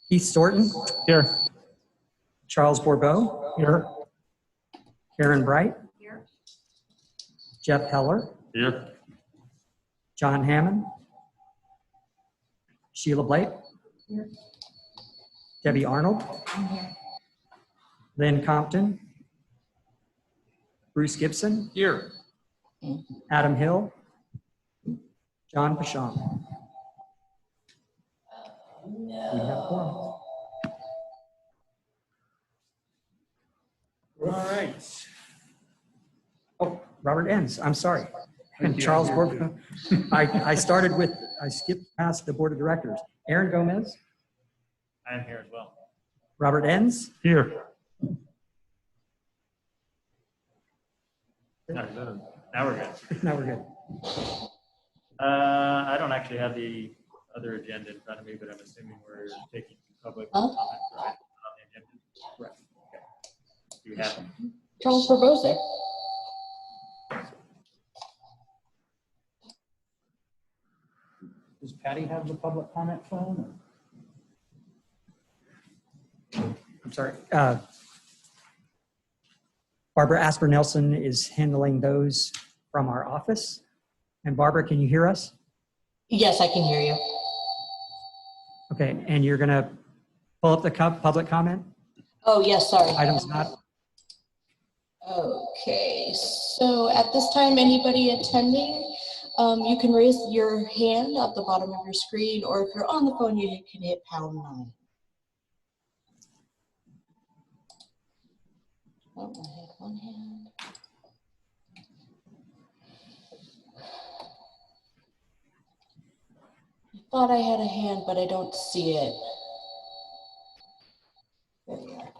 Keith Storton, Here. Charles Bourbeau, Here. Karen Bright, Jeff Heller, Here. John Hammond, Sheila Blake, Debbie Arnold, Lynn Compton, Bruce Gibson, Here. Adam Hill, John Pasham. We have a quorum. All right. Oh, Robert Enns, I'm sorry. And Thank you. Charles Bourbeau. I skipped past the board of directors. Aaron Gomez, I am here as well. Robert Enns, Here. Now we're good. now we're good. I don't actually have the other agenda in front of me, but I'm assuming we're taking public comment right, on the agenda. Right. Okay. Do you have them? Charles Bourbeau's there. Does Patty have the public comment phone? I'm sorry. Barbara Asper Nelson is handling those from our office. And Barbara, can you hear us? Yes, I can hear you. Okay, and you're gonna pull up the public comment? Oh, yes, sorry. Items not, Okay, so at this time, anybody attending, you can raise your hand at the bottom of your screen, or if you're on the phone, you can hit #9. Oh, I had one hand. I thought I had a hand, but I don't see it. There we are.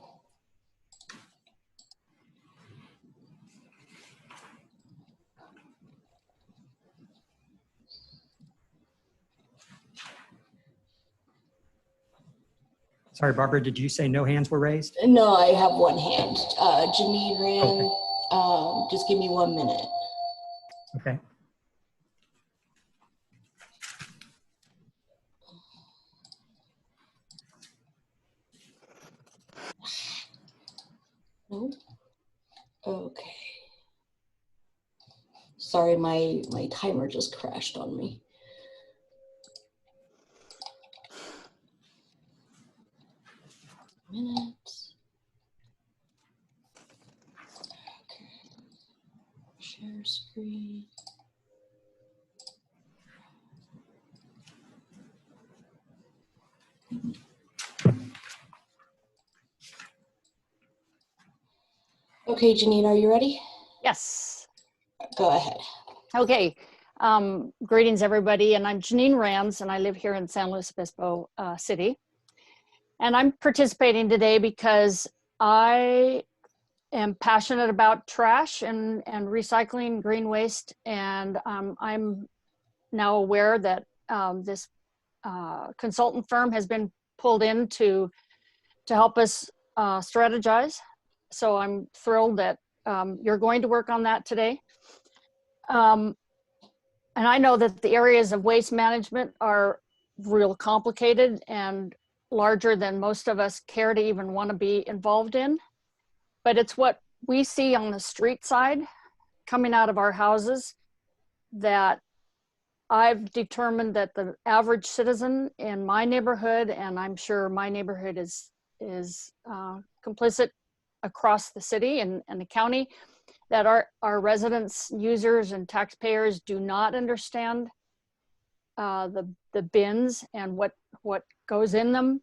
sorry, Barbara, did you say no hands were raised? No, I have one hand. Janine ran. Just give me 1 minute. Okay. No? Okay. Sorry, my timer just crashed on me. Minutes. Okay. Share screen. Okay, Janine, are you ready? Yes. Go ahead. Okay. Greetings, everybody. And I'm Janine Rands, and I live here in San Luis Obispo City. And I'm participating today because I am passionate about trash and recycling green waste. And I'm now aware that this consultant firm has been pulled in to help us strategize. So I'm thrilled that you're going to work on that today. And I know that the areas of waste management are real complicated and larger than most of us care to even want to be involved in. But it's what we see on the street side coming out of our houses that I've determined that the average citizen in my neighborhood, and I'm sure my neighborhood is complicit across the city and the county, that our residents, users, and taxpayers do not understand the bins and what goes in them.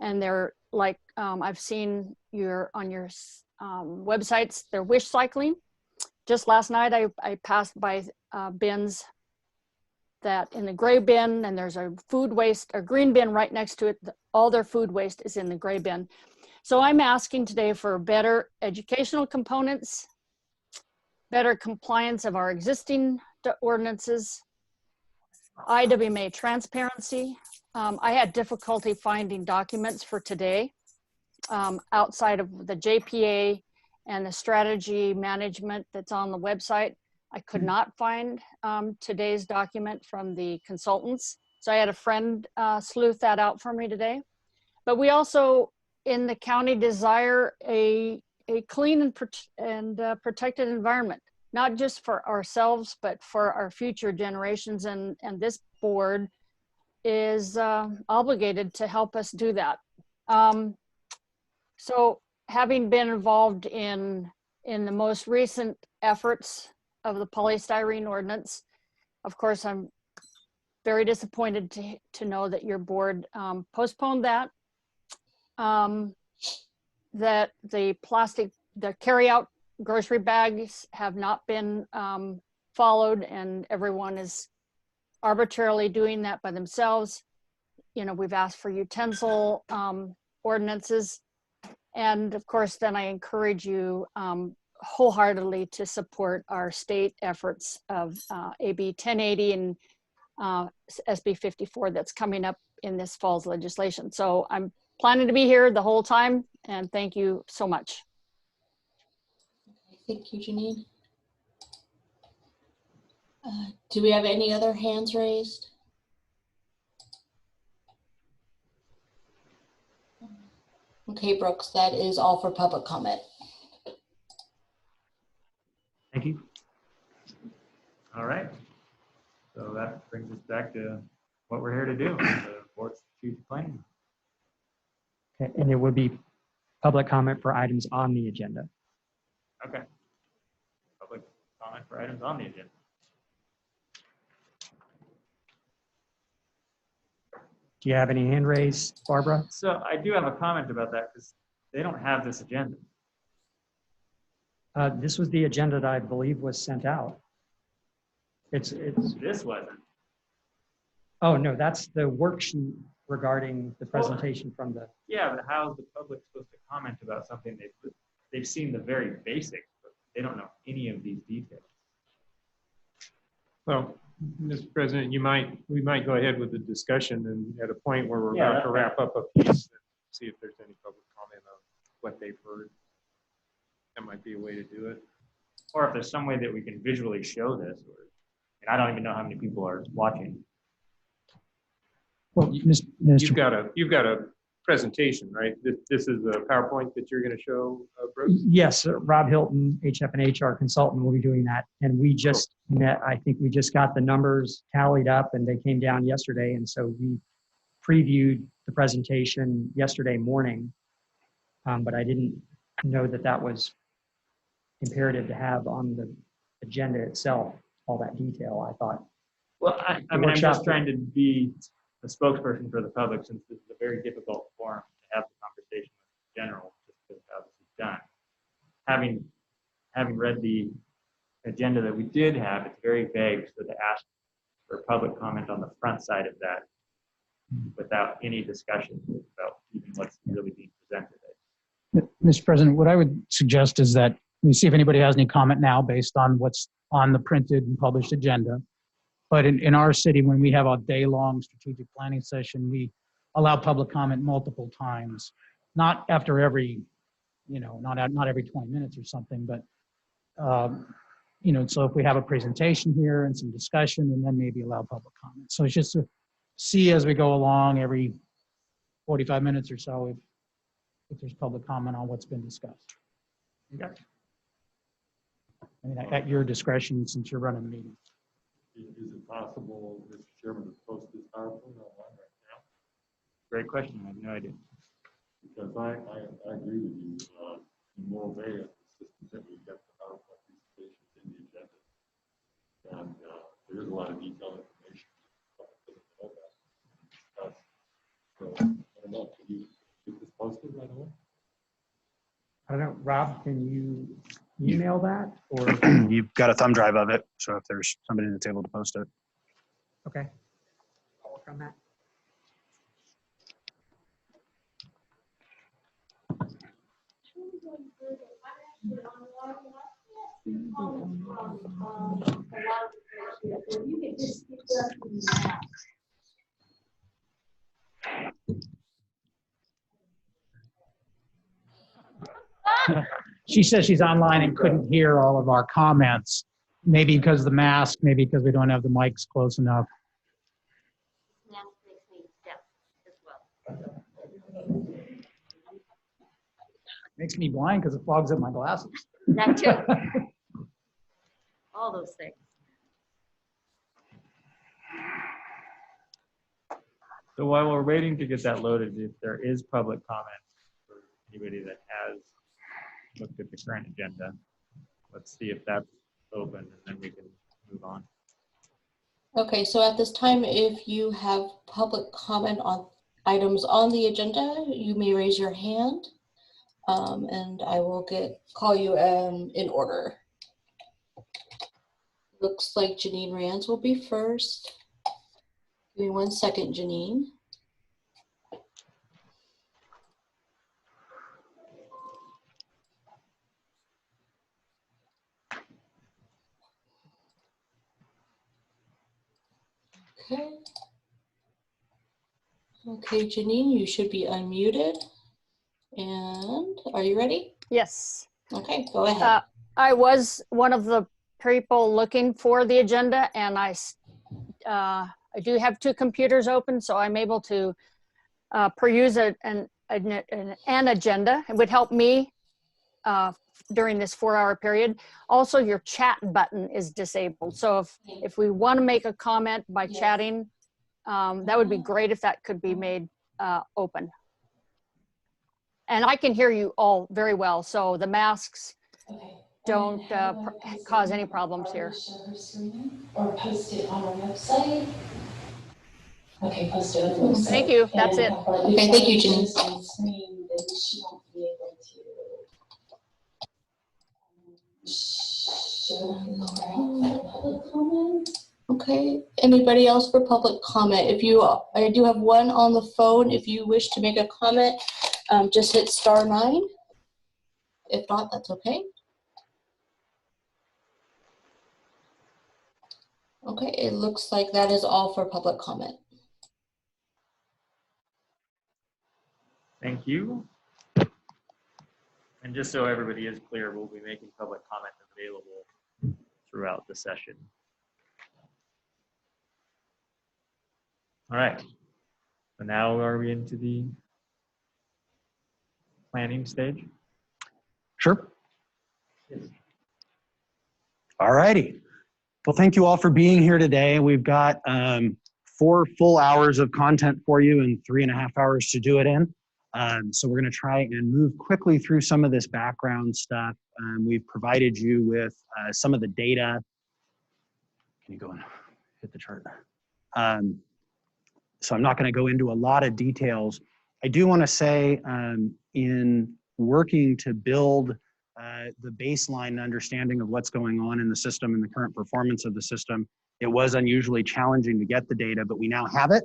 And they're like, I've seen on your websites, they're wish cycling. Just last night, I passed by bins that in the gray bin, and there's a food waste, a green bin right next to it. All their food waste is in the gray bin. So I'm asking today for better educational components, better compliance of our existing ordinances, IWMA transparency. I had difficulty finding documents for today outside of the JPA and the strategy management that's on the website. I could not find today's document from the consultants. So I had a friend sleuth that out for me today. But we also, in the county, desire a clean and protected environment, not just for ourselves, but for our future generations. And this board is obligated to help us do that. So having been involved in the most recent efforts of the polystyrene ordinance, of course, I'm very disappointed to know that your board postponed that. That the carry-out grocery bags have not been followed, and everyone is arbitrarily doing that by themselves. You know, we've asked for utensil ordinances. And of course, then I encourage you wholeheartedly to support our state efforts of AB 1080 and SB 54 that's coming up in this fall's legislation. So I'm planning to be here the whole time, and thank you so much. Thank you, Janine. Do we have any other hands raised? Okay, Brooks, that is all for public comment. Thank you. All right. So that brings us back to what we're here to do, the board's strategic planning. Okay, and there would be public comment for items on the agenda. Okay. Public comment for items on the agenda. Do you have any hand raised, Barbara? So I do have a comment about that because they don't have this agenda. This was the agenda that I believe was sent out. It's. This wasn't. Oh no, that's the worksheet regarding the presentation from the. Yeah, but how is the public supposed to comment about something they've seen the very basics, but they don't know any of these details? Well, Mr. President, we might go ahead with the discussion, and at a point where we're Yeah, about to wrap up a piece, and see if there's any public comment on what they've heard. That might be a way to do it. Or if there's some way that we can visually show this, and I don't even know how many people are watching. Well, You've got a presentation, right? This is a PowerPoint that you're going to show, Brooks? Yes, Rob Hilton, HF&H, our consultant, will be doing that. And we just met, I think we just got the numbers tallied up and they came down yesterday. And so we previewed the presentation yesterday morning. But I didn't know that that was imperative to have on the agenda itself, all that detail, I thought. Well, I mean, I'm just trying to be a spokesperson for the public, since this is a very difficult forum to have the conversation with the general, just because how this is done. Having read the agenda that we did have, it's very vague, so to ask for public comment on the front side of that without any discussion about even what's really being presented. Mr. President, what I would suggest is that we see if anybody has any comment now based on what's on the printed and published agenda. But in our city, when we have a day-long strategic planning session, we allow public comment multiple times, not after every, not every 20 minutes or something, but, so if we have a presentation here and some discussion, and then maybe allow public comment. So it's just to see as we go along every 45 minutes or so if there's public comment on what's been discussed. Okay. I mean, at your discretion, since you're running the meeting. Is it possible, Mr. Chairman, to post this PowerPoint online right now? Great question. I have no idea. Because I agree with you. In Morro Bay, the system that we've got the PowerPoint presentations in the agenda. And there is a lot of detailed information. So, I don't know, can you get this posted right away? I don't know, Rob, can you email that or? You've got a thumb drive of it, so if there's somebody that's able to post it. Okay. I'll work on that. She says she's online and couldn't hear all of our comments. Maybe because of the mask, maybe because we don't have the mics close enough. Mask makes me deaf as well. Makes me blind because it fogs up my glasses. That too. All those things. So while we're waiting to get that loaded, if there is public comment for anybody that has looked at the current agenda, let's see if that's open and then we can move on. Okay, so at this time, if you have public comment on items on the agenda, you may raise your hand, and I will call you in order. Looks like Janine Rands will be first. Give me 1 second, Janine. Okay. Okay, Janine, you should be unmuted. And are you ready? Yes. Okay, go ahead. I was one of the people looking for the agenda, and I do have 2 computers open, so I'm able to peruse an agenda. It would help me during this 4-hour period. Also, your chat button is disabled. So if we want to make a comment by chatting, that would be great if that could be made open. And I can hear you all very well, so the masks don't cause any problems here. Or post it on our website. Okay, post it on the website. Thank you. That's it. Okay, thank you, Janine. Then she won't be able to show public comment. Okay, anybody else for public comment? I do have one on the phone. If you wish to make a comment, just hit *9. If not, that's okay. Okay, it looks like that is all for public comment. Thank you. And just so everybody is clear, we'll be making public comment available throughout the session. All right. So now are we into the planning stage? Sure. All righty. Well, thank you all for being here today. We've got 4 full hours of content for you and 3.5 hours to do it in. So we're going to try and move quickly through some of this background stuff. We've provided you with some of the data. Can you go and hit the chart? So I'm not going to go into a lot of details. I do want to say in working to build the baseline understanding of what's going on in the system and the current performance of the system, it was unusually challenging to get the data, but we now have it.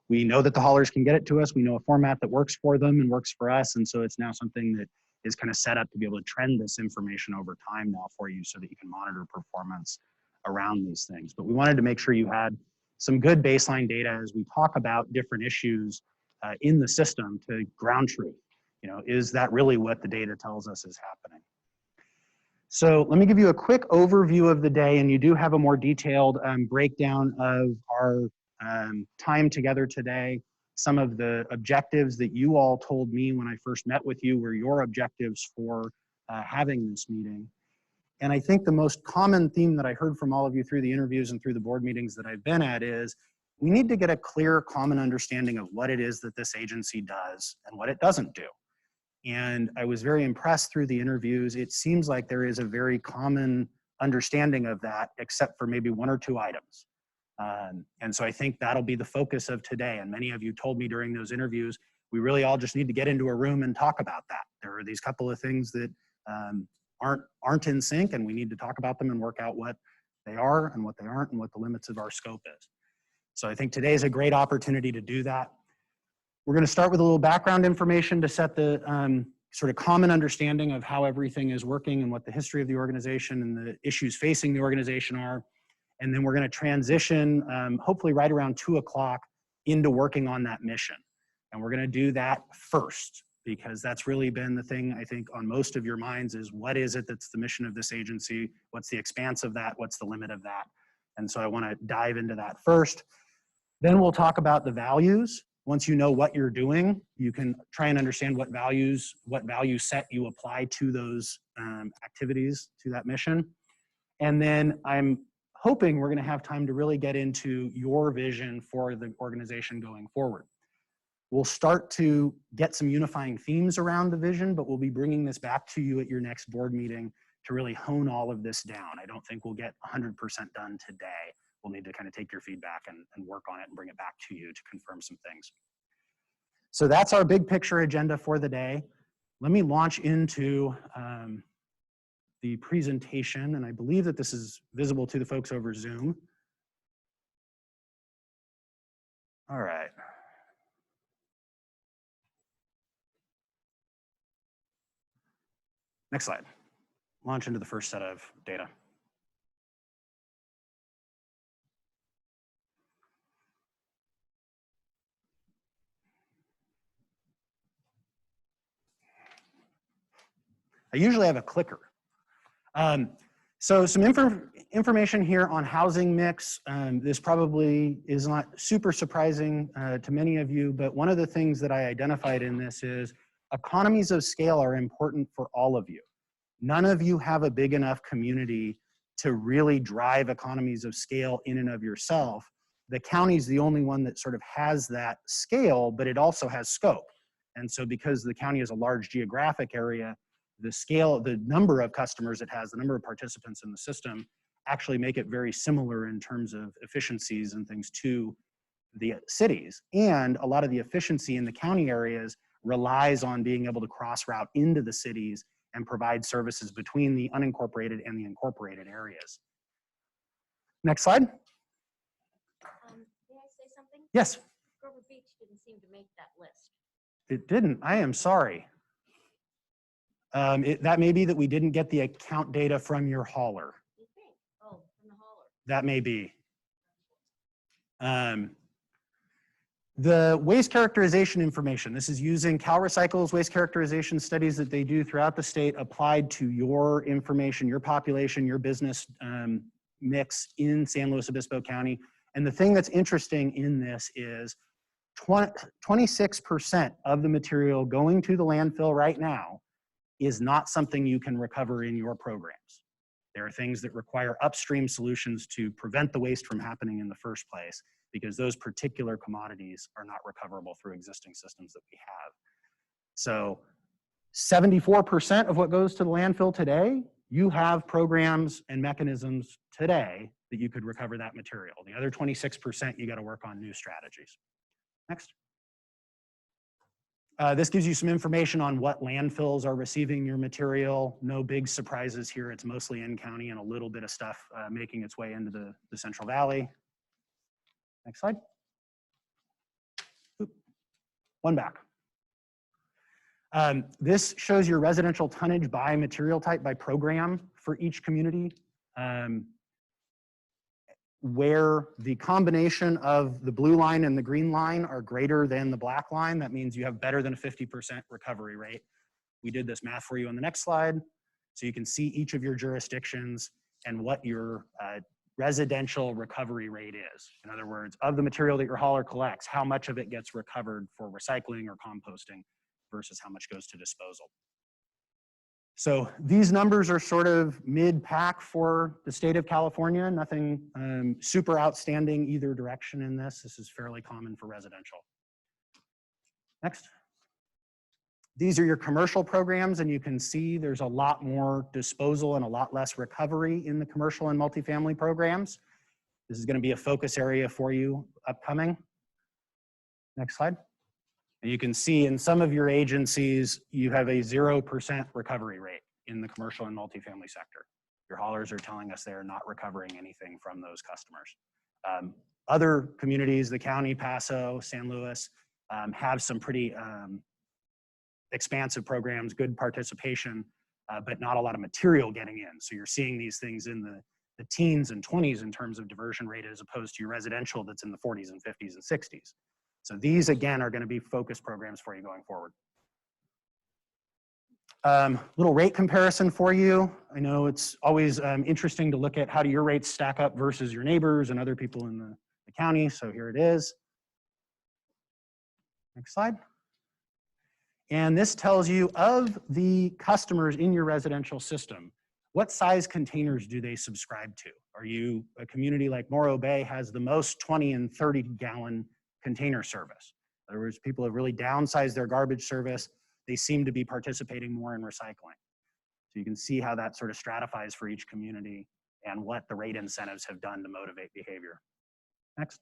We know that the haulers can get it to us. We know a format that works for them and works for us. And so it's now something that is kind of set up to be able to trend this information over time now for you so that you can monitor performance around these things. But we wanted to make sure you had some good baseline data as we talk about different issues in the system to ground truth. You know, is that really what the data tells us is happening? So let me give you a quick overview of the day, and you do have a more detailed breakdown of our time together today. Some of the objectives that you all told me when I first met with you were your objectives for having this meeting. And I think the most common theme that I heard from all of you through the interviews and through the board meetings that I've been at is we need to get a clear common understanding of what it is that this agency does and what it doesn't do. And I was very impressed through the interviews. It seems like there is a very common understanding of that, except for maybe 1 or 2 items. And so I think that'll be the focus of today. And many of you told me during those interviews, we really all just need to get into a room and talk about that. There are these couple of things that aren't in sync, and we need to talk about them and work out what they are and what they aren't and what the limits of our scope is. So I think today is a great opportunity to do that. We're going to start with a little background information to set the sort of common understanding of how everything is working and what the history of the organization and the issues facing the organization are. And then we're going to transition, hopefully right around 2 o'clock, into working on that mission. And we're going to do that first, because that's really been the thing, I think, on most of your minds is what is it that's the mission of this agency? What's the expanse of that? What's the limit of that? And so I want to dive into that first. Then we'll talk about the values. Once you know what you're doing, you can try and understand what value set you apply to those activities, to that mission. And then I'm hoping we're going to have time to really get into your vision for the organization going forward. We'll start to get some unifying themes around the vision, but we'll be bringing this back to you at your next board meeting to really hone all of this down. I don't think we'll get 100% done today. We'll need to kind of take your feedback and work on it and bring it back to you to confirm some things. So that's our big picture agenda for the day. Let me launch into the presentation, and I believe that this is visible to the folks over Zoom. All right. Next slide. Launch into the first set of data. I usually have a clicker. So some information here on housing mix. This probably is not super surprising to many of you, but one of the things that I identified in this is economies of scale are important for all of you. None of you have a big enough community to really drive economies of scale in and of yourself. The county's the only one that sort of has that scale, but it also has scope. And so because the county is a large geographic area, the scale, the number of customers it has, the number of participants in the system actually make it very similar in terms of efficiencies and things to the cities. And a lot of the efficiency in the county areas relies on being able to cross route into the cities and provide services between the unincorporated and the incorporated areas. Next slide. May I say something? Yes. Grover Beach didn't seem to make that list. It didn't. I am sorry. That may be that we didn't get the account data from your hauler. You think? Oh, from the hauler. That may be. The waste characterization information. This is using CalRecycle's waste characterization studies that they do throughout the state applied to your information, your population, your business mix in San Luis Obispo County. And the thing that's interesting in this is 26% of the material going to the landfill right now is not something you can recover in your programs. There are things that require upstream solutions to prevent the waste from happening in the first place, because those particular commodities are not recoverable through existing systems that we have. So 74% of what goes to the landfill today, you have programs and mechanisms today that you could recover that material. The other 26%, you got to work on new strategies. Next. This gives you some information on what landfills are receiving your material. No big surprises here. It's mostly in county and a little bit of stuff making its way into the Central Valley. Next slide. Oop. One back. This shows your residential tonnage by material type, by program for each community, where the combination of the blue line and the green line are greater than the black line. That means you have better than a 50% recovery rate. We did this math for you on the next slide. So you can see each of your jurisdictions and what your residential recovery rate is. In other words, of the material that your hauler collects, how much of it gets recovered for recycling or composting versus how much goes to disposal. So these numbers are sort of mid-pack for the state of California. Nothing super outstanding either direction in this. This is fairly common for residential. Next. These are your commercial programs, and you can see there's a lot more disposal and a lot less recovery in the commercial and multifamily programs. This is going to be a focus area for you upcoming. Next slide. And you can see in some of your agencies, you have a 0% recovery rate in the commercial and multifamily sector. Your haulers are telling us they're not recovering anything from those customers. Other communities, the county, Paso, San Luis, have some pretty expansive programs, good participation, but not a lot of material getting in. So you're seeing these things in the teens and 20s in terms of diversion rate, as opposed to your residential that's in the 40s and 50s and 60s. So these, again, are going to be focused programs for you going forward. Little rate comparison for you. I know it's always interesting to look at how do your rates stack up versus your neighbors and other people in the county. So here it is. Next slide. And this tells you of the customers in your residential system, what size containers do they subscribe to? Are you a community like Morro Bay has the most 20 and 30 gallon container service? In other words, people have really downsized their garbage service. They seem to be participating more in recycling. So you can see how that sort of stratifies for each community and what the rate incentives have done to motivate behavior. Next.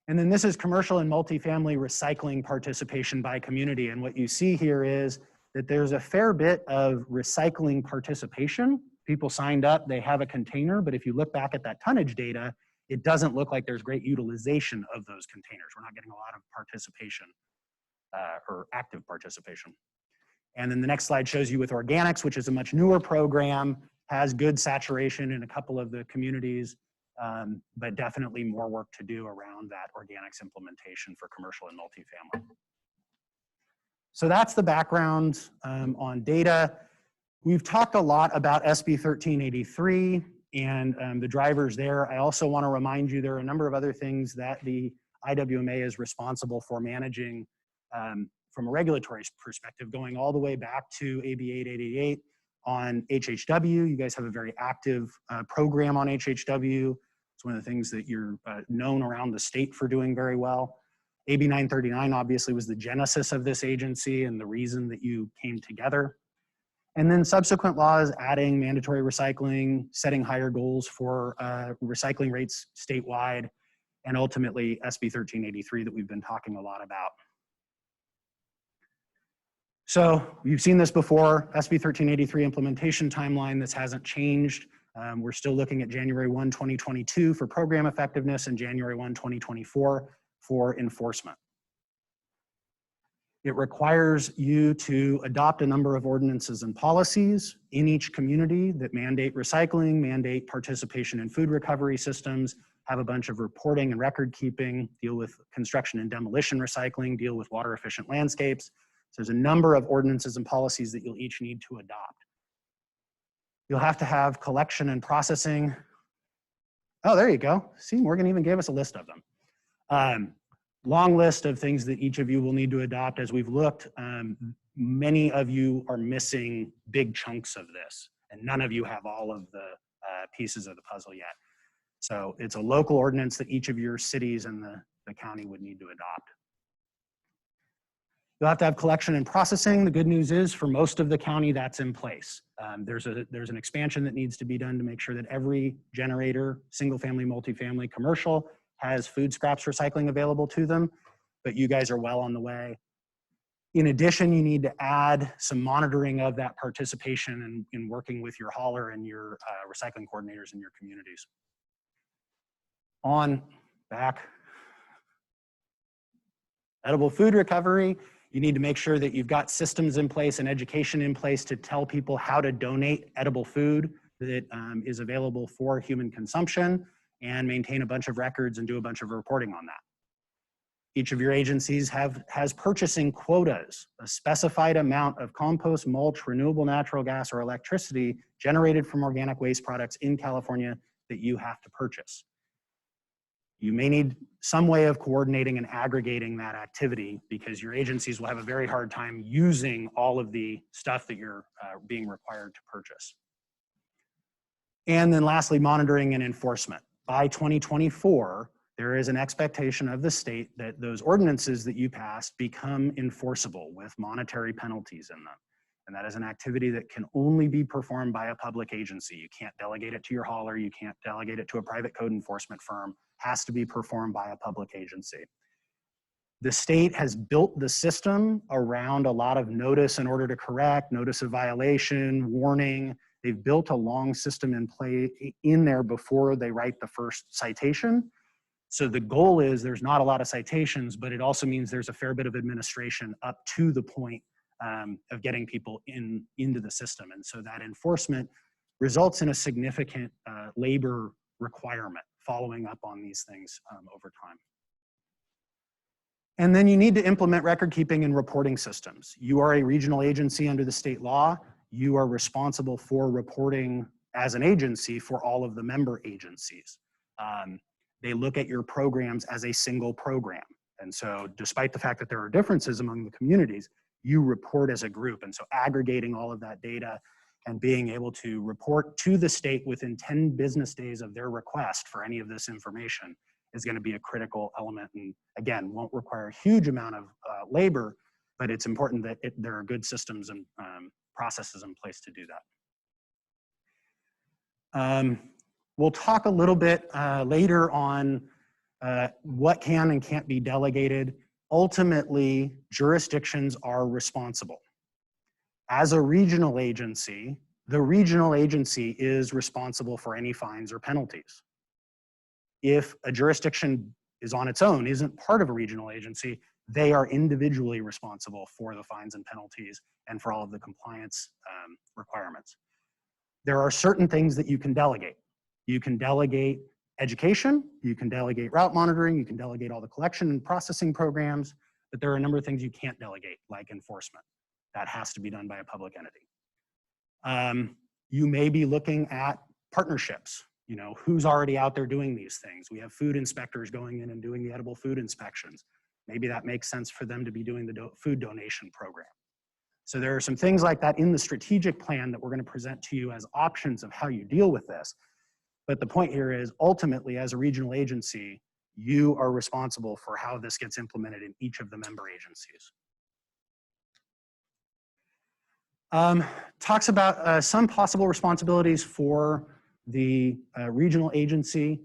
And then this is commercial and multifamily recycling participation by community. And what you see here is that there's a fair bit of recycling participation. People signed up, they have a container, but if you look back at that tonnage data, it doesn't look like there's great utilization of those containers. We're not getting a lot of participation or active participation. And then the next slide shows you with organics, which is a much newer program, has good saturation in a couple of the communities, but definitely more work to do around that organics implementation for commercial and multifamily. So that's the background on data. We've talked a lot about SB 1383 and the drivers there. I also want to remind you there are a number of other things that the IWMA is responsible for managing from a regulatory perspective, going all the way back to AB 888 on HHW. You guys have a very active program on HHW. It's one of the things that you're known around the state for doing very well. AB 939 obviously was the genesis of this agency and the reason that you came together. And then subsequent laws adding mandatory recycling, setting higher goals for recycling rates statewide, and ultimately SB 1383 that we've been talking a lot about. So you've seen this before, SB 1383 implementation timeline. This hasn't changed. We're still looking at January 1, 2022 for program effectiveness and January 1, 2024 for enforcement. It requires you to adopt a number of ordinances and policies in each community that mandate recycling, mandate participation in food recovery systems, have a bunch of reporting and record keeping, deal with construction and demolition recycling, deal with water efficient landscapes. So there's a number of ordinances and policies that you'll each need to adopt. You'll have to have collection and processing. Oh, there you go. See, Morgan even gave us a list of them. Long list of things that each of you will need to adopt. As we've looked, many of you are missing big chunks of this, and none of you have all of the pieces of the puzzle yet. So it's a local ordinance that each of your cities and the county would need to adopt. You'll have to have collection and processing. The good news is for most of the county, that's in place. There's an expansion that needs to be done to make sure that every generator, single family, multifamily, commercial, has food scraps recycling available to them, but you guys are well on the way. In addition, you need to add some monitoring of that participation in working with your hauler and your recycling coordinators in your communities. On, back. Edible food recovery, you need to make sure that you've got systems in place and education in place to tell people how to donate edible food that is available for human consumption, and maintain a bunch of records and do a bunch of reporting on that. Each of your agencies has purchasing quotas, a specified amount of compost, mulch, renewable natural gas, or electricity generated from organic waste products in California that you have to purchase. You may need some way of coordinating and aggregating that activity because your agencies will have a very hard time using all of the stuff that you're being required to purchase. And then lastly, monitoring and enforcement. By 2024, there is an expectation of the state that those ordinances that you pass become enforceable with monetary penalties in them. And that is an activity that can only be performed by a public agency. You can't delegate it to your hauler. You can't delegate it to a private code enforcement firm. It has to be performed by a public agency. The state has built the system around a lot of notice in order to correct, notice of violation, warning. They've built a long system in there before they write the first citation. So the goal is there's not a lot of citations, but it also means there's a fair bit of administration up to the point of getting people into the system. And so that enforcement results in a significant labor requirement following up on these things over time. And then you need to implement record keeping and reporting systems. You are a regional agency under the state law. You are responsible for reporting as an agency for all of the member agencies. They look at your programs as a single program. And so despite the fact that there are differences among the communities, you report as a group. And so aggregating all of that data and being able to report to the state within 10 business days of their request for any of this information is going to be a critical element, and again, won't require a huge amount of labor, but it's important that there are good systems and processes in place to do that. We'll talk a little bit later on what can and can't be delegated. Ultimately, jurisdictions are responsible. As a regional agency, the regional agency is responsible for any fines or penalties. If a jurisdiction is on its own, isn't part of a regional agency, they are individually responsible for the fines and penalties and for all of the compliance requirements. There are certain things that you can delegate. You can delegate education, you can delegate route monitoring, you can delegate all the collection and processing programs, but there are a number of things you can't delegate, like enforcement. That has to be done by a public entity. You may be looking at partnerships. You know, who's already out there doing these things? We have food inspectors going in and doing the edible food inspections. Maybe that makes sense for them to be doing the food donation program. So there are some things like that in the strategic plan that we're going to present to you as options of how you deal with this. But the point here is ultimately, as a regional agency, you are responsible for how this gets implemented in each of the member agencies. Talks about some possible responsibilities for the regional agency.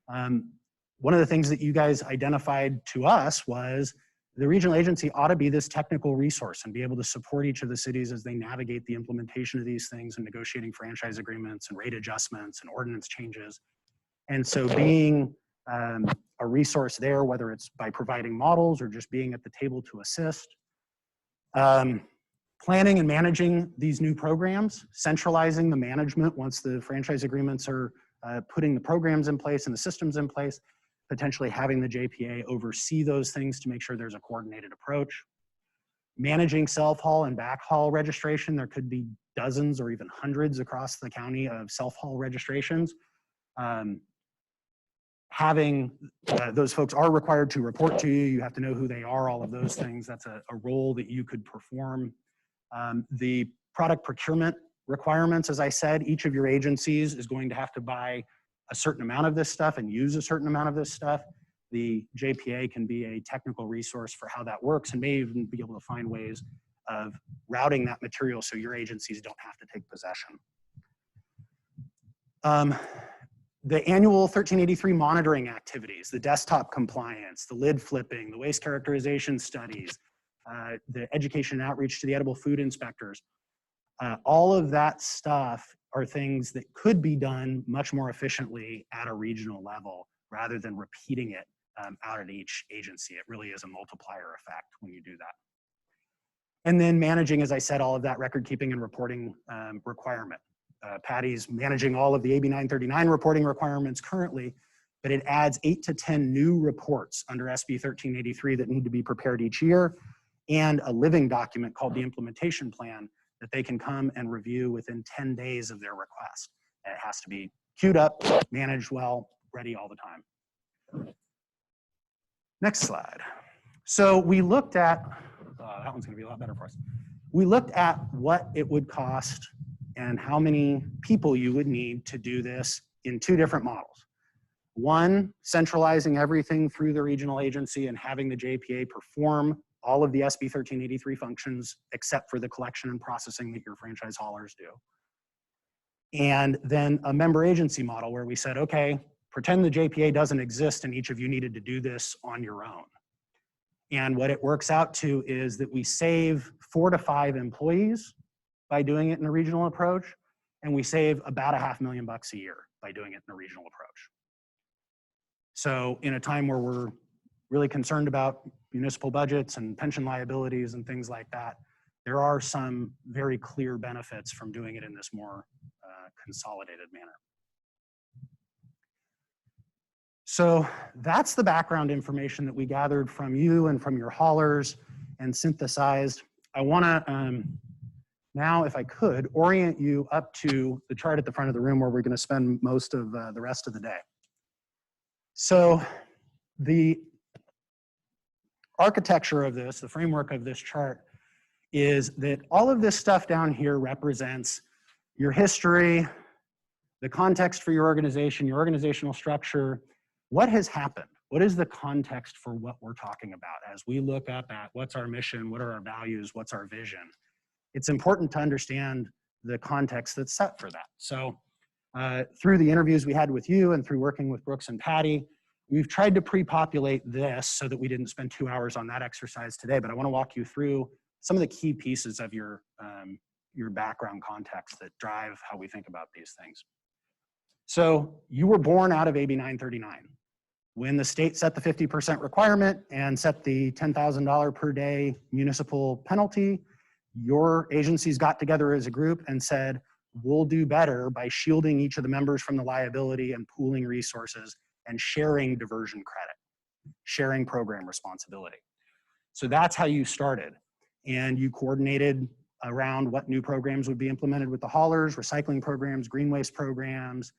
One of the things that you guys identified to us was the regional agency ought to be this technical resource and be able to support each of the cities as they navigate the implementation of these things and negotiating franchise agreements and rate adjustments and ordinance changes. And so being a resource there, whether it's by providing models or just being at the table to assist. Planning and managing these new programs, centralizing the management once the franchise agreements are putting the programs in place and the systems in place, potentially having the JPA oversee those things to make sure there's a coordinated approach. Managing self-haul and backhaul registration. There could be dozens or even hundreds across the county of self-haul registrations. Having those folks are required to report to you. You have to know who they are, all of those things. That's a role that you could perform. The product procurement requirements, as I said, each of your agencies is going to have to buy a certain amount of this stuff and use a certain amount of this stuff. The JPA can be a technical resource for how that works and may even be able to find ways of routing that material so your agencies don't have to take possession. The annual 1383 monitoring activities, the desktop compliance, the lid flipping, the waste characterization studies, the education and outreach to the edible food inspectors, all of that stuff are things that could be done much more efficiently at a regional level rather than repeating it out at each agency. It really is a multiplier effect when you do that. And then managing, as I said, all of that record keeping and reporting requirement. Patty's managing all of the AB 939 reporting requirements currently, but it adds 8 to 10 new reports under SB 1383 that need to be prepared each year, and a living document called the implementation plan that they can come and review within 10 days of their request. And it has to be queued up, managed well, ready all the time. Next slide. So we looked at, that one's gonna be a lot better for us. We looked at what it would cost and how many people you would need to do this in two different models. One, centralizing everything through the regional agency and having the JPA perform all of the SB 1383 functions except for the collection and processing that your franchise haulers do. And then a member agency model where we said, okay, pretend the JPA doesn't exist and each of you needed to do this on your own. And what it works out to is that we save 4 to 5 employees by doing it in a regional approach, and we save about $500,000 a year by doing it in a regional approach. So in a time where we're really concerned about municipal budgets and pension liabilities and things like that, there are some very clear benefits from doing it in this more consolidated manner. So that's the background information that we gathered from you and from your haulers and synthesized. I wanna now, if I could, orient you up to the chart at the front of the room where we're gonna spend most of the rest of the day. So the architecture of this, the framework of this chart, is that all of this stuff down here represents your history, the context for your organization, your organizational structure, what has happened? What is the context for what we're talking about as we look up at what's our mission, what are our values, what's our vision? It's important to understand the context that's set for that. So through the interviews we had with you and through working with Brooks and Patty, we've tried to pre-populate this so that we didn't spend 2 hours on that exercise today, but I want to walk you through some of the key pieces of your background context that drive how we think about these things. So you were born out of AB 939. When the state set the 50% requirement and set the $10,000 per day municipal penalty, your agencies got together as a group and said, we'll do better by shielding each of the members from the liability and pooling resources and sharing diversion credit, sharing program responsibility. So that's how you started. And you coordinated around what new programs would be implemented with the haulers, recycling programs, green waste programs.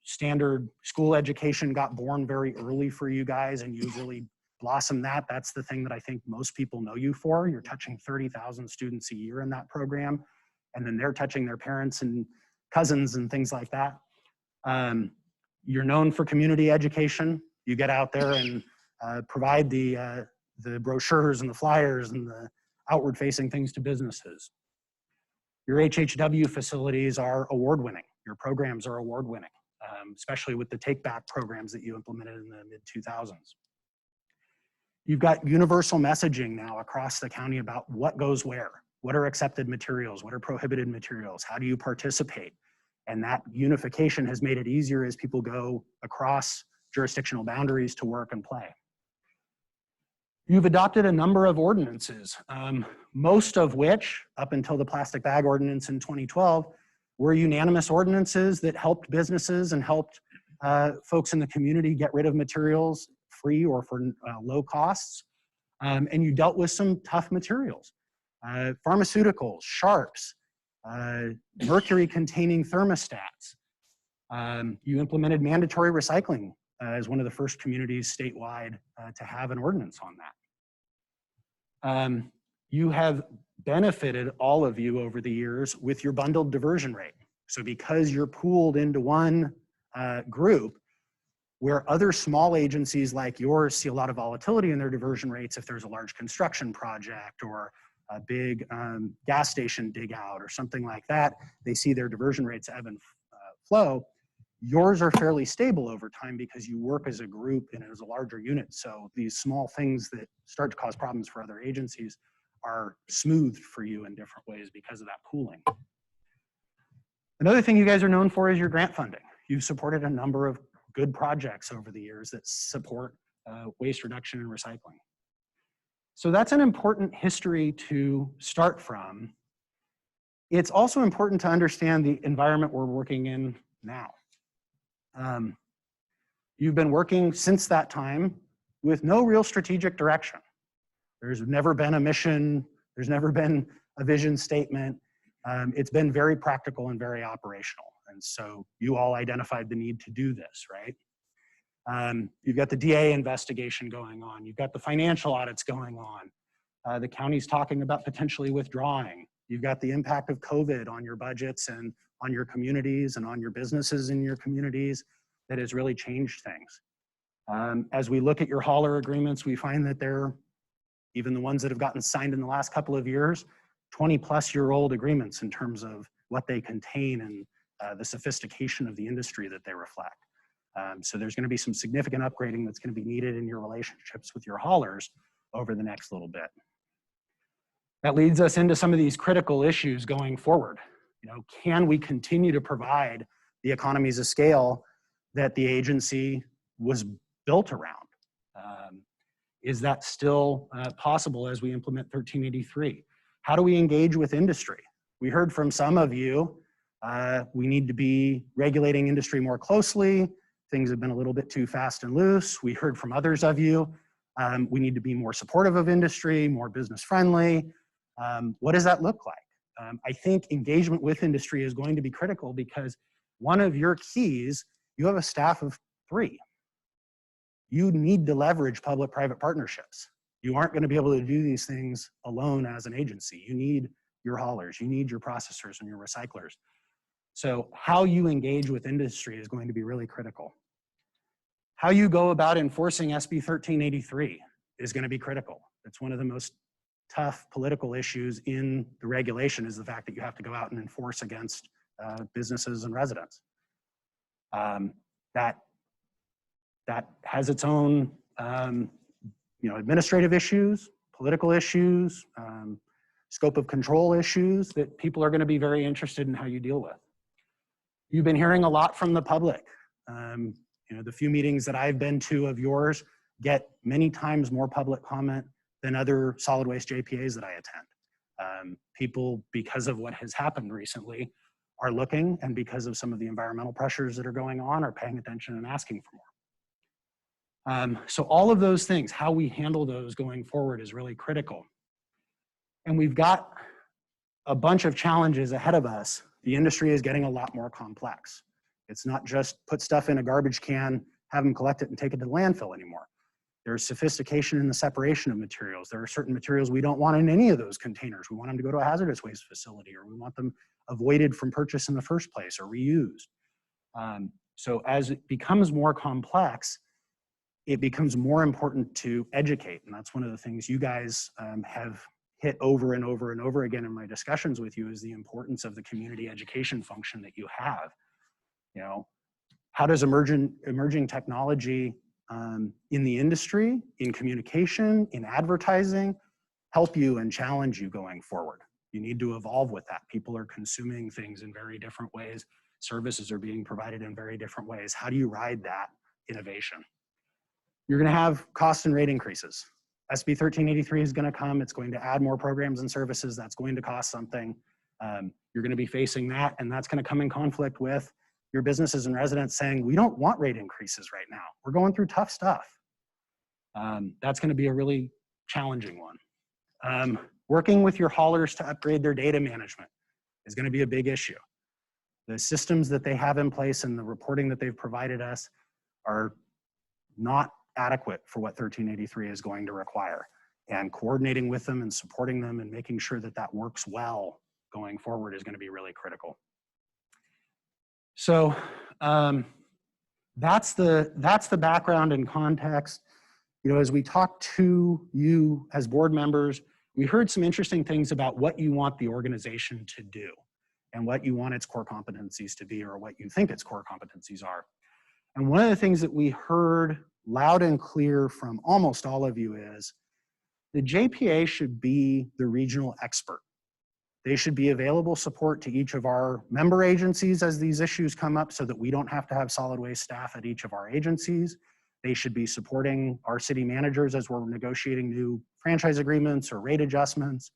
Standard school education got born very early for you guys, and you really blossomed that. That's the thing that I think most people know you for. You're touching 30,000 students a year in that program, and then they're touching their parents and cousins and things like that. You're known for community education. You get out there and provide the brochures and the flyers and the outward-facing things to businesses. Your HHW facilities are award-winning. Your programs are award-winning, especially with the take-back programs that you implemented in the mid-2000s. You've got universal messaging now across the county about what goes where. What are accepted materials? What are prohibited materials? How do you participate? And that unification has made it easier as people go across jurisdictional boundaries to work and play. You've adopted a number of ordinances, most of which, up until the plastic bag ordinance in 2012, were unanimous ordinances that helped businesses and helped folks in the community get rid of materials free or for low costs. And you dealt with some tough materials, pharmaceuticals, sharps, mercury-containing thermostats. You implemented mandatory recycling as one of the first communities statewide to have an ordinance on that. You have benefited, all of you over the years, with your bundled diversion rate. So because you're pooled into one group, where other small agencies like yours see a lot of volatility in their diversion rates if there's a large construction project or a big gas station dig out or something like that, they see their diversion rates ebb and flow. Yours are fairly stable over time because you work as a group and as a larger unit. So these small things that start to cause problems for other agencies are smoothed for you in different ways because of that pooling. Another thing you guys are known for is your grant funding. You've supported a number of good projects over the years that support waste reduction and recycling. So that's an important history to start from. It's also important to understand the environment we're working in now. You've been working since that time with no real strategic direction. There's never been a mission, there's never been a vision statement. It's been very practical and very operational. And so you all identified the need to do this, right? You've got the DA investigation going on. You've got the financial audits going on. The county's talking about potentially withdrawing. You've got the impact of COVID on your budgets and on your communities and on your businesses in your communities that has really changed things. As we look at your hauler agreements, we find that they're, even the ones that have gotten signed in the last couple of years, 20-plus-year-old agreements in terms of what they contain and the sophistication of the industry that they reflect. So there's going to be some significant upgrading that's going to be needed in your relationships with your haulers over the next little bit. That leads us into some of these critical issues going forward. You know, can we continue to provide the economies of scale that the agency was built around? Is that still possible as we implement 1383? How do we engage with industry? We heard from some of you, we need to be regulating industry more closely. Things have been a little bit too fast and loose. We heard from others of you, we need to be more supportive of industry, more business friendly. What does that look like? I think engagement with industry is going to be critical because one of your keys, you have a staff of 3. you need to leverage public-private partnerships. You aren't going to be able to do these things alone as an agency. You need your haulers, you need your processors and your recyclers. So how you engage with industry is going to be really critical. How you go about enforcing SB 1383 is going to be critical. It's one of the most tough political issues in the regulation, is the fact that you have to go out and enforce against businesses and residents. That has its own administrative issues, political issues, scope of control issues that people are going to be very interested in how you deal with. You've been hearing a lot from the public. The few meetings that I've been to of yours get many times more public comment than other solid waste JPAs that I attend. People, because of what has happened recently, are looking, and because of some of the environmental pressures that are going on, are paying attention and asking for more. So all of those things, how we handle those going forward is really critical. And we've got a bunch of challenges ahead of us. The industry is getting a lot more complex. It's not just put stuff in a garbage can, have them collect it and take it to the landfill anymore. There's sophistication in the separation of materials. There are certain materials we don't want in any of those containers. We want them to go to a hazardous waste facility, or we want them avoided from purchase in the first place or reused. So as it becomes more complex, it becomes more important to educate. And that's one of the things you guys have hit over and over and over again in my discussions with you, is the importance of the community education function that you have. How does emerging technology in the industry, in communication, in advertising, help you and challenge you going forward? You need to evolve with that. People are consuming things in very different ways. Services are being provided in very different ways. How do you ride that innovation? You're going to have cost and rate increases. SB 1383 is going to come. It's going to add more programs and services. That's going to cost something. You're going to be facing that, and that's going to come in conflict with your businesses and residents saying, we don't want rate increases right now. We're going through tough stuff. That's going to be a really challenging one. Working with your haulers to upgrade their data management is going to be a big issue. The systems that they have in place and the reporting that they've provided us are not adequate for what 1383 is going to require. And coordinating with them and supporting them and making sure that that works well going forward is going to be really critical. So that's the background and context. As we talk to you as board members, we heard some interesting things about what you want the organization to do and what you want its core competencies to be, or what you think its core competencies are. And one of the things that we heard loud and clear from almost all of you is the JPA should be the regional expert. They should be available support to each of our member agencies as these issues come up, so that we don't have to have solid waste staff at each of our agencies. They should be supporting our city managers as we're negotiating new franchise agreements or rate adjustments.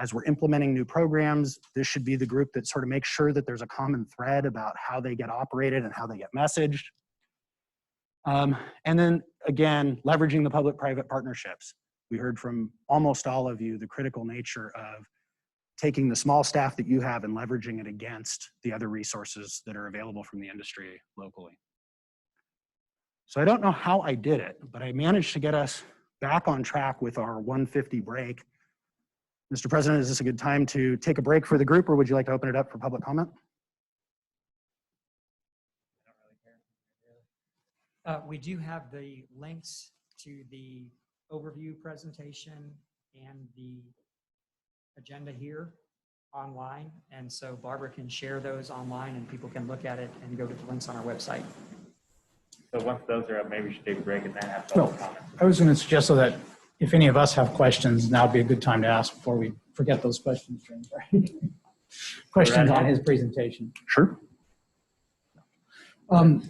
As we're implementing new programs, this should be the group that sort of makes sure that there's a common thread about how they get operated and how they get messaged. And then again, leveraging the public-private partnerships. We heard from almost all of you the critical nature of taking the small staff that you have and leveraging it against the other resources that are available from the industry locally. So I don't know how I did it, but I managed to get us back on track with our 1:50 break. Mr. President, is this a good time to take a break for the group, or would you like to open it up for public comment? We do have the links to the overview presentation and the agenda here online. And so Barbara can share those online and people can look at it and go to the links on our website. So once those are up, maybe we should take a break and then have public comment. I was going to suggest so that if any of us have questions, now would be a good time to ask before we forget those questions during the break. Questions on his presentation. Sure.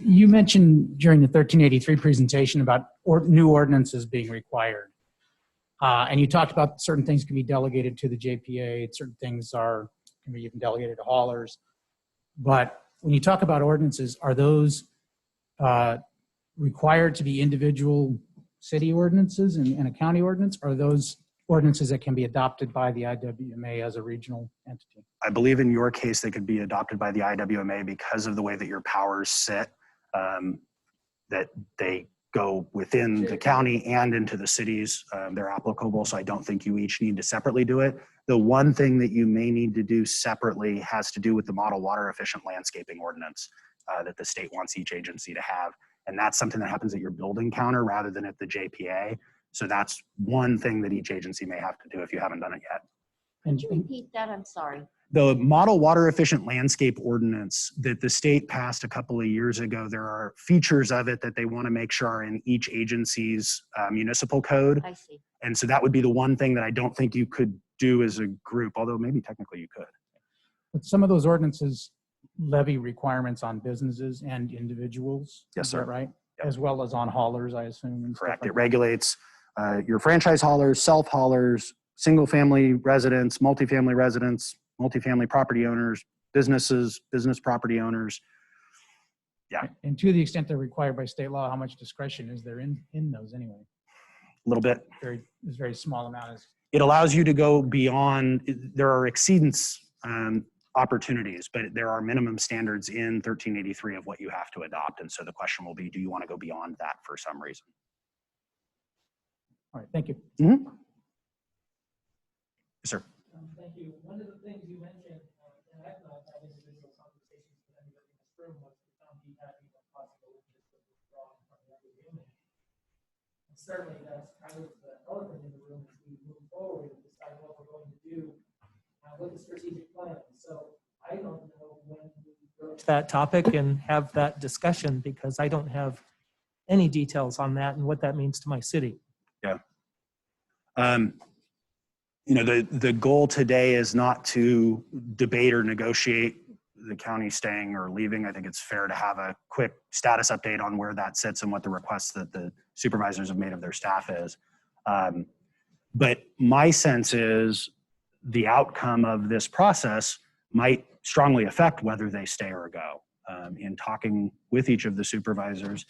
You mentioned during the 1383 presentation about new ordinances being required. And you talked about certain things can be delegated to the JPA, certain things can be even delegated to haulers. But when you talk about ordinances, are those required to be individual city ordinances and a county ordinance? Or are those ordinances that can be adopted by the IWMA as a regional entity? I believe in your case, they could be adopted by the IWMA because of the way that your powers sit, that they go within the county and into the cities. They're applicable, so I don't think you each need to separately do it. The one thing that you may need to do separately has to do with the model water efficient landscaping ordinance that the state wants each agency to have. And that's something that happens at your building counter rather than at the JPA. So that's one thing that each agency may have to do if you haven't done it yet. Could you repeat that? I'm sorry. The model water efficient landscape ordinance that the state passed a couple of years ago, there are features of it that they want to make sure are in each agency's municipal code. I see. And so that would be the one thing that I don't think you could do as a group, although maybe technically you could. But some of those ordinances levy requirements on businesses and individuals. Yes, is that sir. right? Yep. As well as on haulers, I assume. And stuff Correct. like It regulates your franchise haulers, self haulers, single family residents, multifamily property owners, businesses, business property owners. Yeah. that. And to the extent they're required by state law, how much discretion is there in those anyway? A little bit. It's very small amount. It allows you to go beyond, there are exceedance opportunities, but there are minimum standards in 1383 of what you have to adopt. And so the question will be, do you want to go beyond that for some reason? All right, thank you. Mm-hmm. Yes, sir. Thank you. One of the things you mentioned, and I've not had individual conversations with anybody in this room, was the county having a possible interest in withdrawing from the other unit. And certainly that's kind of the elephant in the room as we move forward and decide what we're going to do with the strategic plan. So I don't know when we broach that topic and have that discussion, because I don't have any details on that and what that means to my city. Yeah. You know, the goal today is not to debate or negotiate the county staying or leaving. I think it's fair to have a quick status update on where that sits and what the requests that the supervisors have made of their staff is. But my sense is the outcome of this process might strongly affect whether they stay or go. In talking with each of the supervisors,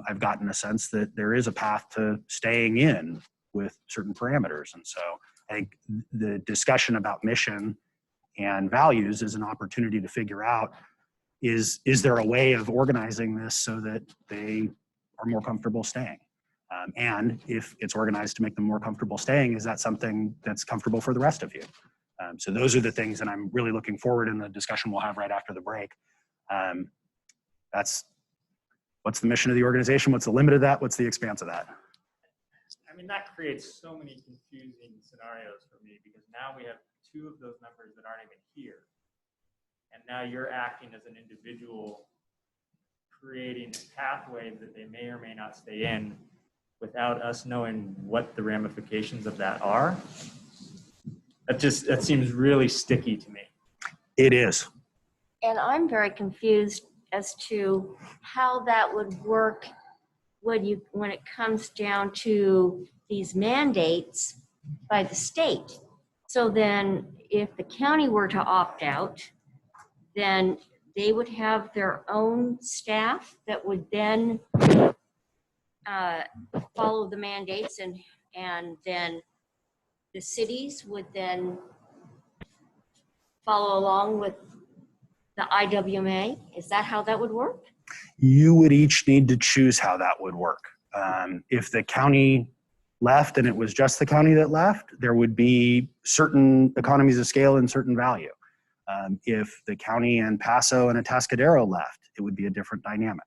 I've gotten a sense that there is a path to staying in with certain parameters. And so I think the discussion about mission and values is an opportunity to figure out, is there a way of organizing this so that they are more comfortable staying? And if it's organized to make them more comfortable staying, is that something that's comfortable for the rest of you? So those are the things that I'm really looking forward in the discussion we'll have right after the break. That's what's the mission of the organization? What's the limit of that? What's the expanse of that? I mean, that creates so many confusing scenarios for me, because now we have two of those members that aren't even here. And now you're acting as an individual, creating a pathway that they may or may not stay in without us knowing what the ramifications of that are. That seems really sticky to me. It is. And I'm very confused as to how that would work when it comes down to these mandates by the state. So then if the county were to opt out, then they would have their own staff that would then follow the mandates, and then the cities would then follow along with the IWMA. Is that how that would work? You would each need to choose how that would work. If the county left and it was just the county that left, there would be certain economies of scale and certain value. If the county and Paso and Atascadero left, it would be a different dynamic.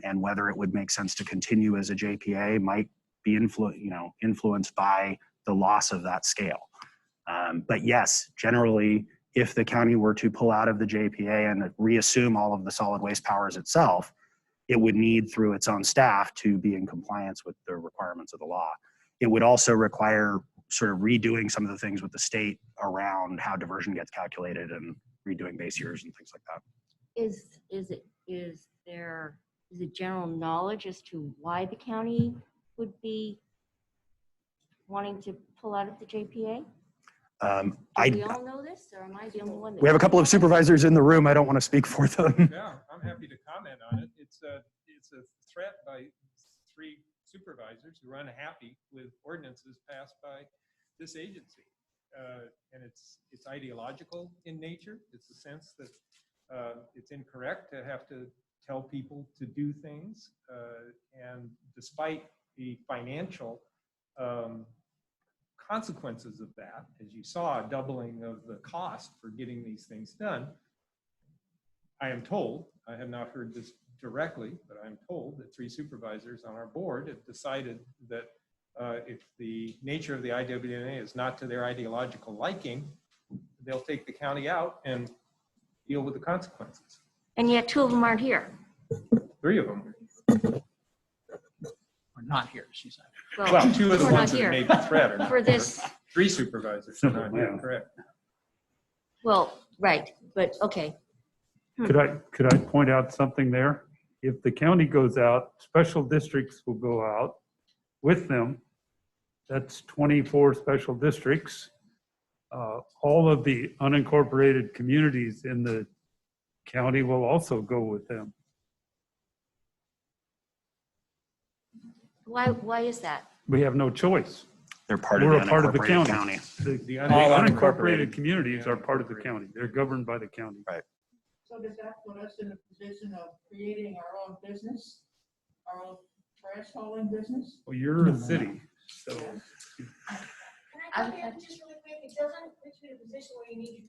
And whether it would make sense to continue as a JPA might be influenced by the loss of that scale. But yes, generally, if the county were to pull out of the JPA and reassume all of the solid waste powers itself, it would need through its own staff to be in compliance with the requirements of the law. It would also require sort of redoing some of the things with the state around how diversion gets calculated and redoing base years and things like that. Is there general knowledge as to why the county would be wanting to pull out of the JPA? Do we all know this, or am I the only one? We have a couple of supervisors in the room. I don't want to speak for them. Yeah, I'm happy to comment on it. It's a threat by 3 supervisors who are unhappy with ordinances passed by this agency. And it's ideological in nature. It's the sense that it's incorrect to have to tell people to do things. And despite the financial consequences of that, as you saw, a doubling of the cost for getting these things done, I am told, I have not heard this directly, but I'm told that 3 supervisors on our board have decided that if the nature of the IWMA is not to their ideological liking, they'll take the county out and deal with the consequences. And yet 2 of them aren't here. 3 of them. We're not here, she said. Well, 2 of the we're ones not that here made the threat are not for here. this. 3 supervisors are not here, correct. Well, right, but okay. Could I point out something there? If the county goes out, special districts will go out with them. That's 24 special districts. All of the unincorporated communities in the county will also go with them. Why is that? We have no choice. They're part of We're the a part of the unincorporated county. county. The All unincorporated unincorporated. communities are part of the county. They're governed by the county. So does that put us in a position of creating our own business, our own trash hauling business? Well, you're a city, so Can I jump in just really quick? It doesn't put you in a position where you need to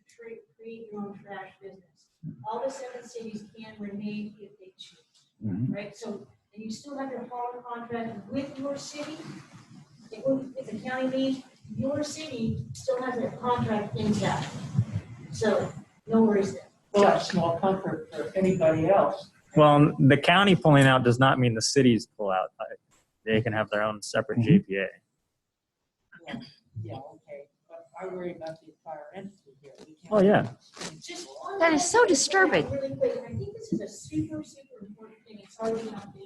create your own trash business. All the 7 cities can remain if they choose, right? So, and you still have your hauling contract with your city. If the county leaves, your city still has a contract intact. So, no worries there. Well, that's small comfort for anybody else. Well, the county pulling out does not mean the cities pull out. They can have their own separate JPA. Yeah, okay, but I worry about the entire entity here. We can't- Oh, yeah. Just one That is so last thing disturbing. Really quick, and I think this is a super, super important thing. It's already not been.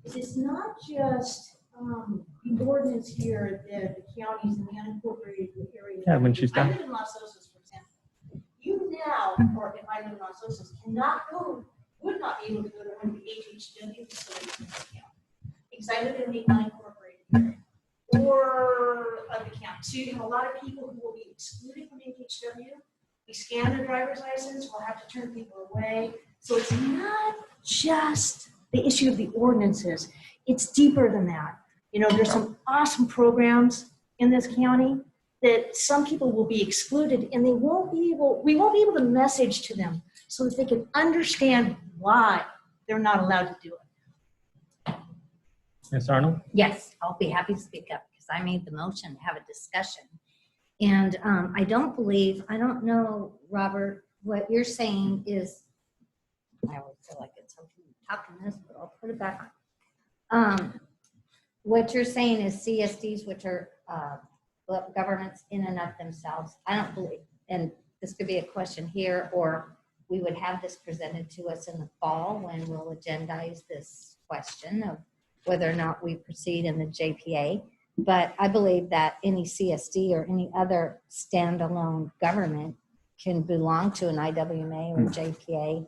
Is it's not just the ordinance here that the counties and the unincorporated area. Yeah, when she's done. I live in Los Osos, for example. You now, or if I live in Los Osos, would not be able to go to one of the HHW facilities in the county. Because I live in the unincorporated area. Or of the county. So you have a lot of people who will be excluded from HHW. We scan their driver's license, we'll have to turn people away. So it's not just the issue of the ordinances. It's deeper than that. You know, there's some awesome programs in this county that some people will be excluded and we won't be able to message to them so that they can understand why they're not allowed to do it. Ms. Arnold? Yes, I'll be happy to speak up because I made the motion to have a discussion. And I don't know, Robert, what you're saying is, I always feel like it's something talking this, but I'll put it back on. What you're saying is CSDs, which are governments in and of themselves. I don't believe, and this could be a question here, or we would have this presented to us in the fall when we'll agendize this question of whether or not we proceed in the JPA. But I believe that any CSD or any other standalone government can belong to an IWMA or JPA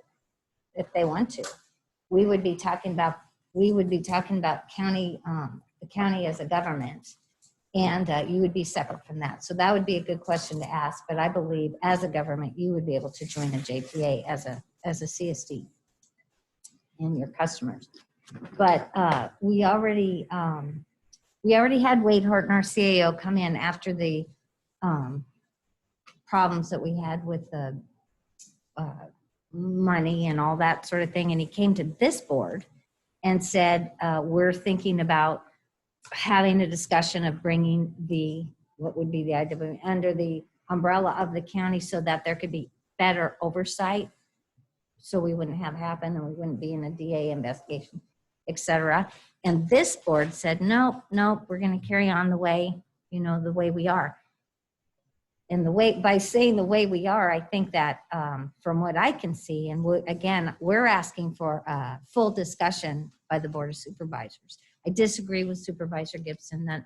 if they want to. We would be talking about county, the county as a government, and you would be separate from that. So that would be a good question to ask. But I believe as a government, you would be able to join a JPA as a CSD and your customers. But we already had Wade Horton, our CAO, come in after the problems that we had with the money and all that sort of thing. And he came to this board and said, we're thinking about having a discussion of bringing what would be the IWMA under the umbrella of the county so that there could be better oversight. So we wouldn't have happen and we wouldn't be in a DA investigation, etc. And this board said, nope, we're going to carry on the way we are. And by saying the way we are, I think that from what I can see, and we're asking for a full discussion by the Board of Supervisors. I disagree with Supervisor Gibson that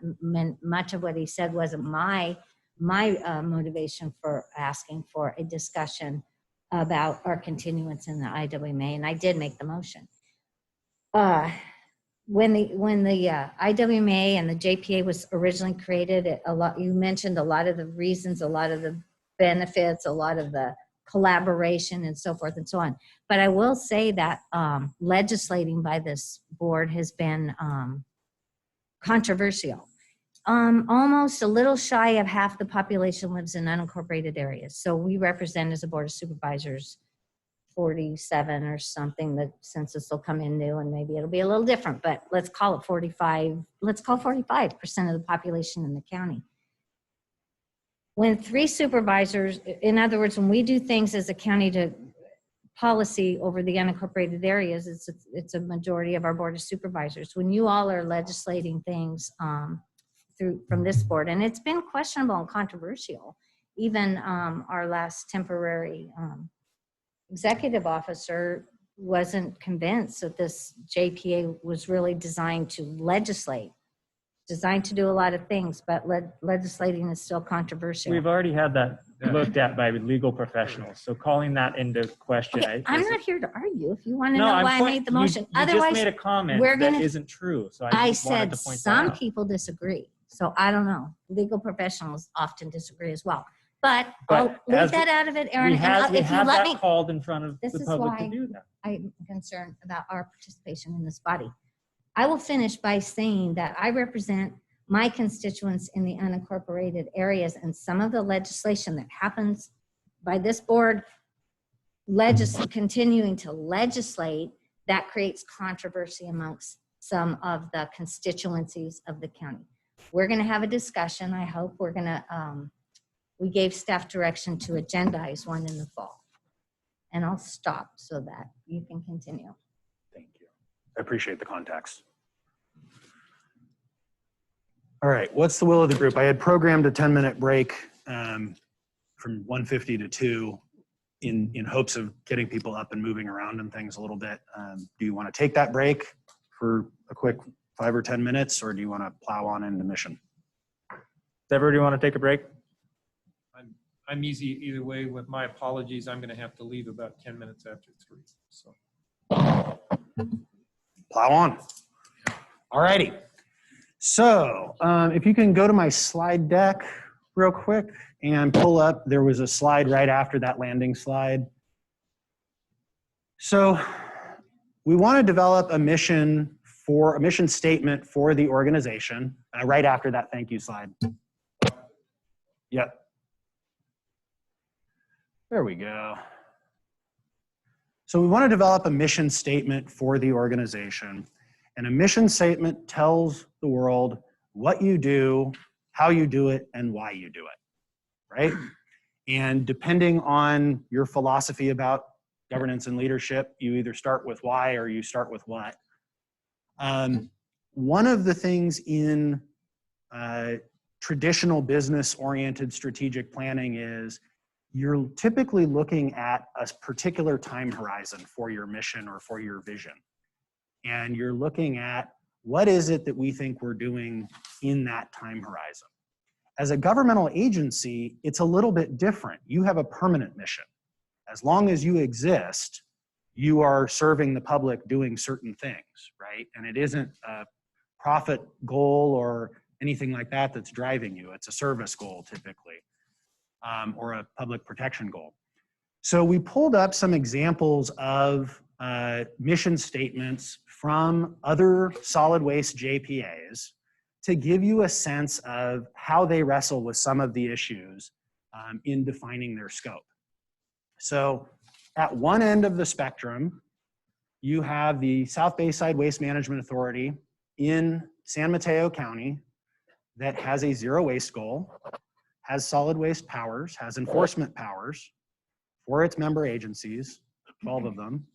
much of what he said wasn't my motivation for asking for a discussion about our continuance in the IWMA, and I did make the motion. When the IWMA and the JPA was originally created, you mentioned a lot of the reasons, a lot of the benefits, a lot of the collaboration and so forth and so on. But I will say that legislating by this board has been controversial. Almost a little shy of half the population lives in unincorporated areas. So we represent as a board of supervisors 47 or something. The census will come in new and maybe it'll be a little different, but let's call it 45. Let's call 45% of the population in the county. When 3 supervisors, in other words, when we do things as a county to policy over the unincorporated areas, it's a majority of our board of supervisors. When you all are legislating things from this board, and it's been questionable and controversial, even our last temporary executive officer wasn't convinced that this JPA was really designed to legislate, designed to do a lot of things, but legislating is still controversial. We've already had that looked at by legal professionals, so calling that into question. Okay, I'm not here to argue. If you want to No, know I'm why I made the motion, You just otherwise made a comment we're that gonna- isn't true, so I just wanted said to point that some out. people disagree. So I don't know. Legal professionals often disagree as well. But I'll leave as that out of it, Aaron. We had And if you that let me, called in front of this the is public to why do that. I'm concerned about our participation in this body. I will finish by saying that I represent my constituents in the unincorporated areas, and some of the legislation that happens by this board continuing to legislate, that creates controversy amongst some of the constituencies of the county. We're going to have a discussion. I hope we're going to, we gave staff direction to agendize one in the fall. And I'll stop so that you can continue. Thank you. I appreciate the context. All right, what's the will of the group? I had programmed a 10-minute break from 1:50 to 2 in hopes of getting people up and moving around and things a little bit. Do you want to take that break for a quick 5 or 10 minutes, or do you want to plow on into mission? Does everybody want to take a break? I'm easy either way. With my apologies, I'm going to have to leave about 10 minutes after 3. So Plow on. All righty. So if you can go to my slide deck real quick and pull up, there was a slide right after that landing slide. So we want to develop a mission statement for the organization. Right after that thank you slide. Yep. There we go. So we want to develop a mission statement for the organization. And a mission statement tells the world what you do, how you do it, and why you do it, right? And depending on your philosophy about governance and leadership, you either start with why or you start with what. One of the things in traditional business-oriented strategic planning is you're typically looking at a particular time horizon for your mission or for your vision. And you're looking at what is it that we think we're doing in that time horizon. As a governmental agency, it's a little bit different. You have a permanent mission. As long as you exist, you are serving the public doing certain things, right? And it isn't a profit goal or anything like that that's driving you. It's a service goal typically, or a public protection goal. So we pulled up some examples of mission statements from other solid waste JPAs to give you a sense of how they wrestle with some of the issues in defining their scope. So at one end of the spectrum, you have the South Bayside Waste Management Authority in San Mateo County that has a zero waste goal, has solid waste powers, has enforcement powers for its member agencies, 12 of them.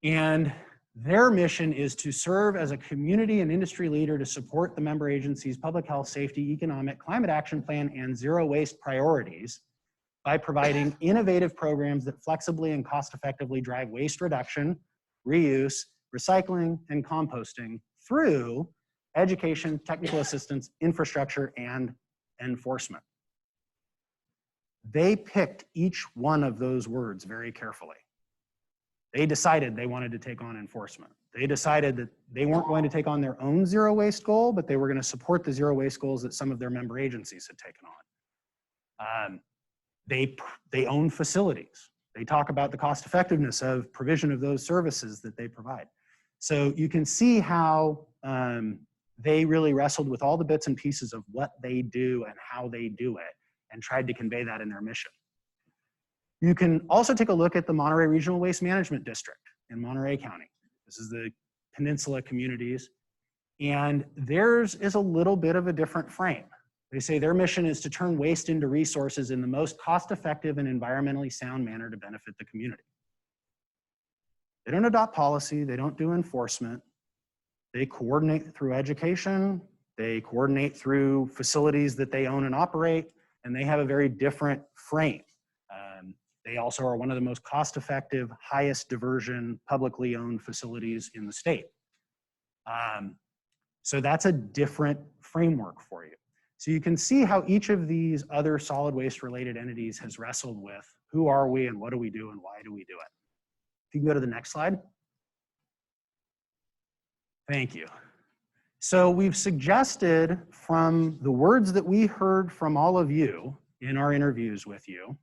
And their mission is to serve as a community and industry leader to support the member agency's public health, safety, economic, climate action plan, and zero waste priorities by providing innovative programs that flexibly and cost-effectively drive waste reduction, reuse, recycling, and composting through education, technical assistance, infrastructure, and enforcement. They picked each one of those words very carefully. They decided they wanted to take on enforcement. They decided that they weren't going to take on their own zero waste goal, but they were going to support the zero waste goals that some of their member agencies had taken on. They own facilities. They talk about the cost effectiveness of provision of those services that they provide. So you can see how they really wrestled with all the bits and pieces of what they do and how they do it and tried to convey that in their mission. You can also take a look at the Monterey Regional Waste Management District in Monterey County. This is the peninsula communities. And theirs is a little bit of a different frame. They say their mission is to turn waste into resources in the most cost-effective and environmentally sound manner to benefit the community. They don't adopt policy, they don't do enforcement. They coordinate through education, they coordinate through facilities that they own and operate, and they have a very different frame. They also are one of the most cost-effective, highest diversion, publicly owned facilities in the state. So that's a different framework for you. So you can see how each of these other solid waste related entities has wrestled with who are we and what do we do and why do we do it. If you can go to the next slide. Thank you. So we've suggested from the words that we heard from all of you in our interviews with you,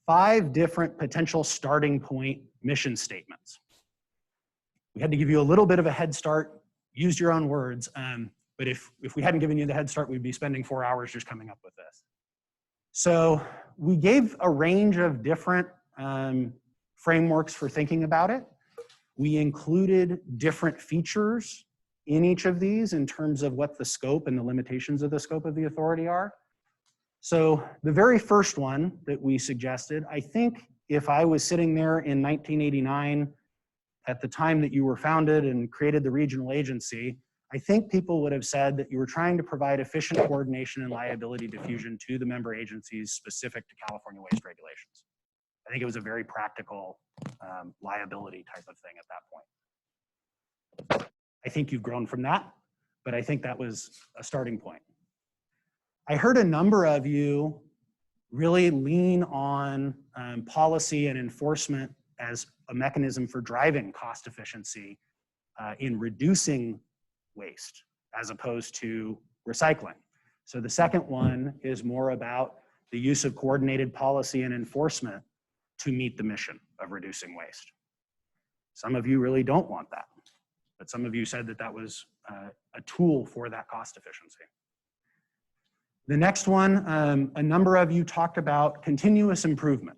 5 different potential starting point mission statements. We had to give you a little bit of a head start, used your own words, but if we hadn't given you the head start, we'd be spending 4 hours just coming up with this. So we gave a range of different frameworks for thinking about it. We included different features in each of these in terms of what the scope and the limitations of the scope of the authority are. So the very first one that we suggested, I think if I was sitting there in 1989 at the time that you were founded and created the regional agency, I think people would have said that you were trying to provide efficient coordination and liability diffusion to the member agencies specific to California waste regulations. I think it was a very practical liability type of thing at that point. I think you've grown from that, but I think that was a starting point. I heard a number of you really lean on policy and enforcement as a mechanism for driving cost efficiency in reducing waste as opposed to recycling. So the second one is more about the use of coordinated policy and enforcement to meet the mission of reducing waste. Some of you really don't want that, but some of you said that that was a tool for that cost efficiency. The next one, a number of you talked about continuous improvement.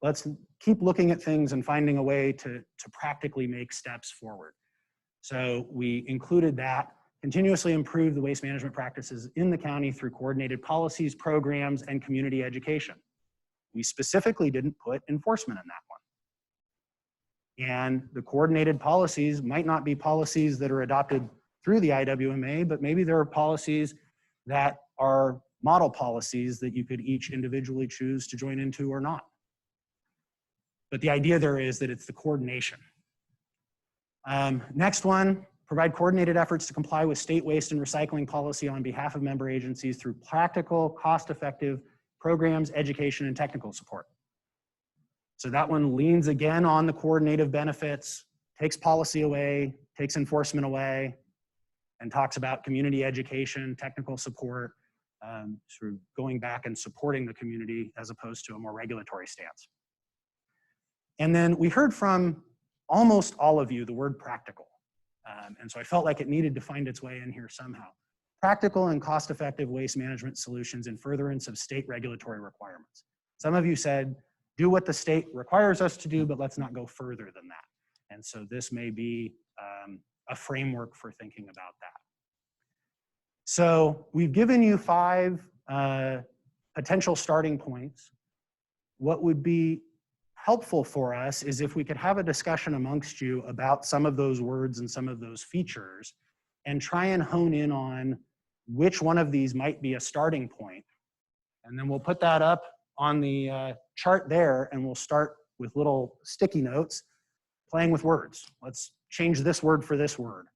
Let's keep looking at things and finding a way to practically make steps forward. So we included that, continuously improve the waste management practices in the county through coordinated policies, programs, and community education. We specifically didn't put enforcement in that one. And the coordinated policies might not be policies that are adopted through the IWMA, but maybe there are policies that are model policies that you could each individually choose to join into or not. But the idea there is that it's the coordination. Next one, provide coordinated efforts to comply with state waste and recycling policy on behalf of member agencies through practical, cost-effective programs, education, and technical support. So that one leans again on the coordinative benefits, takes policy away, takes enforcement away, and talks about community education, technical support, sort of going back and supporting the community as opposed to a more regulatory stance. And then we heard from almost all of you the word practical. And so I felt like it needed to find its way in here somehow. Practical and cost-effective waste management solutions in furtherance of state regulatory requirements. Some of you said, do what the state requires us to do, but let's not go further than that. And so this may be a framework for thinking about that. So we've given you 5 potential starting points. What would be helpful for us is if we could have a discussion amongst you about some of those words and some of those features and try and hone in on which one of these might be a starting point. And then we'll put that up on the chart there and we'll start with little sticky notes playing with words. Let's change this word for this word.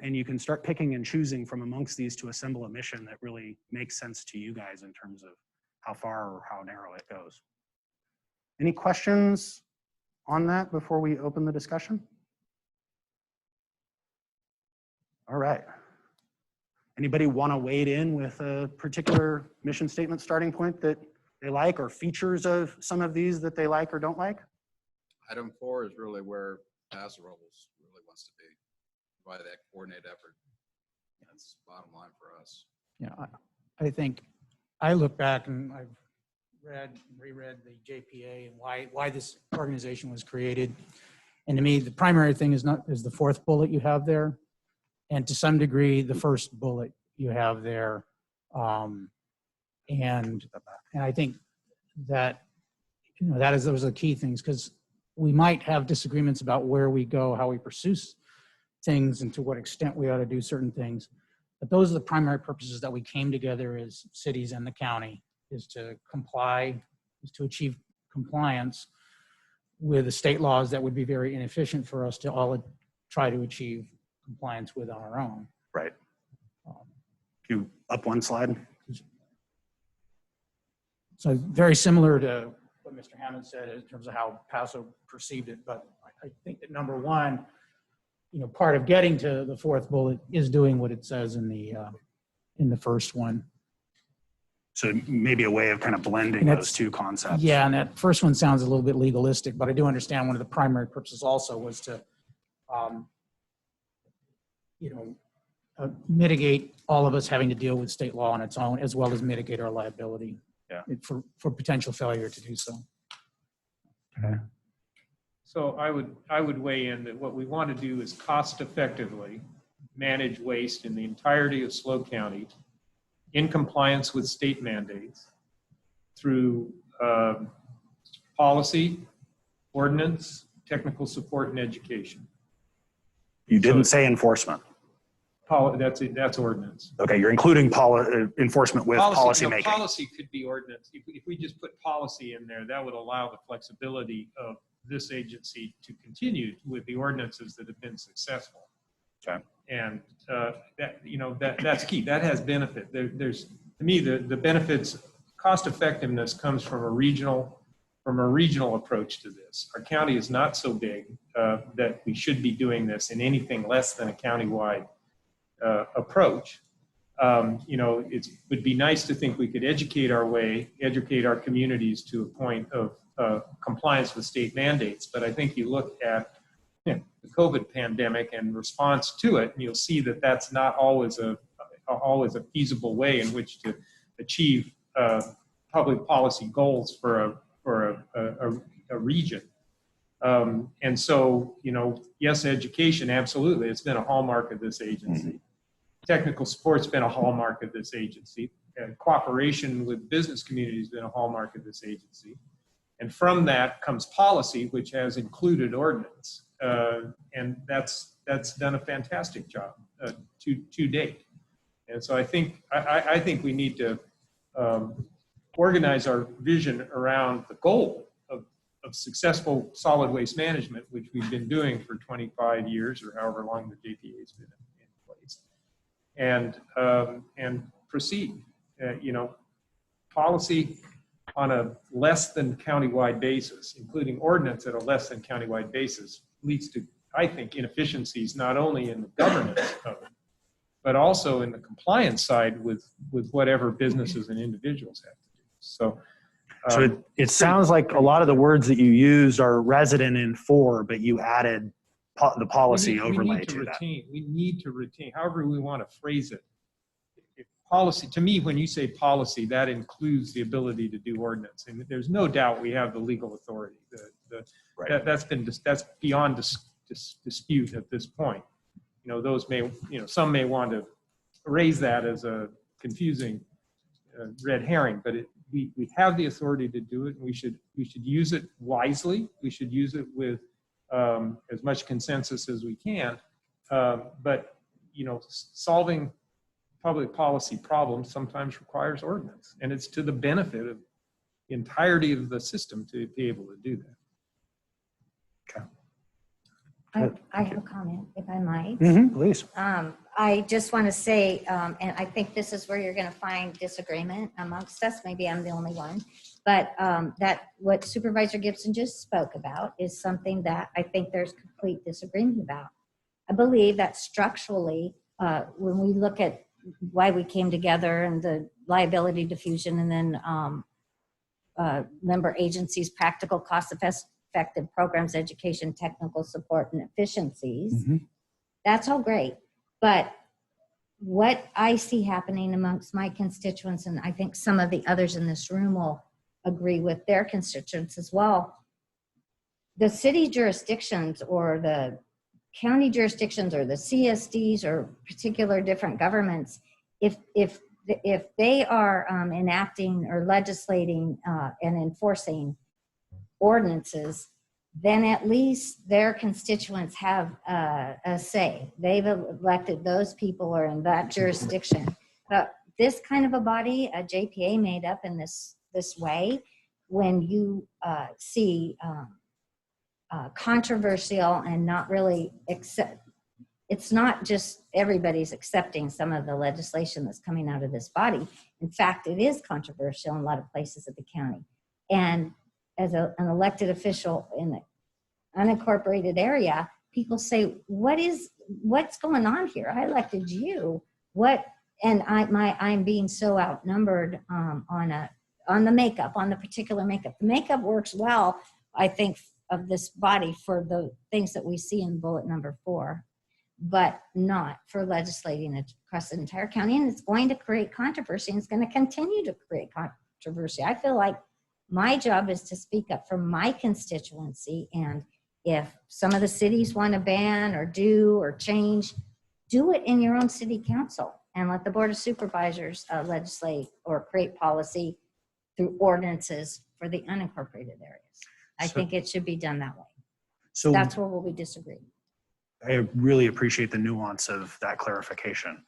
And you can start picking and choosing from amongst these to assemble a mission that really makes sense to you guys in terms of how far or how narrow it goes. Any questions on that before we open the discussion? All right. Anybody want to wade in with a particular mission statement starting point that they like, or features of some of these that they like or don't like? Item 4 is really where Paso Robles really wants to be, by that coordinated effort. That's bottom line for us. Yeah, I think I look back and I've reread the JPA and why this organization was created. And to me, the primary thing is the fourth bullet you have there, and to some degree, the first bullet you have there. And I think that, those are the key things, because we might have disagreements about where we go, how we pursue things, and to what extent we ought to do certain things. But those are the primary purposes that we came together as cities and the county, is to achieve compliance with the state laws that would be very inefficient for us to all try to achieve compliance with on our own. Right. You up one slide? So very similar to what Mr. Hammond said in terms of how Paso perceived it, but I think that number one, part of getting to the fourth bullet is doing what it says in the first one. So maybe a way of kind of blending those two concepts. Yeah, and that first one sounds a little bit legalistic, but I do understand one of the primary purposes also was to, mitigate all of us having to deal with state law on its own, as well as mitigate our liability for potential failure to do so. Okay. So I would weigh in that what we want to do is cost effectively manage waste in the entirety of SLO County in compliance with state mandates through policy, ordinance, technical support, and education. You didn't say enforcement. That's ordinance. Okay, you're including enforcement with policy making. Policy could be ordinance. If we just put policy in there, that would allow the flexibility of this agency to continue with the ordinances that have been successful. Okay. And that's key. That has benefit. There's, to me, the benefits, cost effectiveness comes from a regional approach to this. Our county is not so big that we should be doing this in anything less than a countywide approach. It would be nice to think we could educate our communities to a point of compliance with state mandates. But I think you look at the COVID pandemic and response to it, and you'll see that that's not always a feasible way in which to achieve public policy goals for a region. And so, yes, education, absolutely. It's been a hallmark of this agency. Mm-hmm. Technical support's been a hallmark of this agency. And cooperation with business community has been a hallmark of this agency. And from that comes policy, which has included ordinance. And that's done a fantastic job to date. And so I think we need to organize our vision around the goal of successful solid waste management, which we've been doing for 25 years or however long the JPA has been in place, and proceed. Policy on a less than countywide basis, including ordinance at a less than countywide basis, leads to, I think, inefficiencies not only in the governance of it, but also in the compliance side with whatever businesses and individuals have to do. So it sounds like a lot of the words that you used are resident in 4, but you added the policy overlay to that. We need to retain, however we want to phrase it. Policy, to me, when you say policy, that includes the ability to do ordinance. And there's no doubt we have the legal authority. Right. That's beyond dispute at this point. Some may want to raise that as a confusing red herring, but we have the authority to do it, and we should use it wisely. We should use it with as much consensus as we can. But solving public policy problems sometimes requires ordinance, and it's to the benefit of the entirety of the system to be able to do that. Okay. I have a comment, if I might. Mm-hmm, please. I just want to say, and I think this is where you're going to find disagreement amongst us. Maybe I'm the only one, but that what Supervisor Gibson just spoke about is something that I think there's complete disagreement about. I believe that structurally, when we look at why we came together and the liability diffusion, and then member agencies, practical, cost-effective programs, education, technical support, and efficiencies. That's all great. But what I see happening amongst my constituents, and I think some of the others in this room will agree with their constituents as well, the city jurisdictions or the county jurisdictions or the CSDs or particular different governments, if they are enacting or legislating and enforcing ordinances, then at least their constituents have a say. They've elected those people or in that jurisdiction. But this kind of a body, a JPA made up in this way, when you see controversial and not really it's not just everybody's accepting some of the legislation that's coming out of this body. In fact, it is controversial in a lot of places of the county. And as an elected official in the unincorporated area, people say, what's going on here? I elected you. I'm being so outnumbered on the particular makeup. The makeup works well, I think, of this body for the things that we see in bullet number 4, but not for legislating across the entire county. And it's going to create controversy, and it's going to continue to create controversy. I feel like my job is to speak up for my constituency, and if some of the cities want to ban or do or change, do it in your own city council and let the Board of Supervisors legislate or create policy through ordinances for the unincorporated areas. I think it should be done that way. So That's where we'll be disagreeing. I really appreciate the nuance of that clarification.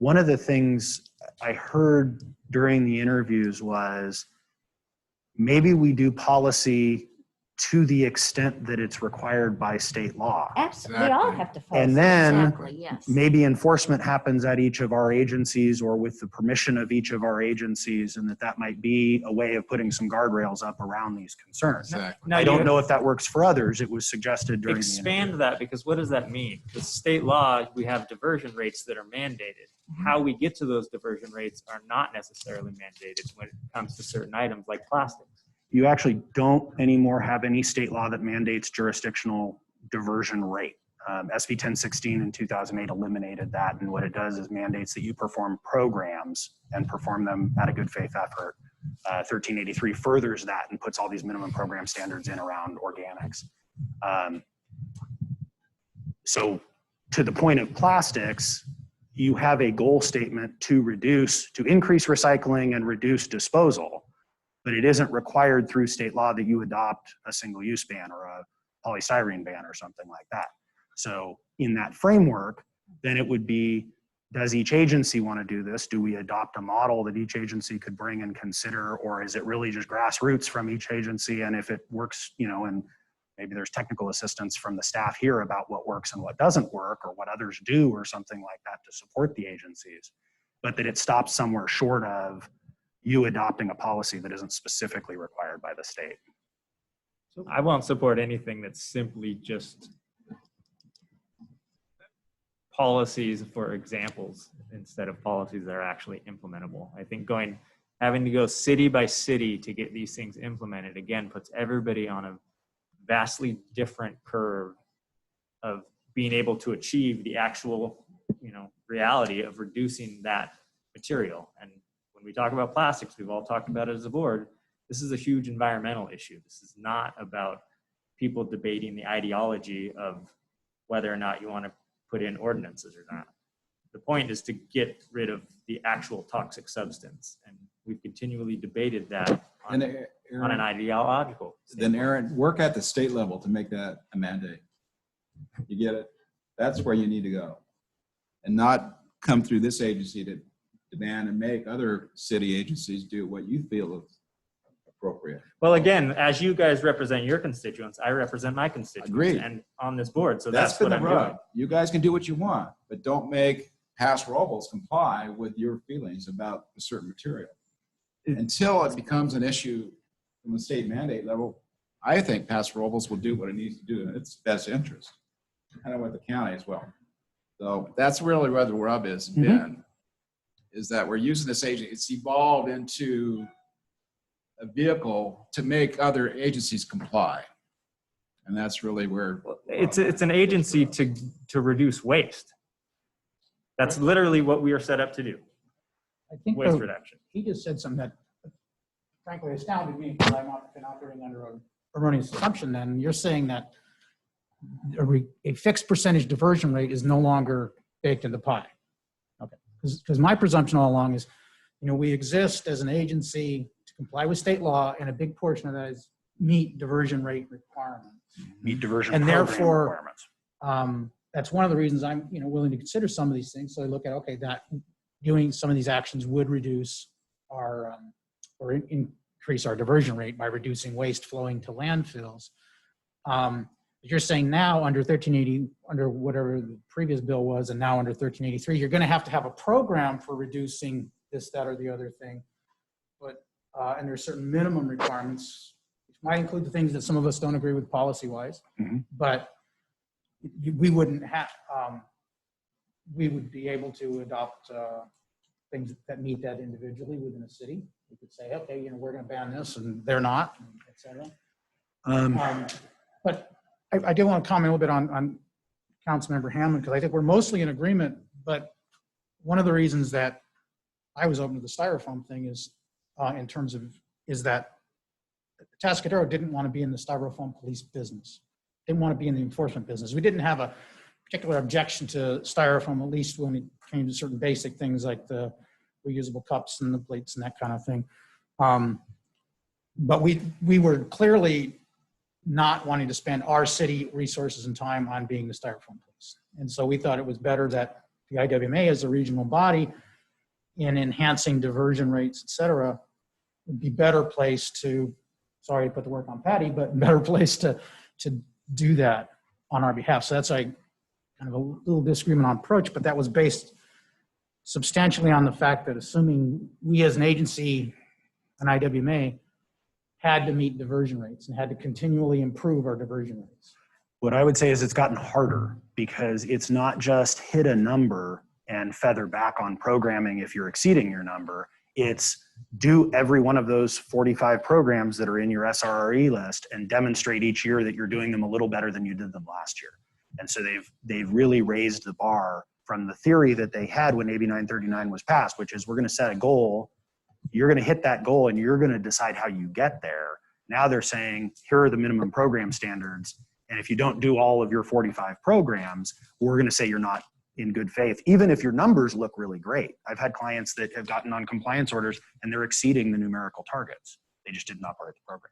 One of the things I heard during the interviews was maybe we do policy to the extent that it's required by state law. Absolutely, we all have to follow. And then Exactly, yes. maybe enforcement happens at each of our agencies or with the permission of each of our agencies, and that might be a way of putting some guardrails up around these concerns. Exactly. I don't know if that works for others. It was suggested during the interview. Expand that, because what does that mean? The state law, we have diversion rates that are mandated. How we get to those diversion rates are not necessarily mandated when it comes to certain items like plastics. You actually don't anymore have any state law that mandates jurisdictional diversion rate. SB 1016 in 2008 eliminated that, and what it does is mandates that you perform programs and perform them at a good faith effort. 1383 furthers that and puts all these minimum program standards in around organics. So to the point of plastics, you have a goal statement to increase recycling and reduce disposal, but it isn't required through state law that you adopt a single-use ban or a polystyrene ban or something like that. So in that framework, then it would be, does each agency want to do this? Do we adopt a model that each agency could bring and consider, or is it really just grassroots from each agency? And if it works, and maybe there's technical assistance from the staff here about what works and what doesn't work, or what others do or something like that to support the agencies, but that it stops somewhere short of you adopting a policy that isn't specifically required by the state. So I won't support anything that's simply just policies for examples instead of policies that are actually implementable. I think having to go city by city to get these things implemented, again, puts everybody on a vastly different curve of being able to achieve the actual, reality of reducing that material. And when we talk about plastics, we've all talked about it as a board, this is a huge environmental issue. This is not about people debating the ideology of whether or not you want to put in ordinances or not. The point is to get rid of the actual toxic substance. And we've continually debated that on an ideological standpoint. Then Aaron, work at the state level to make that a mandate. You get it? That's where you need to go. And not come through this agency to demand and make other city agencies do what you feel is appropriate. Well, again, as you guys represent your constituents, I represent my constituents. Agreed. And on this board, so That's that's been what the I'm rub. doing. You guys can do what you want, but don't make past robles comply with your feelings about a certain material. Until it becomes an issue from the state mandate level, I think past robles will do what it needs to do in its best interest. Kind of with the county as well. So that's really where the rub is, Ben, is that we're using this agency. It's evolved into a vehicle to make other agencies comply. And that's really where. It's an agency to reduce waste. That's literally what we are set up to do. I think Waste though, reduction. he just said something that frankly astounded me because I'm often operating under an erroneous assumption. Then you're saying that a fixed percentage diversion rate is no longer baked in the pie. Okay, because my presumption all along is, we exist as an agency to comply with state law, and a big portion of that is meet diversion rate requirements. Meet diversion And program therefore, requirements. That's one of the reasons I'm, willing to consider some of these things. So I look at, okay, that doing some of these actions would reduce our, or increase our diversion rate by reducing waste flowing to landfills. But you're saying now under 1380, under whatever the previous bill was, and now under 1383, you're going to have a program for reducing this, that, or the other thing. But, and there's certain minimum requirements, which might include the things that some of us don't agree with policy-wise, but we wouldn't have, we would be able to adopt things that meet that individually within a city. We could say, okay, we're going to ban this, and they're not, et cetera. But I do want to comment a little bit on Councilmember Hammond, because I think we're mostly in agreement. But one of the reasons that I was open to the styrofoam thing is, is that Atascadero didn't want to be in the styrofoam police business. Didn't want to be in the enforcement business. We didn't have a particular objection to styrofoam, at least when it came to certain basic things like the reusable cups and the plates and that kind of thing. But we were clearly not wanting to spend our city resources and time on being the styrofoam police. And so we thought it was better that the IWMA as a regional body in enhancing diversion rates, et cetera, would be better placed to, sorry to put the work on Patty, but better place to do that on our behalf. So that's kind of a little disagreement on approach, but that was based substantially on the fact that assuming we as an agency, an IWMA, had to meet diversion rates and had to continually improve our diversion rates. What I would say is it's gotten harder because it's not just hit a number and feather back on programming if you're exceeding your number. It's do every one of those 45 programs that are in your SRRE list and demonstrate each year that you're doing them a little better than you did them last year. And so they've really raised the bar from the theory that they had when AB 939 was passed, which is we're going to set a goal, you're going to hit that goal, and you're going to decide how you get there. Now they're saying, here are the minimum program standards, and if you don't do all of your 45 programs, we're going to say you're not in good faith, even if your numbers look really great. I've had clients that have gotten on compliance orders and they're exceeding the numerical targets. They just didn't operate the program.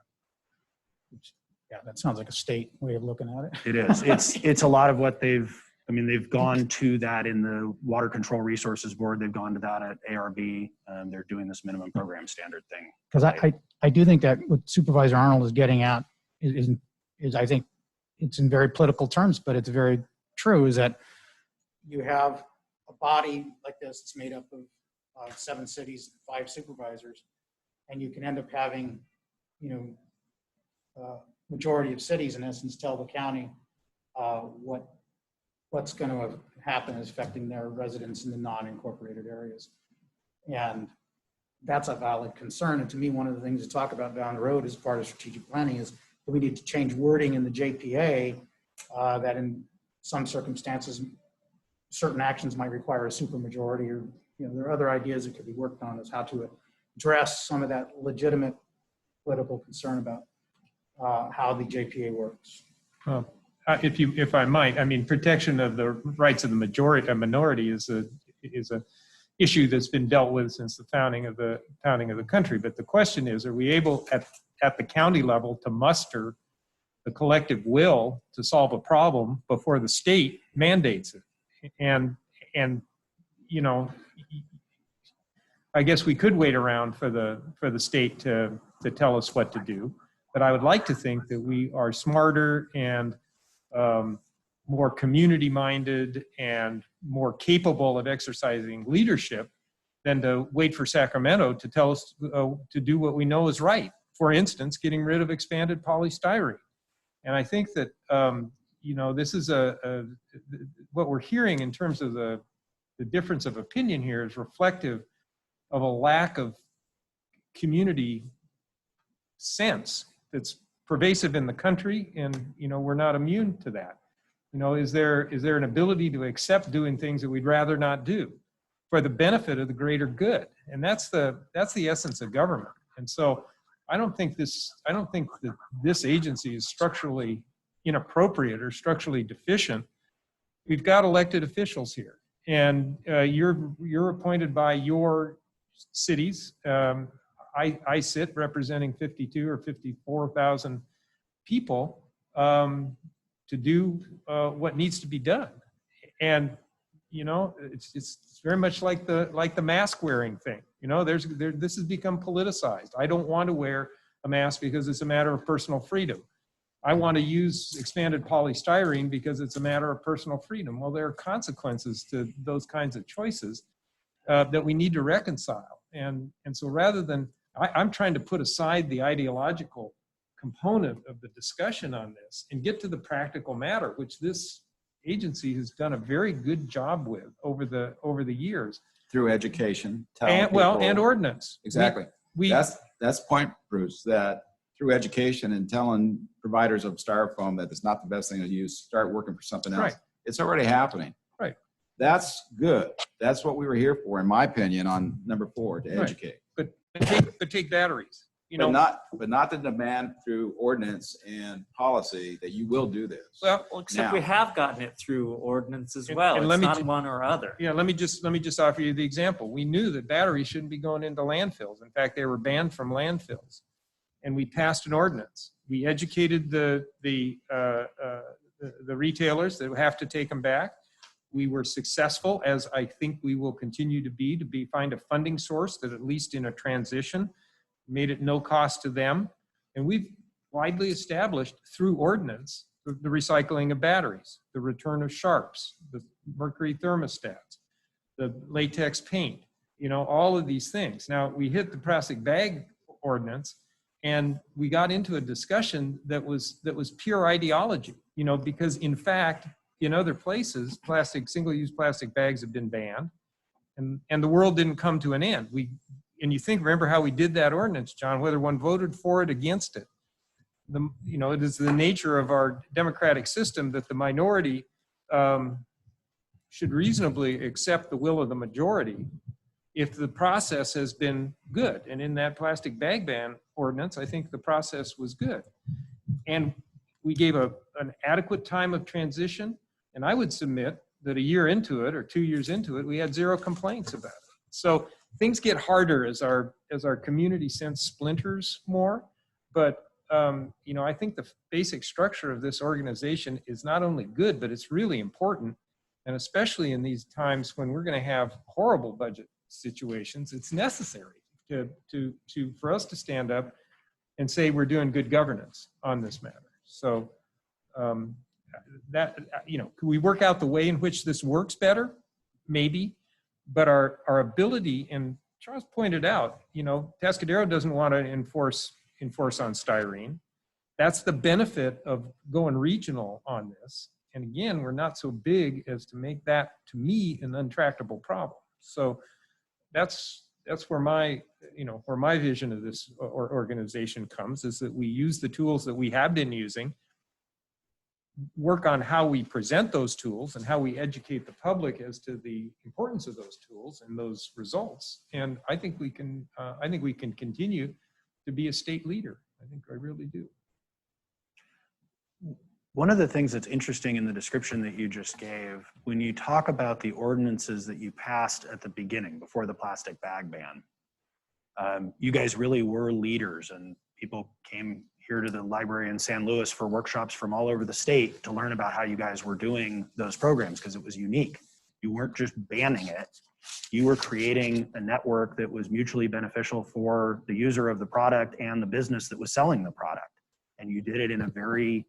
Yeah, that sounds like a state way of looking at it. It is. It's a lot of what they've gone to that in the Water Control Resources Board. They've gone to that at ARB. They're doing this minimum program standard thing. Because I do think that what Supervisor Arnold is getting at is I think it's in very political terms, but it's very true, is that you have a body like this that's made up of 7 cities, 5 supervisors, and you can end up having, majority of cities in essence tell the county what's going to happen is affecting their residents in the non-incorporated areas. And that's a valid concern. And to me, one of the things to talk about down the road as part of strategic planning is that we need to change wording in the JPA that in some circumstances, certain actions might require a supermajority, or there are other ideas that could be worked on as how to address some of that legitimate political concern about how the JPA works. Well, if I might, protection of the rights of the minority is a issue that's been dealt with since the founding of the country. But the question is, are we able at the county level to muster the collective will to solve a problem before the state mandates it? And I guess we could wait around for the state to tell us what to do. But I would like to think that we are smarter and more community-minded and more capable of exercising leadership than to wait for Sacramento to tell us to do what we know is right. For instance, getting rid of expanded polystyrene. And I think that this is what we're hearing in terms of the difference of opinion here is reflective of a lack of community sense that's pervasive in the country, and we're not immune to that. Is there an ability to accept doing things that we'd rather not do for the benefit of the greater good? And that's the essence of government. And so I don't think that this agency is structurally inappropriate or structurally deficient. We've got elected officials here, and you're appointed by your cities. I sit representing 52 or 54,000 people to do what needs to be done. And it's very much like the mask wearing thing. This has become politicized. I don't want to wear a mask because it's a matter of personal freedom. I want to use expanded polystyrene because it's a matter of personal freedom. Well, there are consequences to those kinds of choices that we need to reconcile. And so rather than, I'm trying to put aside the ideological component of the discussion on this and get to the practical matter, which this agency has done a very good job with over the years. Through education. And ordinance. Exactly. That's point, Bruce, that through education and telling providers of styrofoam that it's not the best thing to use, start working for something else. Right. It's already happening. Right. That's good. That's what we were here for, in my opinion, on number 4, to educate. But take batteries. But not the demand through ordinance and policy that you will do this. Well, except we have gotten it through ordinance as well. It's not one or other. Yeah, let me just offer you the example. We knew that batteries shouldn't be going into landfills. In fact, they were banned from landfills, and we passed an ordinance. We educated the retailers that have to take them back. We were successful, as I think we will continue to be find a funding source that, at least in a transition, made it no cost to them. And we've widely established through ordinance the recycling of batteries, the return of sharps, the mercury thermostats, the latex paint, all of these things. Now, we hit the plastic bag ordinance, and we got into a discussion that was pure ideology, because in fact, in other places, single-use plastic bags have been banned, and the world didn't come to an end. And remember how we did that ordinance, John, whether one voted for it, against it. It is the nature of our democratic system that the minority should reasonably accept the will of the majority if the process has been good. And in that plastic bag ban ordinance, I think the process was good. And we gave an adequate time of transition. And I would submit that a year into it or 2 years into it, we had 0 complaints about it. So things get harder as our community sense splinters more. But I think the basic structure of this organization is not only good, but it's really important. And especially in these times when we're going to have horrible budget situations, it's necessary for us to stand up and say we're doing good governance on this matter. So could we work out the way in which this works better? Maybe. But our ability, and Charles pointed out, Tascadero doesn't want to enforce on styrene. That's the benefit of going regional on this. And again, we're not so big as to make that, to me, an untractable problem. So that's where my vision of this organization comes, is that we use the tools that we have been using, work on how we present those tools and how we educate the public as to the importance of those tools and those results. And I think we can continue to be a state leader. I really do. One of the things that's interesting in the description that you just gave, when you talk about the ordinances that you passed at the beginning, before the plastic bag ban, you guys really were leaders, and people came here to the library in San Luis for workshops from all over the state to learn about how you guys were doing those programs, because it was unique. You weren't just banning it. You were creating a network that was mutually beneficial for the user of the product and the business that was selling the product. And you did it in a very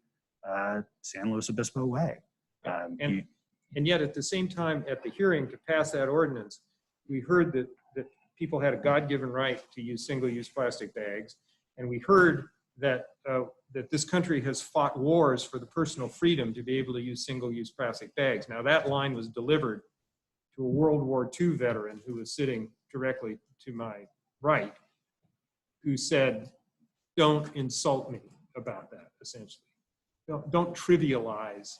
San Luis Obispo way. And yet at the same time, at the hearing to pass that ordinance, we heard that people had a God-given right to use single-use plastic bags. And we heard that this country has fought wars for the personal freedom to be able to use single-use plastic bags. Now, that line was delivered to a World War II veteran who was sitting directly to my right, who said, don't insult me about that, essentially. Don't trivialize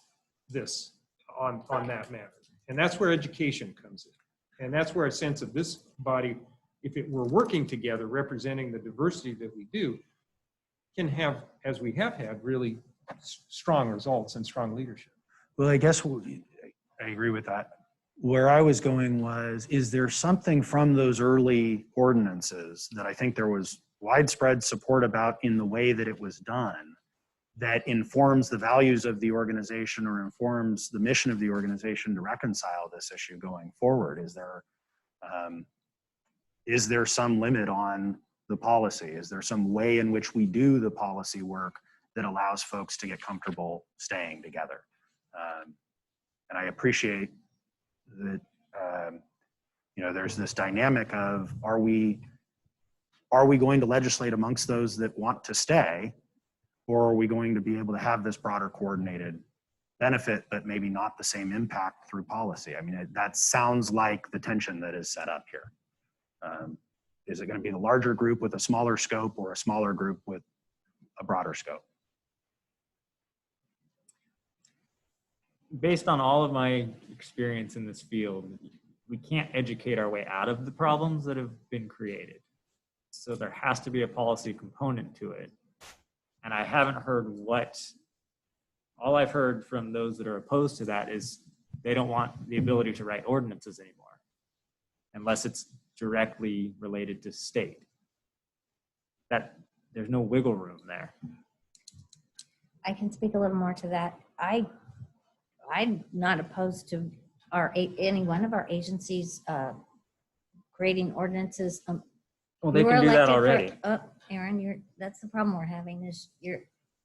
this on that matter. And that's where education comes in. And that's where a sense of this body, if it were working together, representing the diversity that we do, can have, as we have had, really strong results and strong leadership. Well, I guess I agree with that. Where I was going was, is there something from those early ordinances that I think there was widespread support about in the way that it was done that informs the values of the organization or informs the mission of the organization to reconcile this issue going forward? Is there some limit on the policy? Is there some way in which we do the policy work that allows folks to get comfortable staying together? And I appreciate that, there's this dynamic of, are we going to legislate amongst those that want to stay, or are we going to be able to have this broader coordinated benefit, but maybe not the same impact through policy? I mean, that sounds like the tension that is set up here. Is it going to be the larger group with a smaller scope, or a smaller group with a broader scope? Based on all of my experience in this field, we can't educate our way out of the problems that have been created. So there has to be a policy component to it. And I haven't heard all I've heard from those that are opposed to that is they don't want the ability to write ordinances anymore, unless it's directly related to state. That there's no wiggle room there. I can speak a little more to that. I'm not opposed to any one of our agencies creating ordinances. Well, they can do that already. Aaron, that's the problem we're having is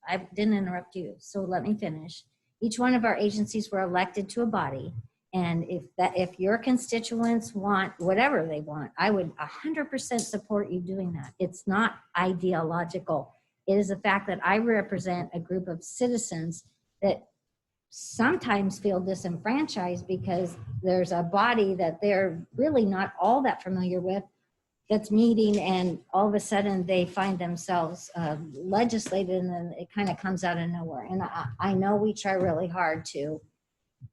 I didn't interrupt you, so let me finish. Each one of our agencies were elected to a body, and if your constituents want whatever they want, I would 100% support you doing that. It's not ideological. It is the fact that I represent a group of citizens that sometimes feel disenfranchised because there's a body that they're really not all that familiar with that's meeting, and all of a sudden they find themselves legislated, and then it kind of comes out of nowhere. And I know we try really hard to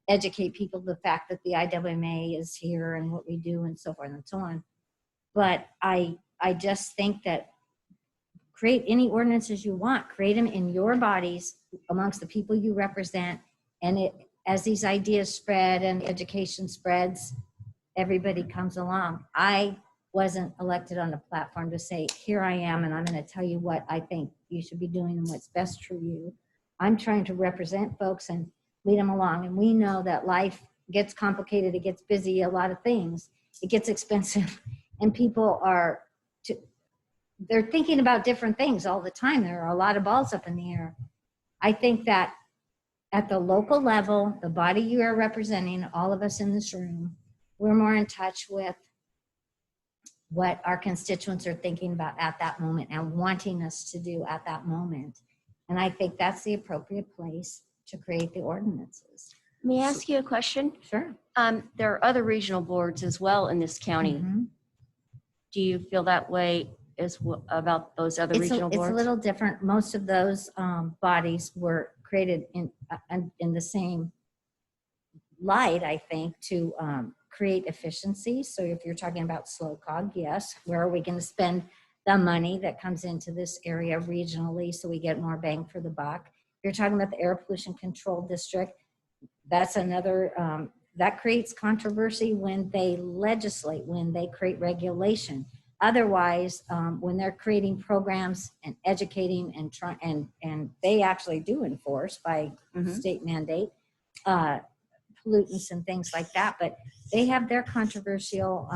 educate people the fact that the IWMA is here and what we do and so forth and so on. But I just think that create any ordinances you want, create them in your bodies amongst the people you represent. And as these ideas spread and education spreads, everybody comes along. I wasn't elected on a platform to say, here I am, and I'm going to tell you what I think you should be doing and what's best for you. I'm trying to represent folks and lead them along. And we know that life gets complicated, it gets busy, a lot of things, it gets expensive, and people they're thinking about different things all the time. There are a lot of balls up in the air. I think that at the local level, the body you are representing, all of us in this room, we're more in touch with what our constituents are thinking about at that moment and wanting us to do at that moment. And I think that's the appropriate place to create the ordinances. May I ask you a question? Sure. There are other regional boards as well in this county. Mm-hmm. Do you feel that way about those other regional boards? It's a little different. Most of those bodies were created in the same light, I think, to create efficiency. So if you're talking about SLOCOG, yes, where are we going to spend the money that comes into this area regionally so we get more bang for the buck? You're talking about the Air Pollution Control District. That's another, that creates controversy when they legislate, when they create regulation. Otherwise, when they're creating programs and educating and they actually do enforce by state mandate pollutants and things like that, but they have their controversial.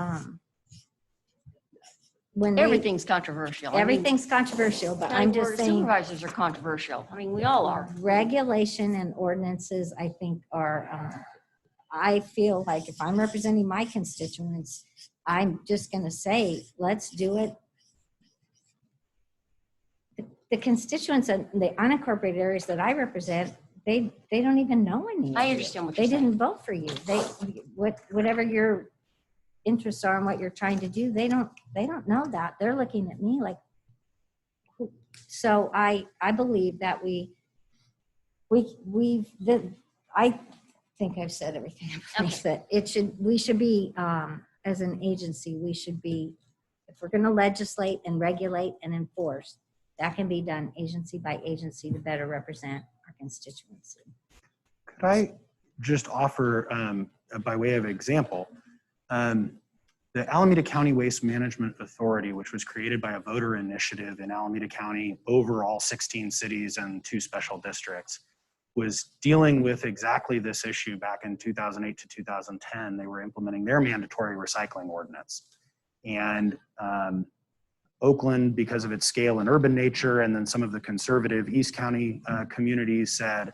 Everything's controversial. Everything's controversial, but I'm just saying supervisors are controversial. I mean, we all are. Regulation and ordinances, I think, are. I feel like if I'm representing my constituents, I'm just going to say, let's do it. The constituents in the unincorporated areas that I represent, they don't even know any. I understand what you're saying. They saying. didn't vote for you. Whatever your interests are and what you're trying to do, they don't know that. They're looking at me like, So I believe that I think I've said everything. That we should be, as an agency, we should be, if we're going to legislate and regulate and enforce, that can be done agency by agency to better represent our constituency. Could I just offer, by way of example, the Alameda County Waste Management Authority, which was created by a voter initiative in Alameda County, overall 16 cities and 2 special districts, was dealing with exactly this issue back in 2008 to 2010. They were implementing their mandatory recycling ordinance. And Oakland, because of its scale and urban nature, and then some of the conservative East County communities said,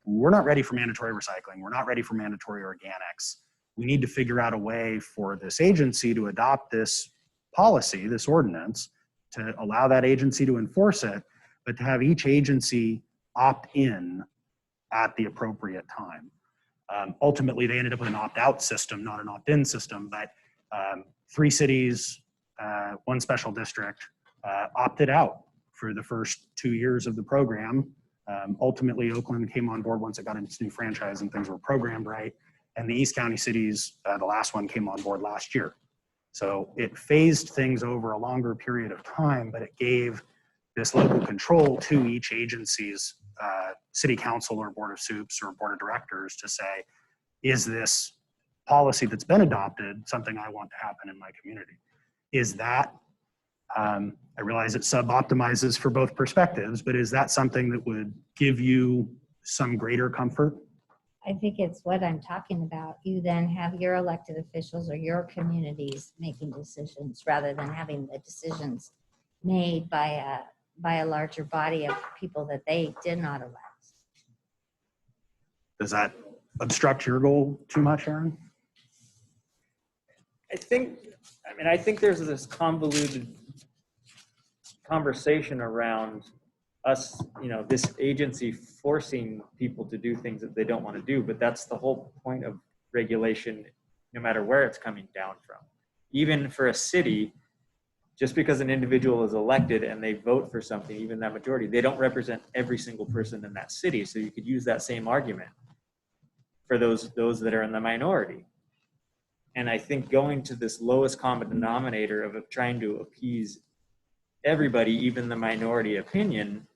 we're not ready for mandatory recycling. We're not ready for mandatory organics. We need to figure out a way for this agency to adopt this policy, this ordinance, to allow that agency to enforce it, but to have each agency opt in at the appropriate time. Ultimately, they ended up with an opt-out system, not an opt-in system, but 3 cities, 1 special district opted out for the first 2 years of the program. Ultimately, Oakland came on board once it got its new franchise and things were programmed right. And the East County cities, the last one came on board last year. So it phased things over a longer period of time, but it gave this local control to each agency's city council or board of soups or board of directors to say, is this policy that's been adopted something I want to happen in my community? Is that, I realize it sub-optimizes for both perspectives, but is that something that would give you some greater comfort? I think it's what I'm talking about. You then have your elected officials or your communities making decisions rather than having the decisions made by a larger body of people that they did not elect. Does that obstruct your goal too much, Aaron? I think there's this convoluted conversation around us, this agency forcing people to do things that they don't want to do, but that's the whole point of regulation, no matter where it's coming down from. Even for a city, just because an individual is elected and they vote for something, even that majority, they don't represent every single person in that city. So you could use that same argument for those that are in the minority. And I think going to this lowest common denominator of trying to appease everybody, even the minority opinion,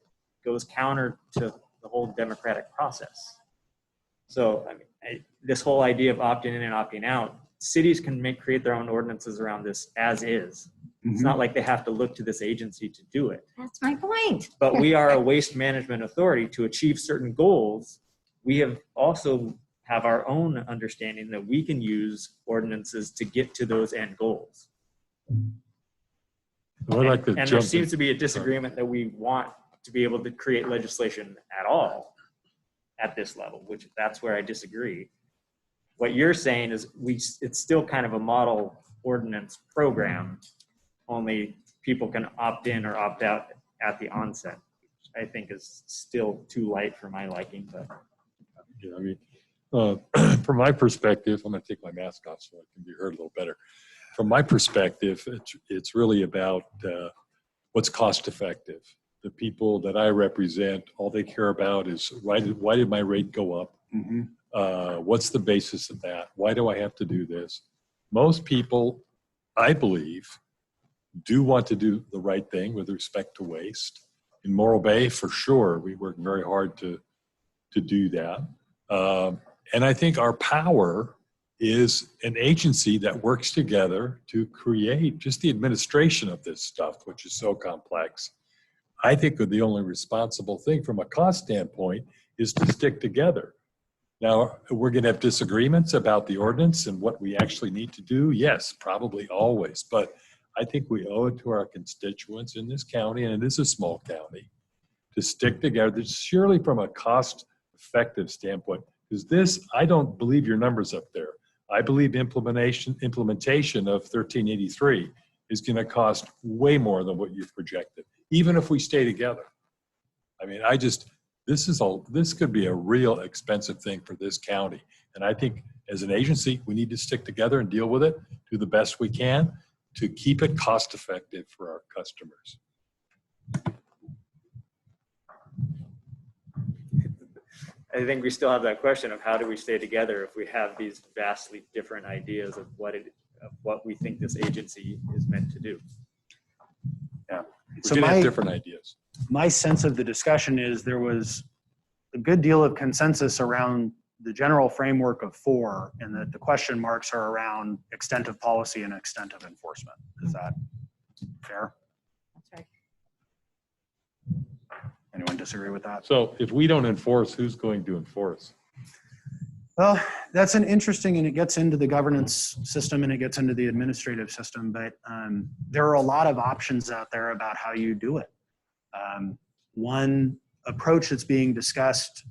goes counter to the whole democratic process. So this whole idea of opting in and opting out, cities can create their own ordinances around this as is. It's not like they have to look to this agency to do it. That's my point. But we are a waste management authority. To achieve certain goals, we have also have our own understanding that we can use ordinances to get to those end goals. I'd And there seems to be a disagreement that we want to be able to create legislation at all at this level, which that's where I disagree. What you're saying is it's still kind of a model ordinance program, only people can opt in or opt out at the onset, which I think is still too light for my liking. But from my perspective, I'm going to take my mask off so I can be heard a little better. From my perspective, it's really about what's cost effective. The people that I represent, all they care about is why did my rate go up? What's the basis of that? Why do I have to do this? Most people, I believe, do want to do the right thing with respect to waste. In Morro Bay, for sure, we work very hard to do that. And I think our power is an agency that works together to create just the administration of this stuff, which is so complex. I think the only responsible thing from a cost standpoint is to stick together. Now, we're going to have disagreements about the ordinance and what we actually need to do. Yes, probably always. But I think we owe it to our constituents in this county, and it is a small county, to stick together, surely from a cost-effective standpoint. Because this, I don't believe your numbers up there. I believe implementation of 1383 is going to cost way more than what you've projected, even if we stay together. I mean, this could be a real expensive thing for this county. And I think as an agency, we need to stick together and deal with it, do the best we can to keep it cost effective for our customers. I think we still have that question of how do we stay together if we have these vastly different ideas of what we think this agency is meant to do. Yeah. We're So gonna have different ideas. my sense of the discussion is there was a good deal of consensus around the general framework of 4, and that the question marks are around extent of policy and extent of enforcement. Is that fair? That's right. Anyone disagree with that? So if we don't enforce, who's going to enforce? Well, that's an interesting, and it gets into the governance system and it gets into the administrative system, but there are a lot of options out there about how you do it. One approach that's being discussed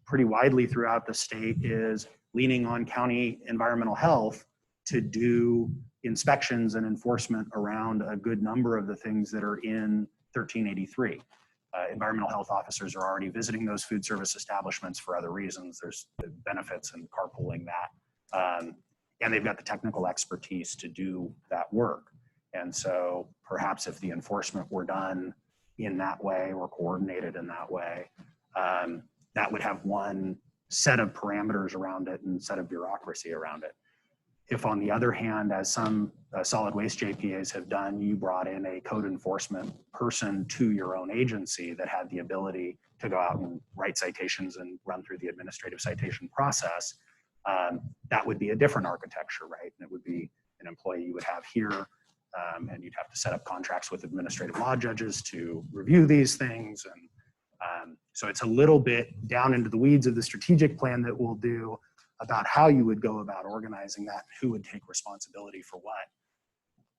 pretty widely throughout the state is leaning on county environmental health to do inspections and enforcement around a good number of the things that are in 1383. Environmental health officers are already visiting those food service establishments for other reasons. There's benefits in carpooling that. And they've got the technical expertise to do that work. And so perhaps if the enforcement were done in that way or coordinated in that way, that would have one set of parameters around it and set of bureaucracy around it. If on the other hand, as some solid waste JPAs have done, you brought in a code enforcement person to your own agency that had the ability to go out and write citations and run through the administrative citation process, that would be a different architecture, right? And it would be an employee you would have here, and you'd have to set up contracts with administrative law judges to review these things. And so it's a little bit down into the weeds of the strategic plan that we'll do about how you would go about organizing that, who would take responsibility for what.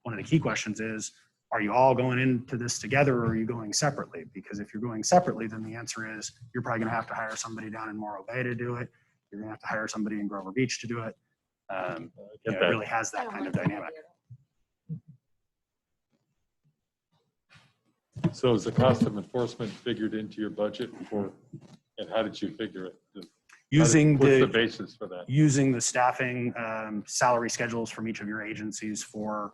One of the key questions is, are you all going into this together or are you going separately? Because if you're going separately, then the answer is you're probably gonna have to hire somebody down in Morro Bay to do it. You're gonna have to hire somebody in Grover Beach to do it. It really has that kind of dynamic. So is the cost of enforcement figured into your budget for, and how did you figure it? Using what's the basis for that? Using the staffing salary schedules from each of your agencies for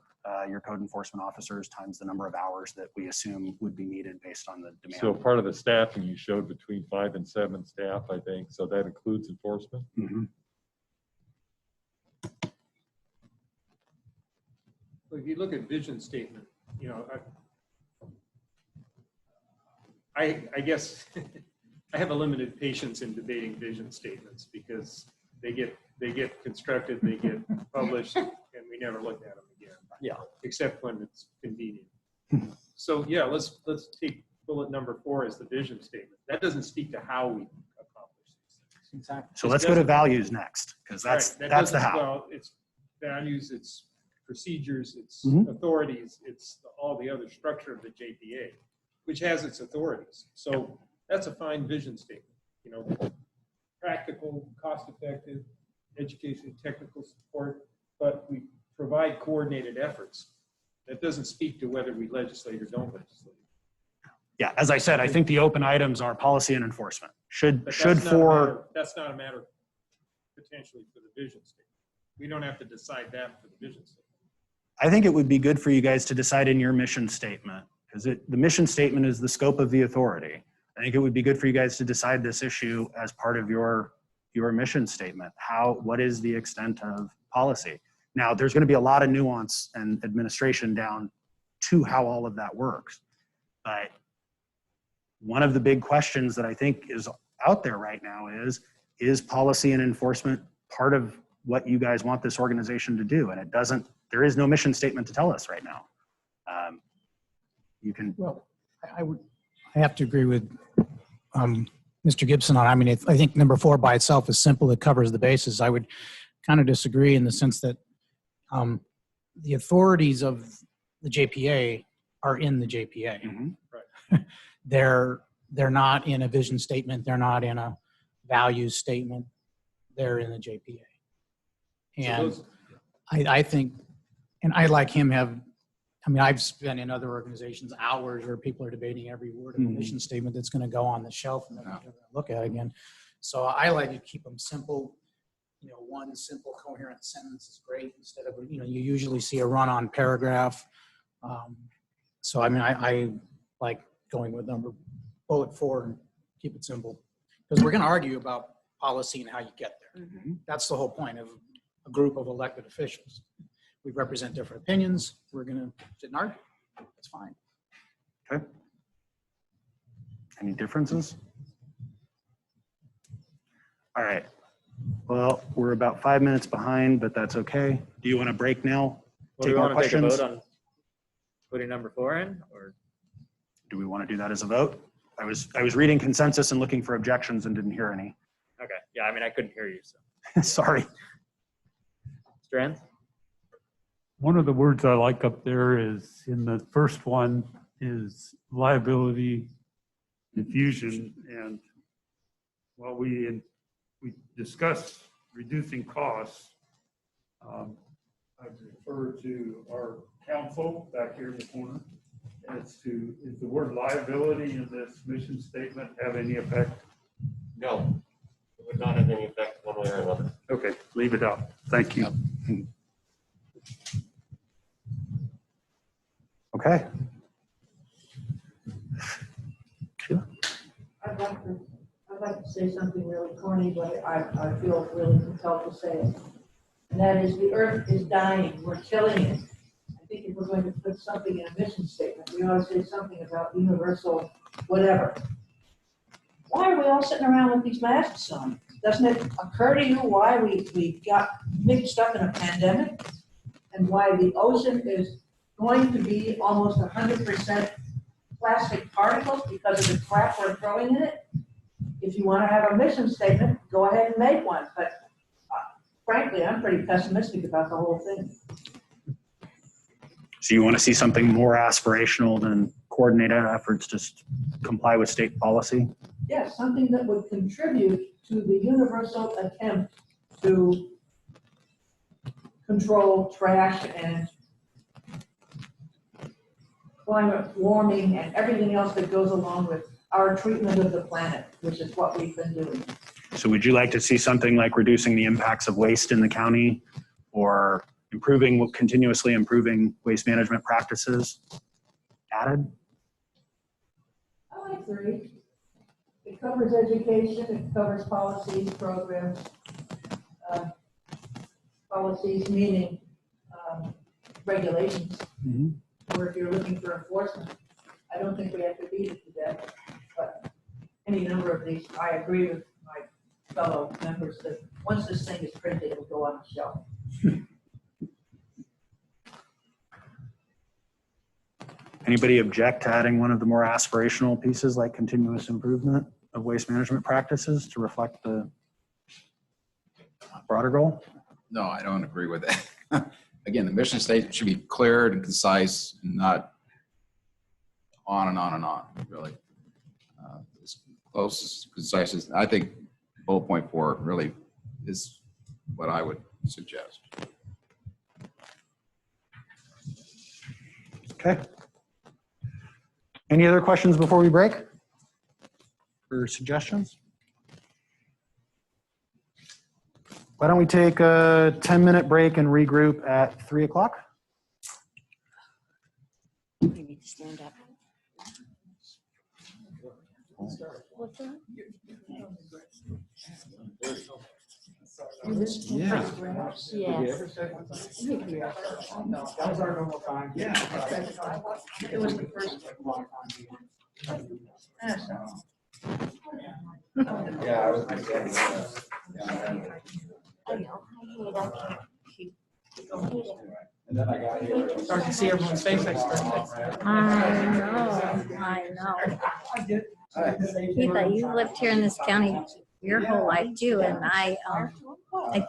your code enforcement officers times the number of hours that we assume would be needed based on the demand. So part of the staffing you showed between 5 and 7 staff, I think. So that includes enforcement? Mm-hmm. Well, if you look at vision statement, you know, I guess I have a limited patience in debating vision statements because they get constructed, they get published, and we never look at them again. Yeah. Except when it's convenient. So yeah, let's take bullet number 4 as the vision statement. That doesn't speak to how we accomplish these things. Exactly. So let's go to values next, because that's the how. Well, it's values, it's procedures, it's Mhm. authorities, it's all the other structure of the JPA, which has its authorities. So that's a fine vision statement. You know, practical, cost-effective, education, technical support, but we provide coordinated efforts. That doesn't speak to whether we legislate or don't legislate. Yeah, as I said, I think the open items are policy and enforcement. But that's not a matter potentially for the vision statement. We don't have to decide that for the vision statement. I think it would be good for you guys to decide in your mission statement, because the mission statement is the scope of the authority. I think it would be good for you guys to decide this issue as part of your mission statement. What is the extent of policy? Now, there's going to be a lot of nuance and administration down to how all of that works. But one of the big questions that I think is out there right now is policy and enforcement part of what you guys want this organization to do? And there is no mission statement to tell us right now. You can. Well, I have to agree with Mr. Gibson on, I mean, I think number 4 by itself is simple. It covers the bases. I would kind of disagree in the sense that the authorities of the JPA are in the JPA. Mm-hmm. Right. They're not in a vision statement. They're not in a values statement. They're in the JPA. And So I think, and I like him I've spent in other organizations hours where people are debating every word of the mission statement that's going to go on the shelf and they're not going to look at it again. So I like to keep them simple. You know, one simple coherent sentence is great instead of, you usually see a run-on paragraph. So I mean, I like going with bullet 4 and keep it simple. Because we're going to argue about policy and how you get there. Mm-hmm. That's the whole point of a group of elected officials. We represent different opinions. We're going to sit and argue. That's fine. Okay. Any differences? All right. Well, we're about 5 minutes behind, but that's okay. Do you want to break now? Well, do Take we more want to take a questions? vote on putting number 4 in, or? Do we want to do that as a vote? I was reading consensus and looking for objections and didn't hear any. Okay, yeah, I mean, I couldn't hear you, so. Sorry. Strand? One of the words I like up there is, in the first one, is liability diffusion. And while we discussed reducing costs, I refer to our council back here in the corner as to, is the word liability in this mission statement have any effect? No, it would not have any effect one way or another. Okay, leave it out. Thank you. Okay. I'd like to say something really corny, but I feel really compelled to say it. And that is, the earth is dying, we're killing it. I think if we're going to put something in a mission statement, we ought to say something about universal whatever. Why are we all sitting around with these masks on? Doesn't it occur to you why we got mixed up in a pandemic? And why the ocean is going to be almost 100% plastic particles because of the crap we're throwing in it? If you want to have a mission statement, go ahead and make one. But frankly, I'm pretty pessimistic about the whole thing. So you want to see something more aspirational than coordinated efforts to comply with state policy? Yeah, something that would contribute to the universal attempt to control trash and climate warming and everything else that goes along with our treatment of the planet, which is what we've been doing. So would you like to see something like reducing the impacts of waste in the county, or continuously improving waste management practices added? I like 3. It covers education, it covers policies, programs. Policies meaning regulations. Or if you're looking for enforcement, I don't think we have to beat it to death. But any number of these, I agree with my fellow members that once this thing is printed, it'll go on the shelf. Anybody object to adding one of the more aspirational pieces like continuous improvement of waste management practices to reflect the broader goal? No, I don't agree with that. Again, the mission statement should be clear and concise and not on and on and on, really. As close as concise as, I think bullet point 4 really is what I would suggest. Okay. Any other questions before we break? Or suggestions? Why don't we take a 10-minute break and regroup at 3 o'clock? You need to stand up. What's that? Yeah. Yes. No, that was our normal time. Yeah. It was the first long time. Yeah, I was. I know. I hate it. And then I got here. Start to see everyone's face. I know. Eva, you lived here in this county your whole life too, and I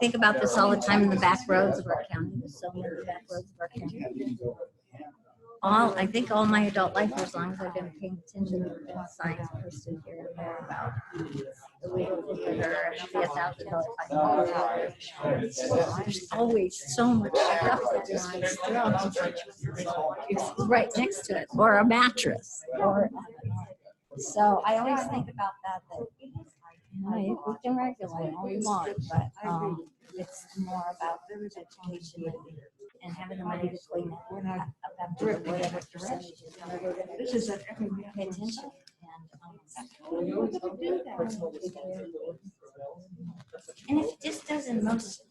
think about this all the time in the back roads of our county. There's so many back roads of our county. I think all my adult life, as long as I've been paying attention, there have been signs posted here and there about the legal visitor and the out till there's always so much stuff that lies throughout. It's right next to it, or a mattress, or so I always think about that. We can regulate all we want, but it's more about education and having the money to clean it. We're not up to whatever percentage is. This is pay attention. And And it just doesn't most.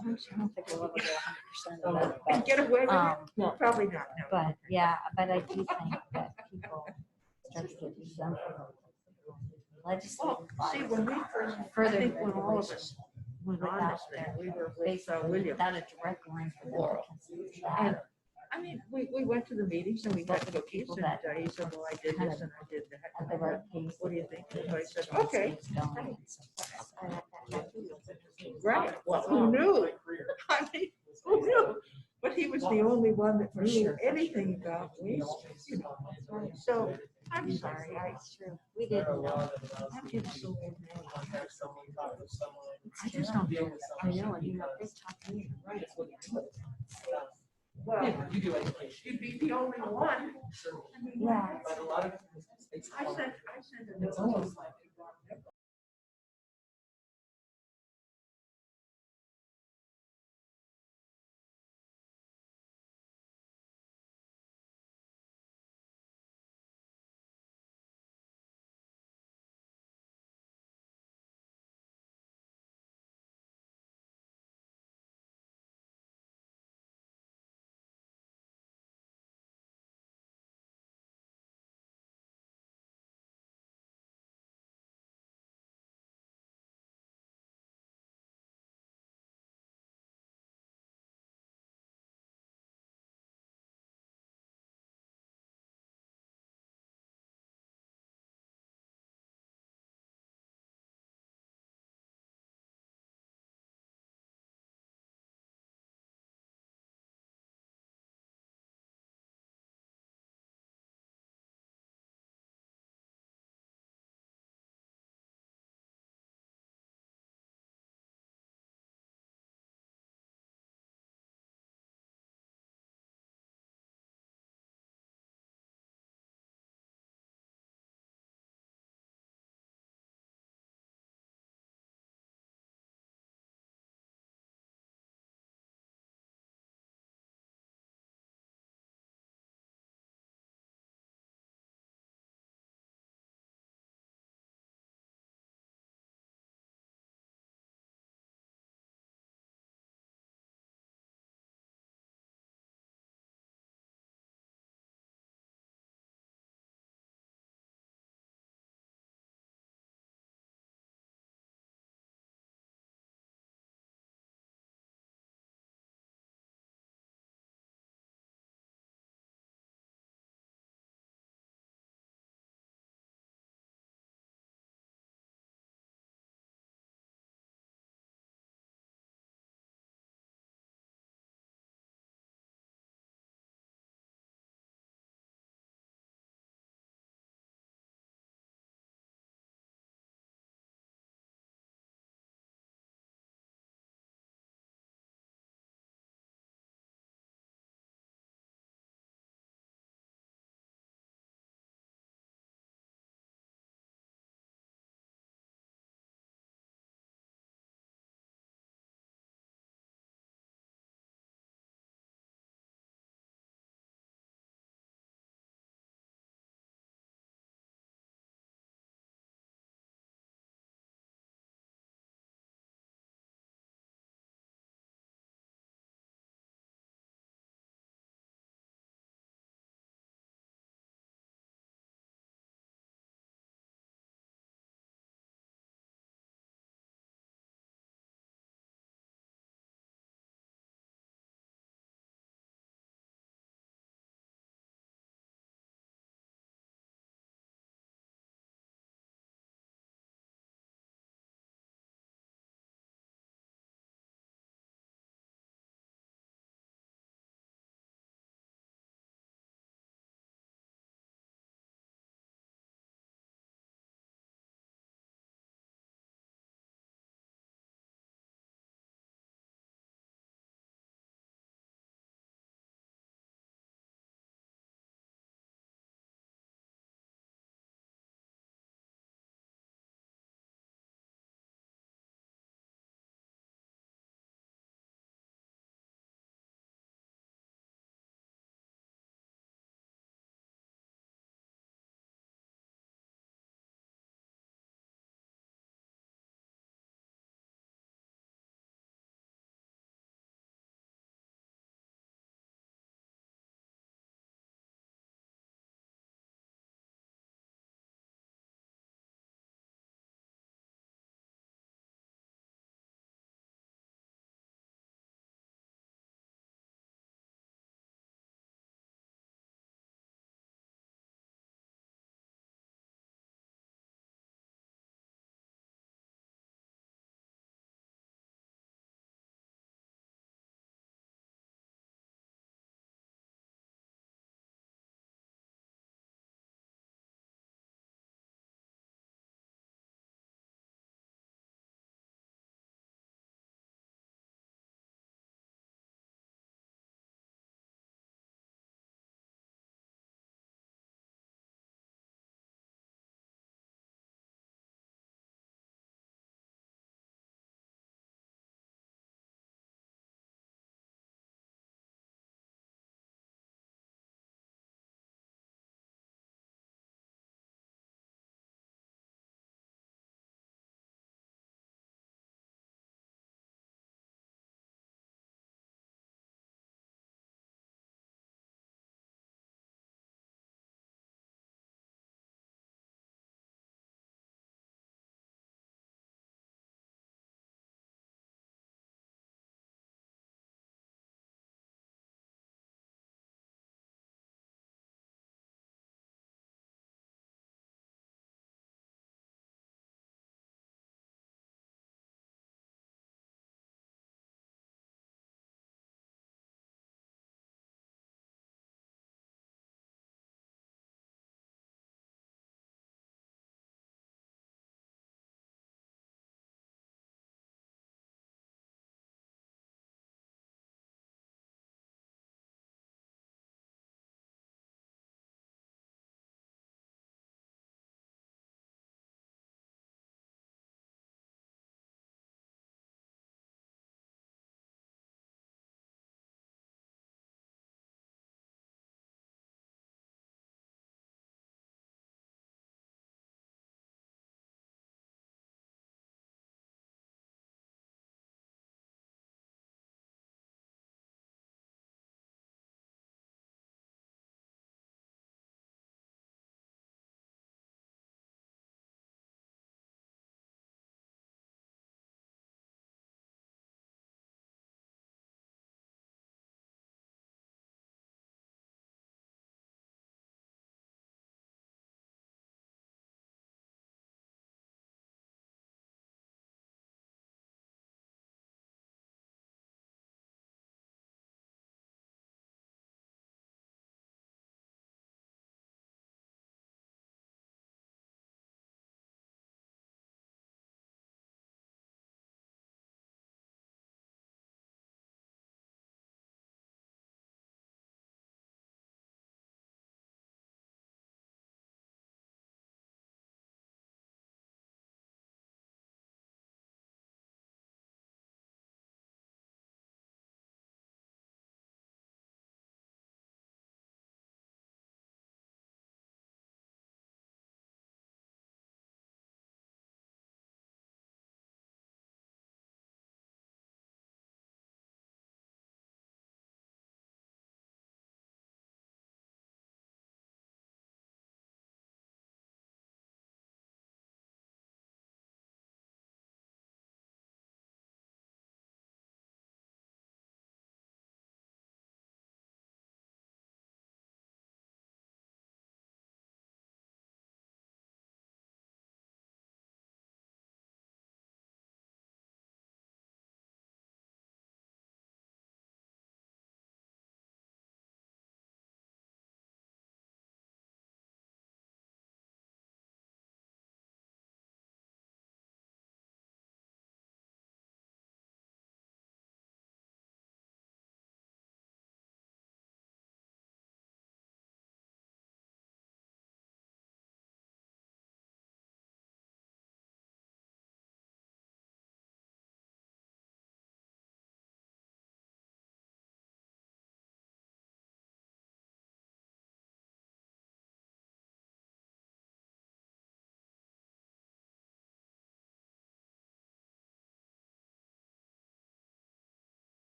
I don't think we'll ever get 100% of that. but, Get away with um, it? Probably not, no. But yeah, but I do think that people start to get resentful. Legislative See, when we first, I further think when all of us went on without this thing, their, we were with basically William. without a direct line for them to consider And that. I mean, we went to the meetings and we got But the for cookies people and that he said, well, I did kind this of and I did that. at the right pace. What do you think? And I said, Johnson okay. is going and so forth. Right, well, who knew? I mean, who knew? But he was the only one that knew anything about waste, you know. So I'm sorry, We didn't know. I'm just so mad. I just don't get it. I know, and you know, this tough year. Right. Well, you'd be the only one. I mean, Yeah. I sent a note.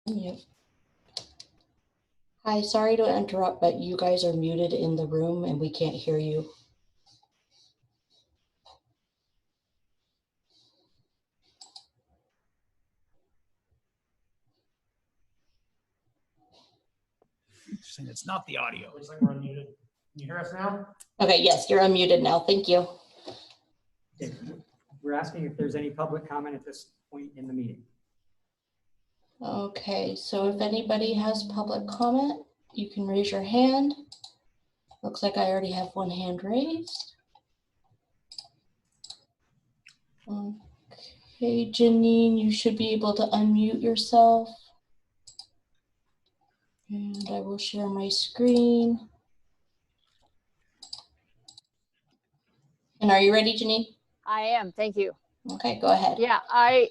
Mute. Hi, sorry to interrupt, but you guys are muted in the room and we can't hear you. Interesting. It's not the audio. Looks like we're unmuted. Can you hear us now? Okay, yes, you're unmuted now. Thank you. We're asking if there's any public comment at this point in the meeting. Okay, so if anybody has public comment, you can raise your hand. Looks like I already have one hand raised. Okay, Janine, you should be able to unmute yourself. And I will share my screen. And are you ready, Janine? I am, thank you. Okay, go ahead. Yeah, I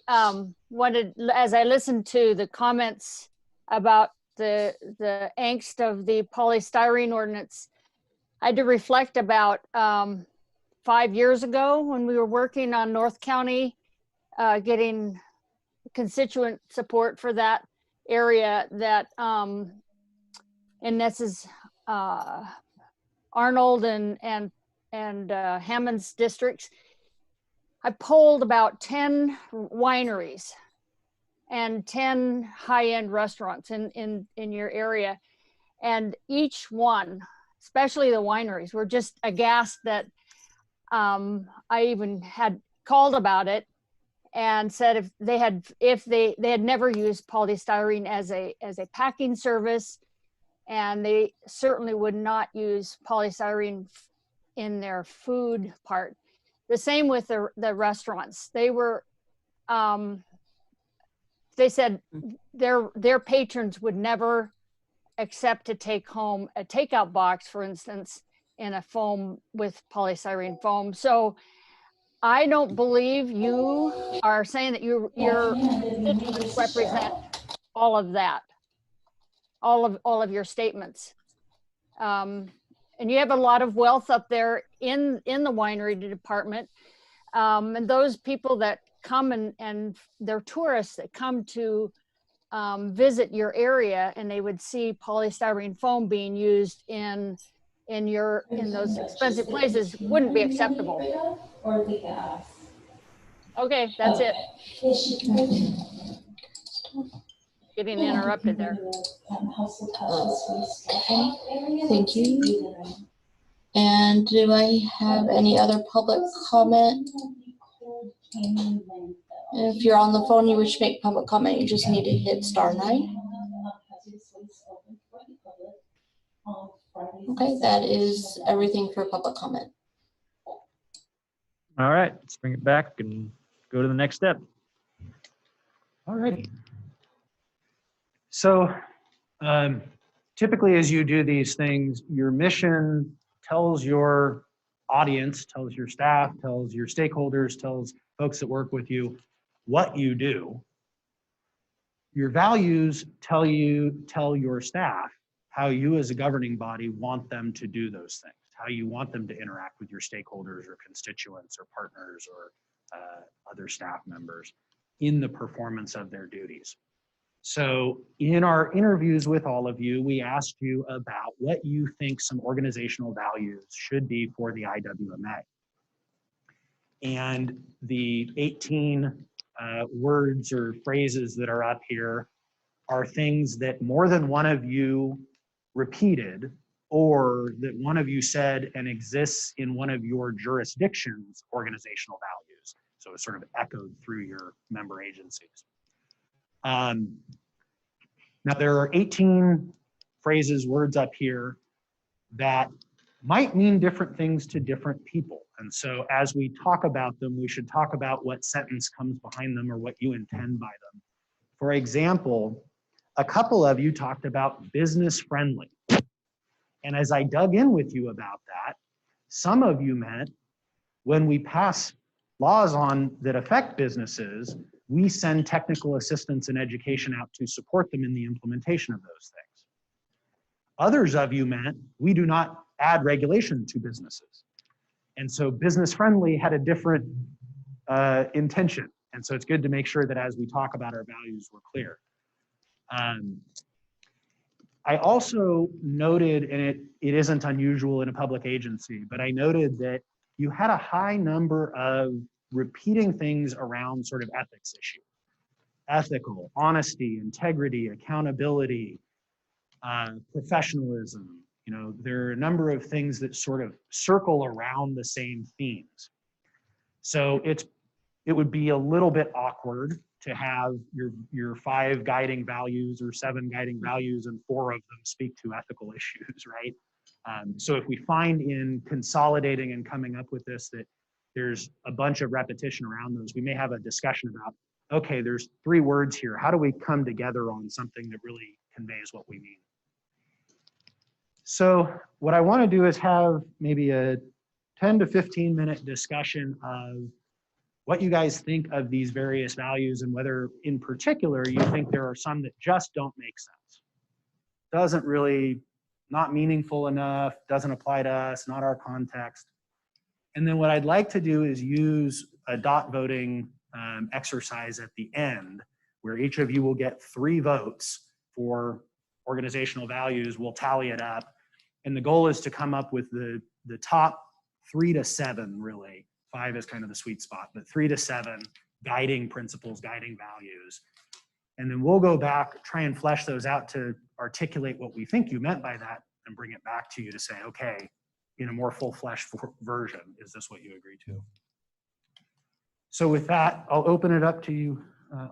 wanted, as I listened to the comments about the angst of the polystyrene ordinance, I had to reflect about 5 years ago when we were working on North County, getting constituent support for that area that, and this is Arnold and Hammond's districts. I polled about 10 wineries and 10 high-end restaurants in your area. And each one, especially the wineries, were just aghast that I even had called about it and said if they had never used polystyrene as a packing service, and they certainly would not use polystyrene in their food part. The same with the restaurants. They were, they said their patrons would never accept to take home a takeout box, for instance, in a foam with polystyrene foam. So I don't believe you are saying that you represent all of that, all of your statements. And you have a lot of wealth up there in the winery department. And those people that come and they're tourists that come to visit your area, and they would see polystyrene foam being used in those expensive places wouldn't be acceptable. Or the gas. Okay, that's it. Okay. Getting interrupted there. Thank you. And do I have any other public comment? If you're on the phone, you wish to make public comment, you just need to hit *9. Okay, that is everything for public comment. All right, let's bring it back and go to the next step. All righty. So typically as you do these things, your mission tells your audience, tells your staff, tells your stakeholders, tells folks that work with you what you do. Your values tell your staff how you as a governing body want them to do those things, how you want them to interact with your stakeholders or constituents or partners or other staff members in the performance of their duties. So in our interviews with all of you, we asked you about what you think some organizational values should be for the IWMA. And the 18 words or phrases that are up here are things that more than one of you repeated, or that one of you said and exists in one of your jurisdiction's organizational values. So it's sort of echoed through your member agencies. Now there are 18 phrases, words up here that might mean different things to different people. And so as we talk about them, we should talk about what sentence comes behind them or what you intend by them. For example, a couple of you talked about business friendly. And as I dug in with you about that, some of you meant when we pass laws on that affect businesses, we send technical assistance and education out to support them in the implementation of those things. Others of you meant we do not add regulation to businesses. And so business friendly had a different intention. And so it's good to make sure that as we talk about our values, we're clear. I also noted, and it isn't unusual in a public agency, but I noted that you had a high number of repeating things around sort of ethics issues. Ethical, honesty, integrity, accountability, professionalism. You know, there are a number of things that sort of circle around the same themes. So it would be a little bit awkward to have your 5 guiding values or 7 guiding values and 4 of them speak to ethical issues, right? So if we find in consolidating and coming up with this that there's a bunch of repetition around those, we may have a discussion about, okay, there's 3 words here. How do we come together on something that really conveys what we mean? So what I want to do is have maybe a 10 to 15 minute discussion of what you guys think of these various values and whether in particular you think there are some that just don't make sense. Doesn't really, not meaningful enough, doesn't apply to us, not our context. And then what I'd like to do is use a dot voting exercise at the end where each of you will get 3 votes for organizational values. We'll tally it up. And the goal is to come up with the top 3 to 7 really. 5 is kind of the sweet spot, but 3 to 7 guiding principles, guiding values. And then we'll go back, try and flesh those out to articulate what we think you meant by that and bring it back to you to say, okay, in a more full-fledged version, is this what you agree to? So with that, I'll open it up to you,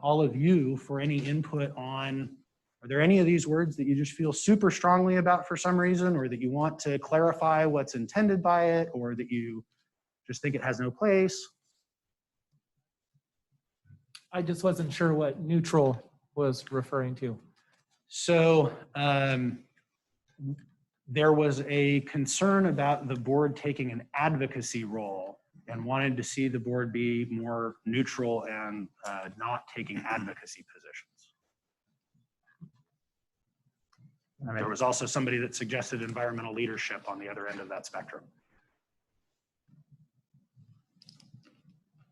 all of you, for any input on, are there any of these words that you just feel super strongly about for some reason, or that you want to clarify what's intended by it, or that you just think it has no place? I just wasn't sure what neutral was referring to. So there was a concern about the board taking an advocacy role and wanted to see the board be more neutral and not taking advocacy positions. There was also somebody that suggested environmental leadership on the other end of that spectrum.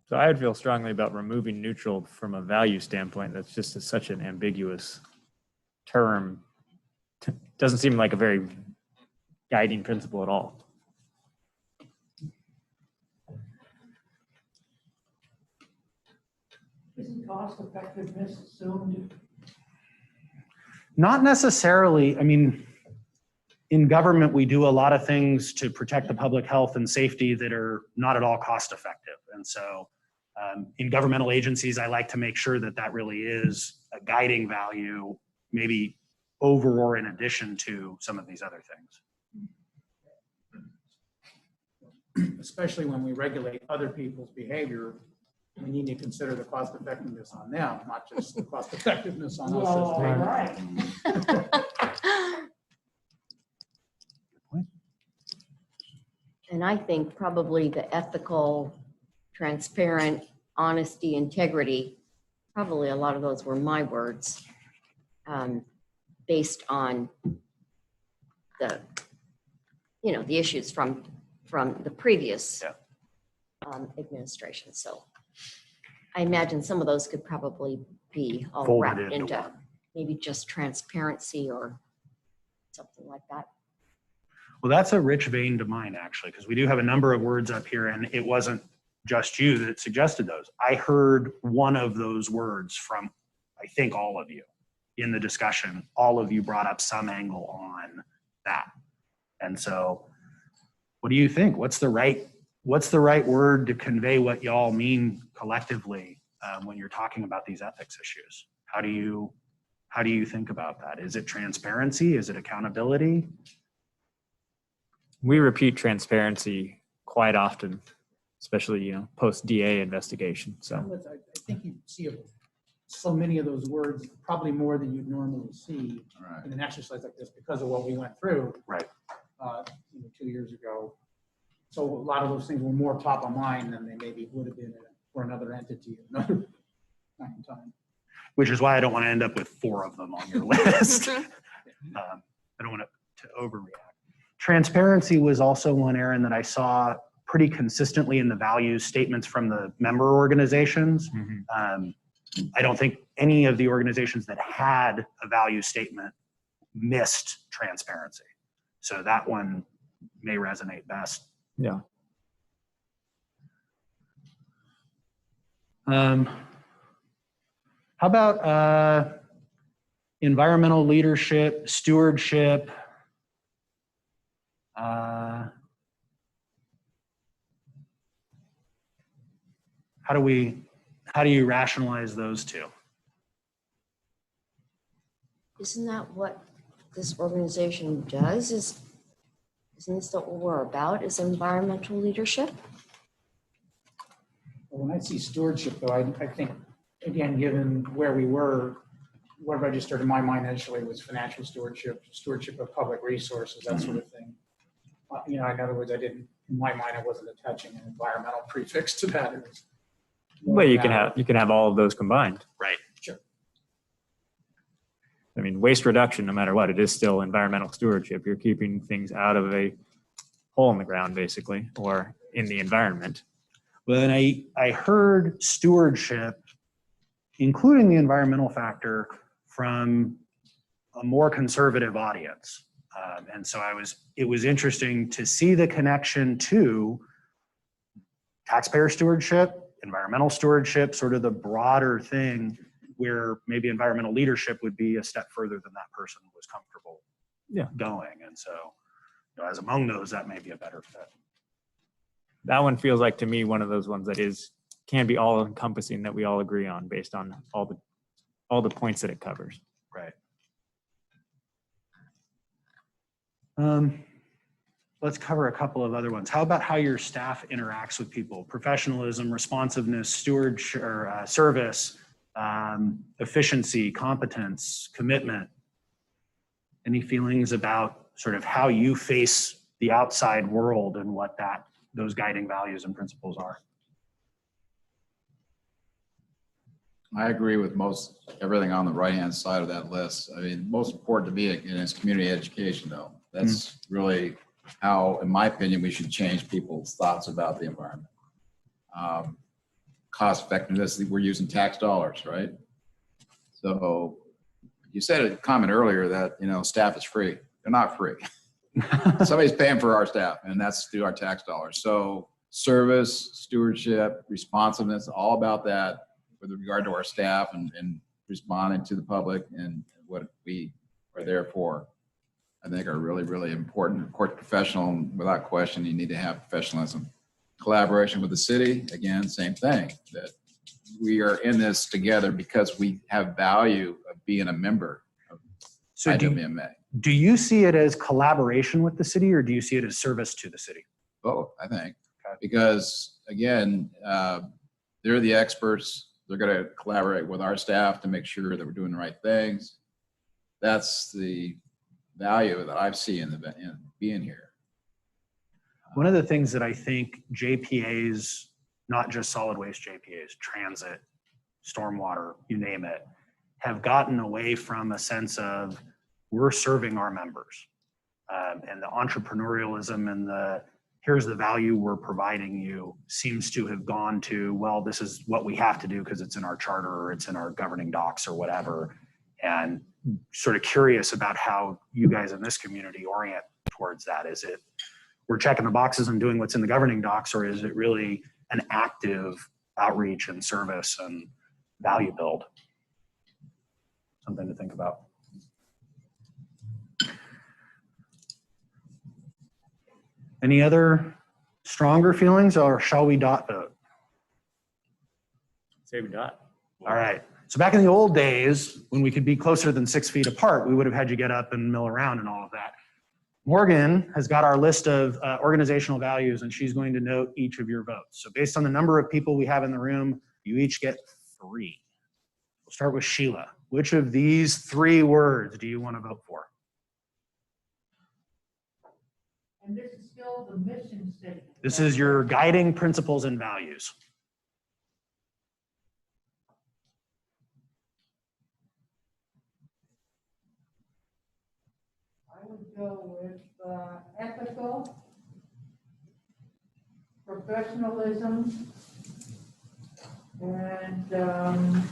So I would feel strongly about removing neutral from a value standpoint. That's just such an ambiguous term. Doesn't seem like a very guiding principle at all. Isn't cost effectiveness assumed? Not necessarily. I mean, in government, we do a lot of things to protect the public health and safety that are not at all cost effective. And so in governmental agencies, I like to make sure that that really is a guiding value, maybe over or in addition to some of these other things. Especially when we regulate other people's behavior, we need to consider the cost effectiveness on them, not just the cost effectiveness on us. Well, right. And I think probably the ethical, transparent, honesty, integrity, probably a lot of those were my words, based on the, the issues from the previous administration. So I imagine some of those could probably be all Folded wrapped into into one. maybe just transparency or something like that. Well, that's a rich vein to mine, actually, because we do have a number of words up here, and it wasn't just you that suggested those. I heard one of those words from, I think, all of you in the discussion. All of you brought up some angle on that. And so what do you think? What's the right word to convey what y'all mean collectively when you're talking about these ethics issues? How do you think about that? Is it transparency? Is it accountability? We repeat transparency quite often, especially post DA investigation. So I think you see so many of those words, probably more than you'd normally see in an exercise like this because of what we went through 2 years ago. So a lot of those things were more top of mind than they maybe would have been for another entity at another point in time. Which is why I don't want to end up with 4 of them on your list. I don't want to overreact. Transparency was also one, Aaron, that I saw pretty consistently in the values statements from the member organizations. I don't think any of the organizations that had a value statement missed transparency. So that one may resonate best. Yeah. How about environmental leadership, stewardship? How do you rationalize those two? Isn't that what this organization does? Isn't this what we're about, is environmental leadership? When I see stewardship, though, I think, again, given where we were, what registered in my mind initially was financial stewardship, stewardship of public resources, that sort of thing. In other words, in my mind, I wasn't attaching an environmental prefix to that. It was Well, you can have all of those combined. Right. Sure. I mean, waste reduction, no matter what, it is still environmental stewardship. You're keeping things out of a hole in the ground, basically, or in the environment. Well, and I heard stewardship, including the environmental factor, from a more conservative audience. And so it was interesting to see the connection to taxpayer stewardship, environmental stewardship, sort of the broader thing where maybe environmental leadership would be a step further than that person was comfortable going. And so as among those, that may be a better fit. That one feels like to me one of those ones that can be all encompassing, that we all agree on based on all the points that it covers. Right. Let's cover a couple of other ones. How about how your staff interacts with people? Professionalism, responsiveness, stewardship, or service, efficiency, competence, commitment. Any feelings about sort of how you face the outside world and what those guiding values and principles are? I agree with everything on the right-hand side of that list. I mean, most important to me is community education, though. That's really how, in my opinion, we should change people's thoughts about the environment. Cost effectiveness, we're using tax dollars, right? So you said a comment earlier that, staff is free. They're not free. Somebody's paying for our staff, and that's through our tax dollars. So service, stewardship, responsiveness, all about that with regard to our staff and responding to the public and what we are there for, I think are really, really important. Of course, professional, without question, you need to have professionalism. Collaboration with the city, again, same thing, that we are in this together because we have value of being a member of IWMA. Do you see it as collaboration with the city, or do you see it as service to the city? Both, I think, because again, they're the experts. They're going to collaborate with our staff to make sure that we're doing the right things. That's the value that I see in being here. One of the things that I think JPAs, not just solid waste JPAs, transit, stormwater, you name it, have gotten away from a sense of we're serving our members, and the entrepreneurialism and here's the value we're providing you seems to have gone to, well, this is what we have to do because it's in our charter or it's in our governing docs or whatever. And sort of curious about how you guys in this community orient towards that. Is it we're checking the boxes and doing what's in the governing docs, or is it really an active outreach and service and value build? Something to think about. Any other stronger feelings, or shall we dot vote? Say we dot. All right. So back in the old days, when we could be closer than 6 feet apart, we would have had you get up and mill around and all of that. Morgan has got our list of organizational values, and she's going to note each of your votes. So based on the number of people we have in the room, you each get 3. We'll start with Sheila. Which of these 3 words do you want to vote for? And this is still the mission statement. This is your guiding principles and values. I would go with ethical, professionalism, and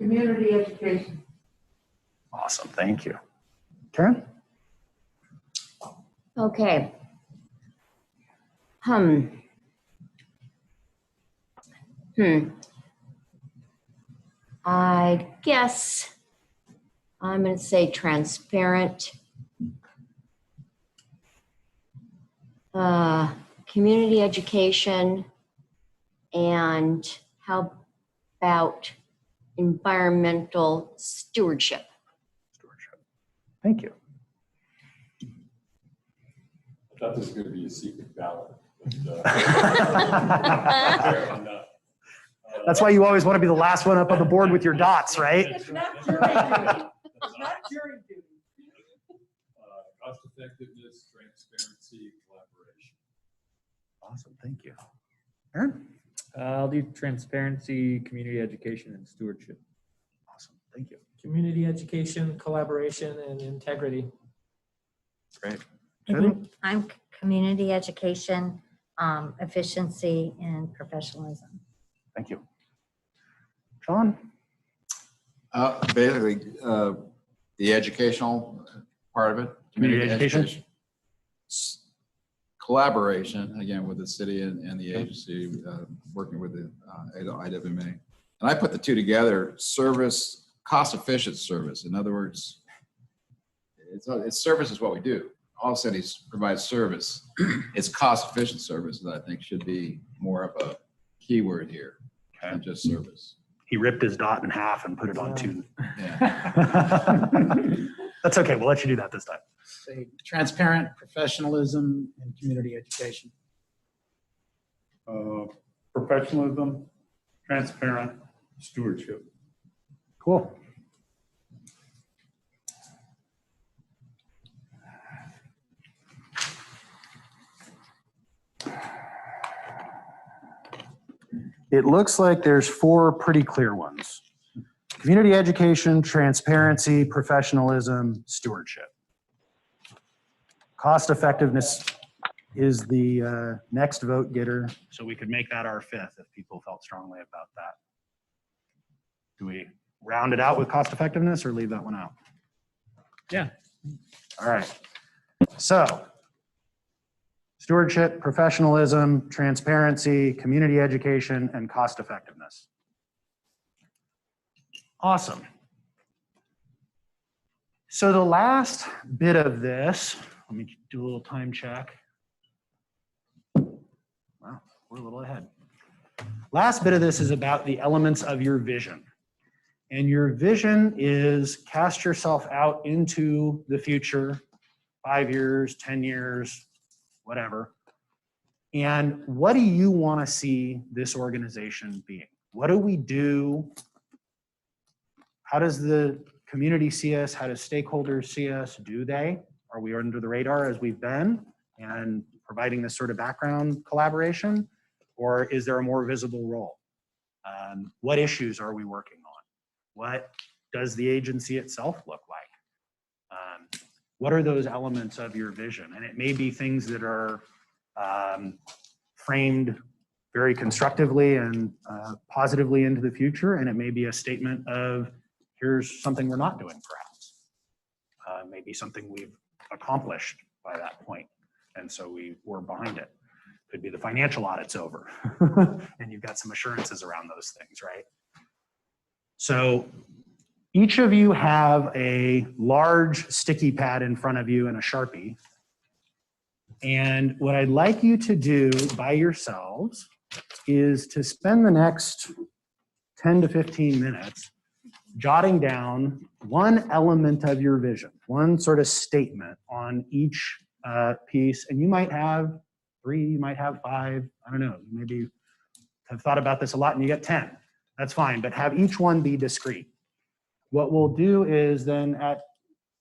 Community education. Awesome, thank you. Karen? Okay. I guess I'm going to say transparent. Community education, and how about environmental stewardship? Thank you. I thought this was going to be a secret ballot. But, That's why you always want to be the last one up on the board with your dots, right? It's not jury duty. It's not jury duty. Cost effectiveness, transparency, collaboration. Awesome, thank you. Aaron? I'll do transparency, community education, and stewardship. Awesome, thank you. Community education, collaboration, and integrity. Great. I'm community education, efficiency, and professionalism. Thank you. John? Basically, the educational part of it. Community education. Collaboration, again, with the city and the agency, working with the IWMA. And I put the two together, service, cost-efficient service. In other words, it's service is what we do. All cities provide service. It's cost-efficient service that I think should be more of a keyword here, than just service. He ripped his dot in half and put it on two. Yeah. That's okay, we'll let you do that this time. Say transparent, professionalism, and community education. Professionalism, transparent, stewardship. Cool. It looks like there's 4 pretty clear ones. Community education, transparency, professionalism, stewardship. Cost effectiveness is the next vote getter, so we could make that our 5th if people felt strongly about that. Do we round it out with cost effectiveness or leave that one out? Yeah. All right. So stewardship, professionalism, transparency, community education, and cost effectiveness. Awesome. So the last bit of this, let me do a little time check. Wow, we're a little ahead. Last bit of this is about the elements of your vision. And your vision is cast yourself out into the future, 5 years, 10 years, whatever. And what do you want to see this organization being? What do we do? How does the community see us? How do stakeholders see us? Do they? Are we under the radar as we've been and providing this sort of background collaboration? Or is there a more visible role? What issues are we working on? What does the agency itself look like? What are those elements of your vision? And it may be things that are framed very constructively and positively into the future, and it may be a statement of, here's something we're not doing, perhaps. Maybe something we've accomplished by that point, and so we're behind it. Could be the financial audit's over, and you've got some assurances around those things, right? So each of you have a large sticky pad in front of you and a Sharpie. And what I'd like you to do by yourselves is to spend the next 10 to 15 minutes jotting down one element of your vision, one sort of statement on each piece. And you might have 3, you might have 5, I don't know, maybe you have thought about this a lot and you get 10. That's fine, but have each one be discrete. What we'll do is then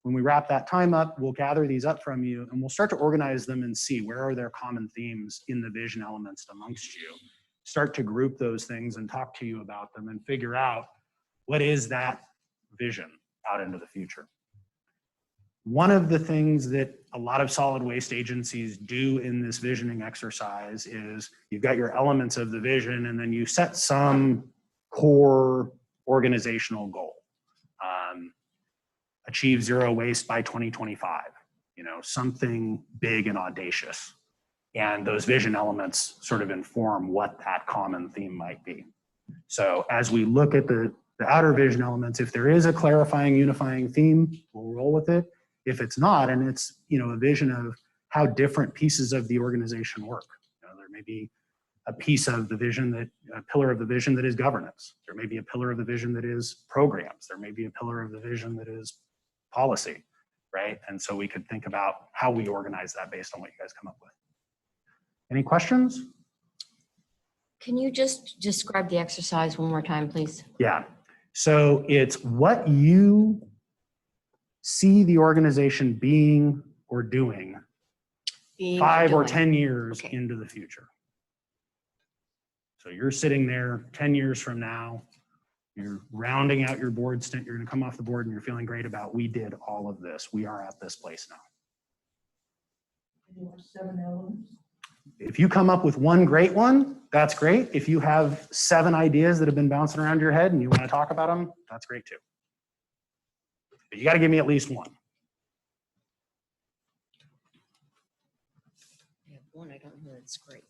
when we wrap that time up, we'll gather these up from you and we'll start to organize them and see where are there common themes in the vision elements amongst you. Start to group those things and talk to you about them and figure out what is that vision out into the future. One of the things that a lot of solid waste agencies do in this visioning exercise is you've got your elements of the vision and then you set some core organizational goal. Achieve zero waste by 2025, something big and audacious. And those vision elements sort of inform what that common theme might be. So as we look at the outer vision elements, if there is a clarifying, unifying theme, we'll roll with it. If it's not, and it's a vision of how different pieces of the organization work. There may be a piece of the vision a pillar of the vision that is governance. There may be a pillar of the vision that is programs. There may be a pillar of the vision that is policy, right? And so we could think about how we organize that based on what you guys come up with. Any questions? Can you just describe the exercise one more time, please? Yeah. So it's what you see the organization being or doing Being 5 or doing. 10 years Okay. into the future. So you're sitting there 10 years from now, you're rounding out your board stint, you're going to come off the board and you're feeling great about, we did all of this. We are at this place now. You want 7 elements? If you come up with one great one, that's great. If you have 7 ideas that have been bouncing around your head and you want to talk about them, that's great too. But you got to give me at least one. I have one, I don't know that's great.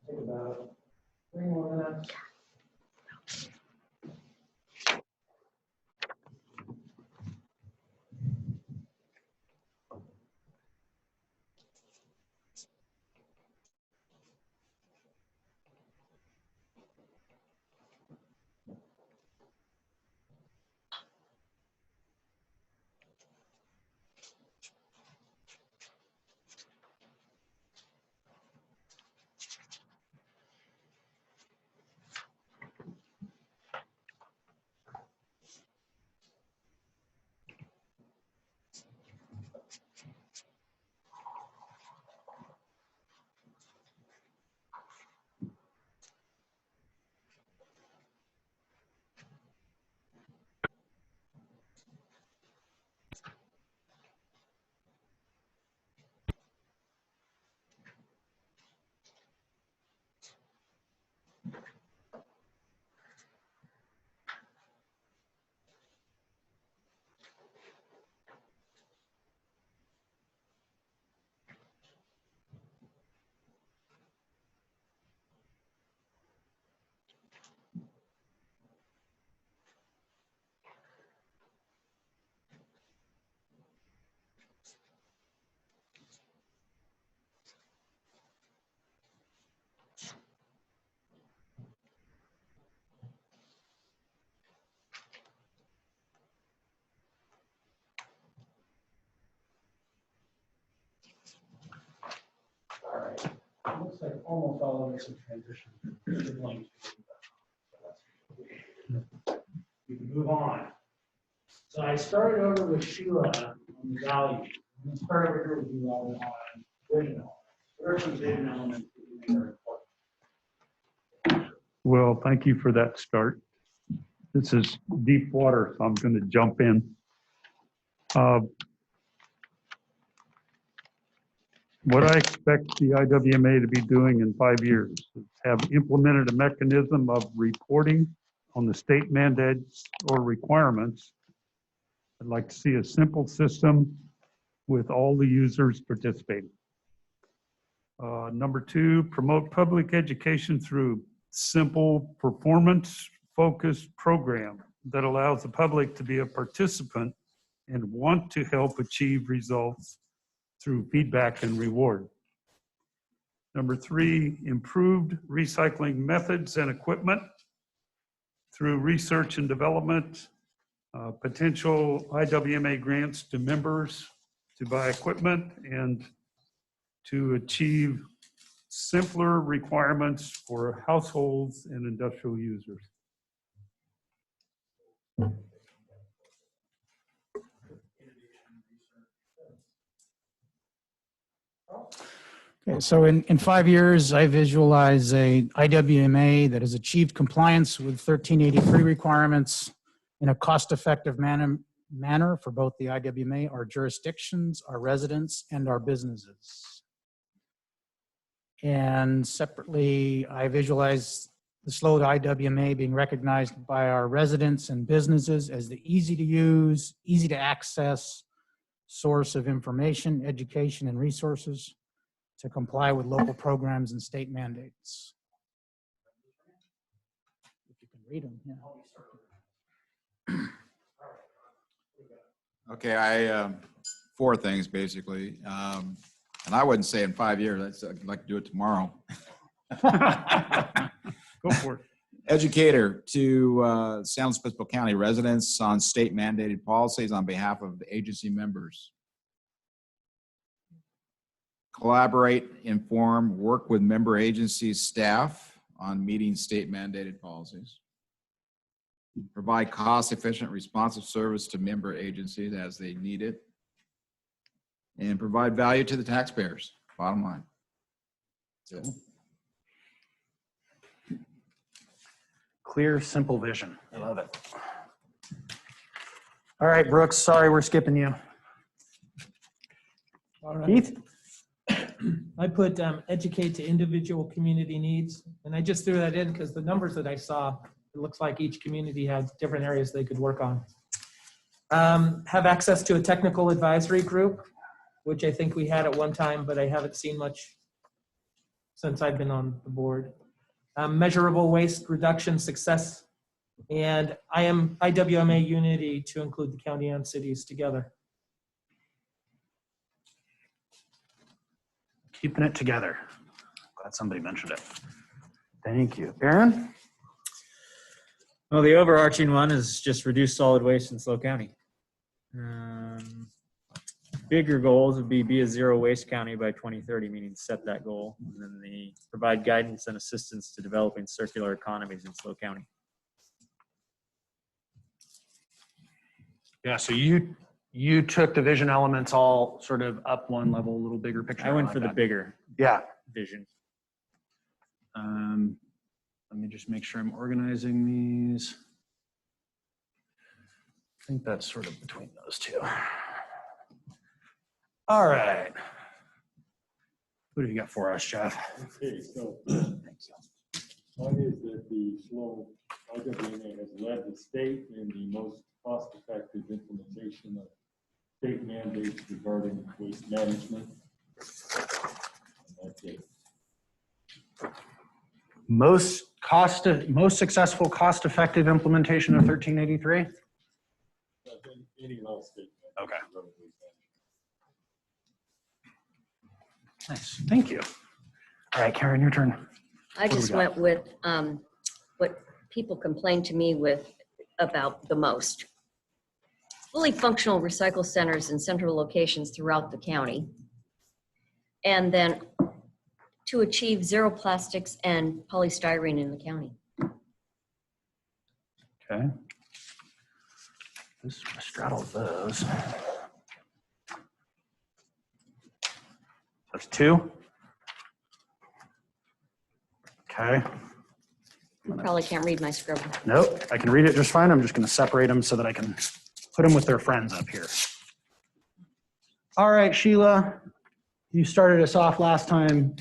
Take about 3 more minutes. All right. It looks like almost all of us have transitioned. We can move on. So I started over with Sheila on the value. I'm going to start over here with you all on vision elements. What are some vision elements that you think are important? Well, thank you for that start. This is deep water, so I'm going to jump in. What I expect the IWMA to be doing in 5 years is have implemented a mechanism of reporting on the state mandates or requirements. I'd like to see a simple system with all the users participating. Number 2, promote public education through simple performance-focused program that allows the public to be a participant and want to help achieve results through feedback and reward. Number 3, improved recycling methods and equipment through research and development, potential IWMA grants to members to buy equipment and to achieve simpler requirements for households and industrial users. Okay, so in 5 years, I visualize a IWMA that has achieved compliance with 1383 requirements in a cost-effective manner for both the IWMA, our jurisdictions, our residents, and our businesses. And separately, I visualize the SLOAD IWMA being recognized by our residents and businesses as the easy-to-use, easy-to-access source of information, education, and resources to comply with local programs and state mandates. If you can read them, yeah. Okay, 4 things basically. And I wouldn't say in 5 years, I'd like to do it tomorrow. Go for it. Educator to San Luis Obispo County residents on state mandated policies on behalf of the agency members. Collaborate, inform, work with member agency staff on meeting state mandated policies. Provide cost-efficient, responsive service to member agencies as they need it. And provide value to the taxpayers, bottom line. That's it. Clear, simple vision. I love it. All right, Brooks, sorry we're skipping you. All right. Keith? I put educate to individual community needs, and I just threw that in because the numbers that I saw, it looks like each community had different areas they could work on. Have access to a technical advisory group, which I think we had at one time, but I haven't seen much since I've been on the board. Measurable waste reduction success. And I am IWMA Unity to include the county and cities together. Keeping it together. Glad somebody mentioned it. Thank you. Aaron? Well, the overarching one is just reduce solid waste in SLO County. Bigger goals would be a zero waste county by 2030, meaning set that goal. And then provide guidance and assistance to developing circular economies in SLO County. Yeah, so you took the vision elements all sort of up one level, a little bigger picture. I went like for the that. bigger vision. Let me just make sure I'm organizing these. I think that's sort of between those two. All right. What have you got for us, Jeff? Okay, so one is that the SLO IWMA has led the state in the most cost-effective implementation of state mandates regarding waste management. And that's it. Most successful cost-effective implementation of 1383? Any level state. Okay. Nice, thank you. All right, Karen, your turn. I just went with what people complain to me about the most. Fully functional recycle centers in central locations throughout the county. And then to achieve zero plastics and polystyrene in the county. Okay. Just straddle those. That's 2. Okay. You probably can't read my scribble. Nope, I can read it just fine. I'm just going to separate them so that I can put them with their friends up here. All right, Sheila, you started us off last time.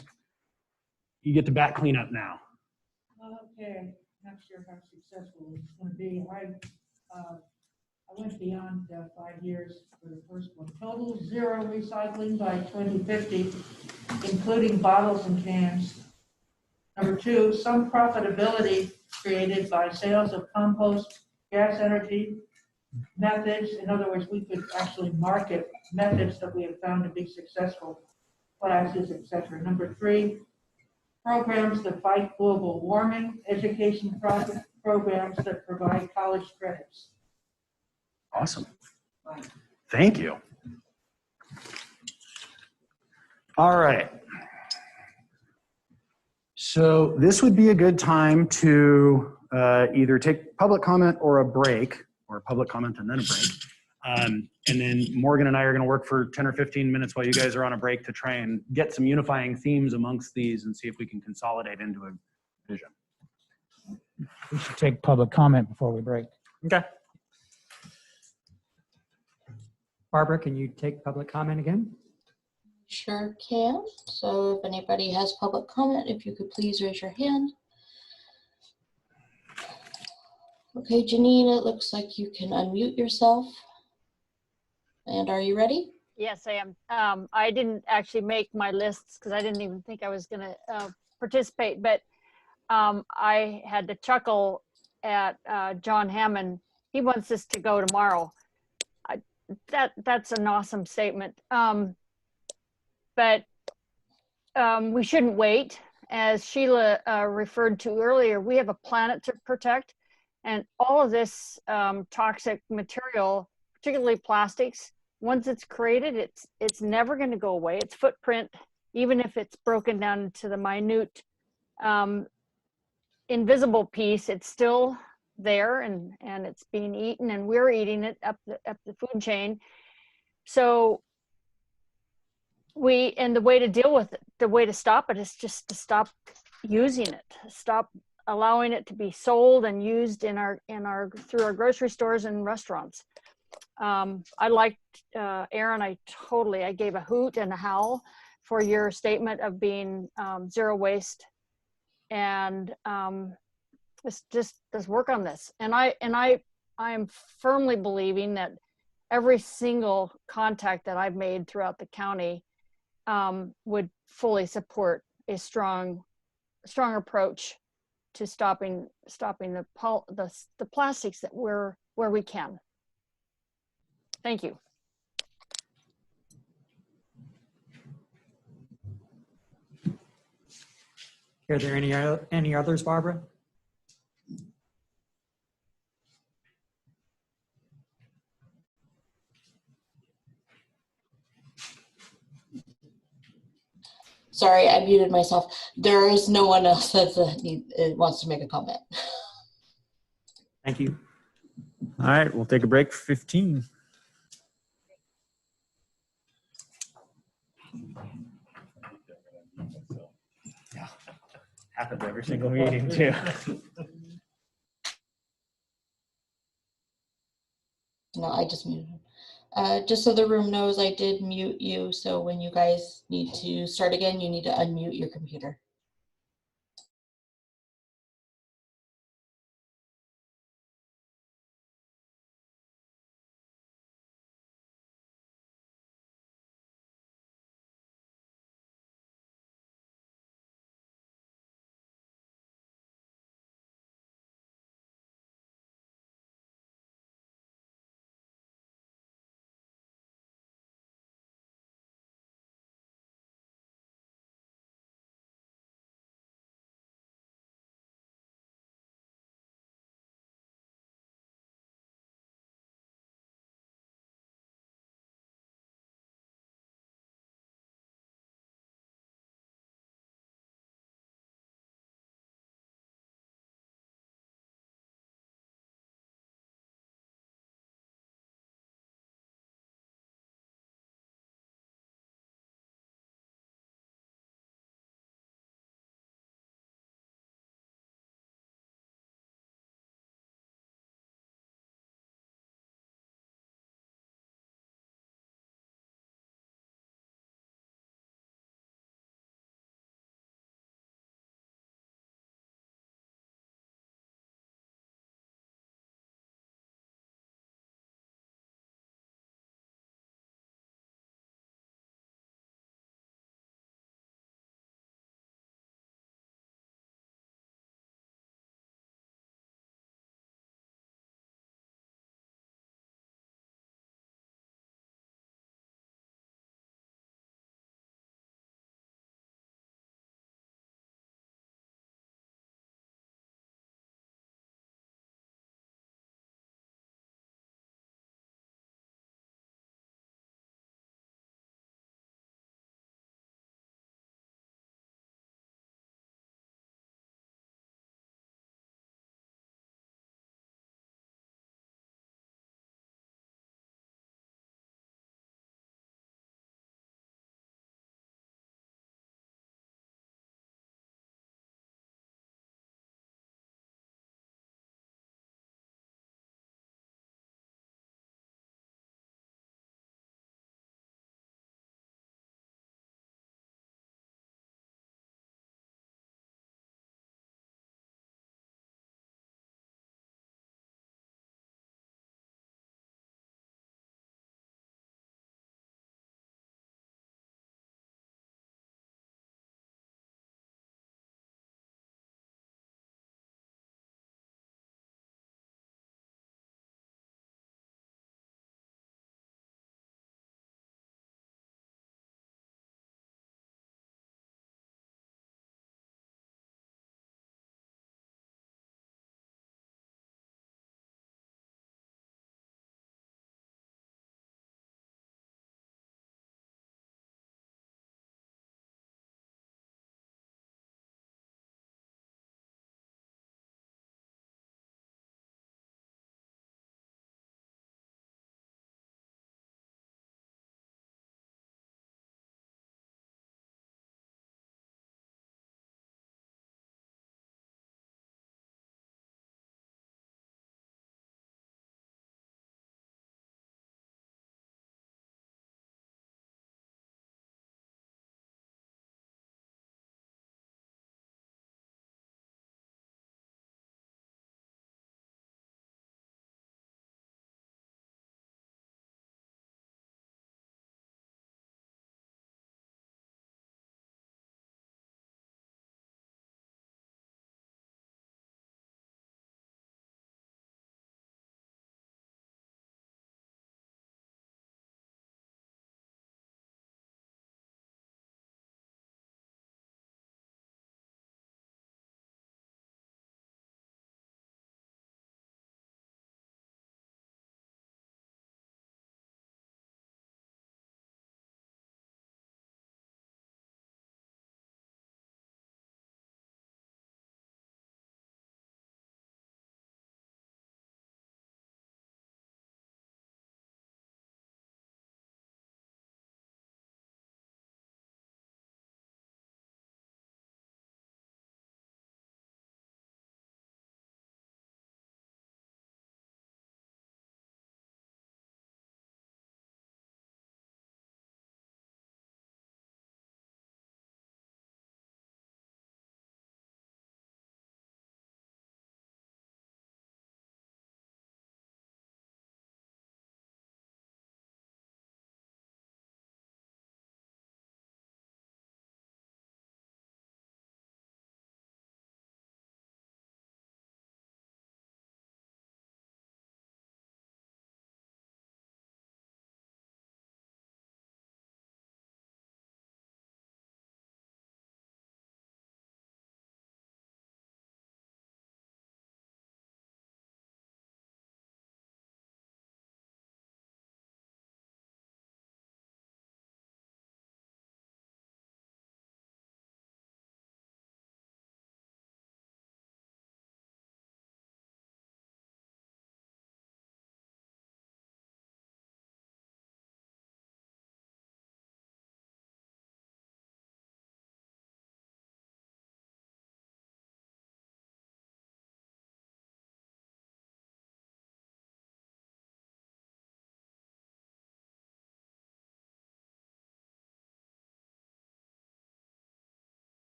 You get the back cleanup now. Okay, not sure how successful it's going to be. I went beyond 5 years for the first one. Total zero recycling by 2050, including bottles and cans. Number 2, some profitability created by sales of compost, gas energy methods. In other words, we could actually market methods that we have found to be successful, classes, etc. Number 3, programs that fight global warming, education programs that provide college credits. Awesome. Thank you. All right. So this would be a good time to either take public comment or a break, or public comment and then a break. And then Morgan and I are going to work for 10 or 15 minutes while you guys are on a break to try and get some unifying themes amongst these and see if we can consolidate into a vision. We should take public comment before we break. Okay. Barbara, can you take public comment again? Sure can. So if anybody has public comment, if you could please raise your hand. Okay, Janine, it looks like you can unmute yourself. And are you ready? Yes, I am. I didn't actually make my lists because I didn't even think I was going to participate, but I had to chuckle at John Hammond. He wants us to go tomorrow. That's an awesome statement. But we shouldn't wait. As Sheila referred to earlier, we have a planet to protect, and all of this toxic material, particularly plastics, once it's created, it's never going to go away. Its footprint, even if it's broken down into the minute invisible piece, it's still there, and it's being eaten, and we're eating it up the food chain. So and the way to deal with it, the way to stop it is just to stop using it, stop allowing it to be sold and used through our grocery stores and restaurants. I liked Aaron. I gave a hoot and a howl for your statement of being zero waste, and let's work on this. And I am firmly believing that every single contact that I've made throughout the county would fully support a strong approach to stopping the plastics that where we can. Thank you. Are there any others, Barbara? Sorry, I muted myself. There is no one else that wants to make a comment. Thank you. All right, we'll take a break for 15. Yeah, happens every single meeting too. No, I just muted him. Just so the room knows, I did mute you. So when you guys need to start again, you need to unmute your computer.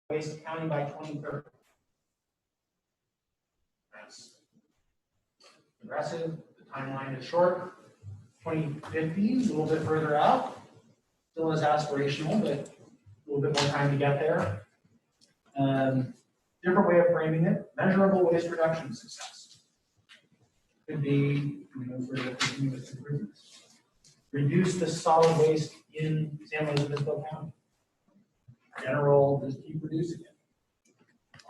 waste county by 2030. That's aggressive. The timeline is short. 2050 is a little bit further out. Still is aspirational, but a little bit more time to get there. Different way of framing it, measurable waste reduction success. Could be, for the continuous improvements. Reduce the solid waste in San Luis Obispo County. General, just keep reducing it.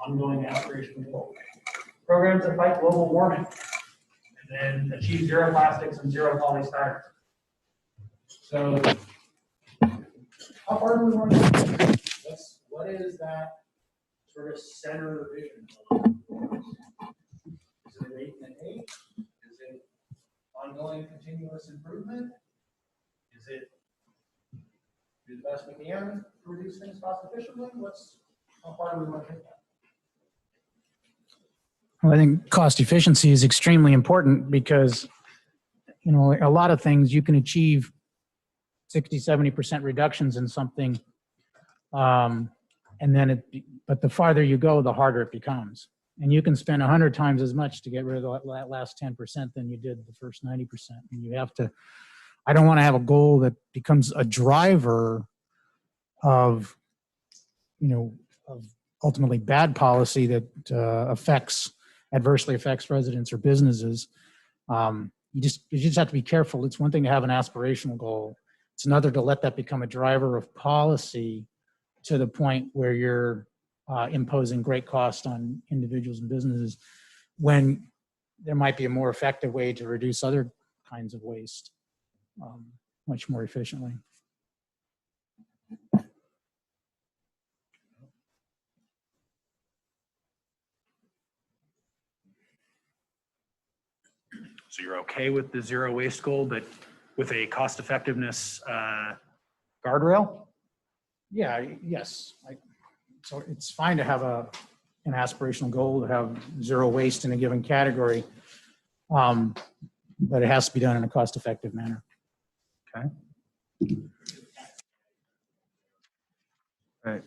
Ongoing aspirational goal. Programs that fight global warming, and then achieve zero plastics and zero polystyrene. So, how far do we want to go? What is that sort of center vision? Is it an 8 and an 8? Is it ongoing continuous improvement? Is it do the best we can to reduce things cost efficiently? How far do we want to take that? Well, I think cost efficiency is extremely important because, a lot of things you can achieve 60, 70% reductions in something. And then but the farther you go, the harder it becomes. And you can spend 100 times as much to get rid of that last 10% than you did the first 90%. And you have to, I don't want to have a goal that becomes a driver of, of ultimately bad policy that adversely affects residents or businesses. You just have to be careful. It's one thing to have an aspirational goal. It's another to let that become a driver of policy to the point where you're imposing great cost on individuals and businesses when there might be a more effective way to reduce other kinds of waste much more efficiently. So you're okay with the zero waste goal, but with a cost effectiveness guardrail? Yeah, yes. So it's fine to have an aspirational goal to have zero waste in a given category, but it has to be done in a cost-effective manner. Okay. Right.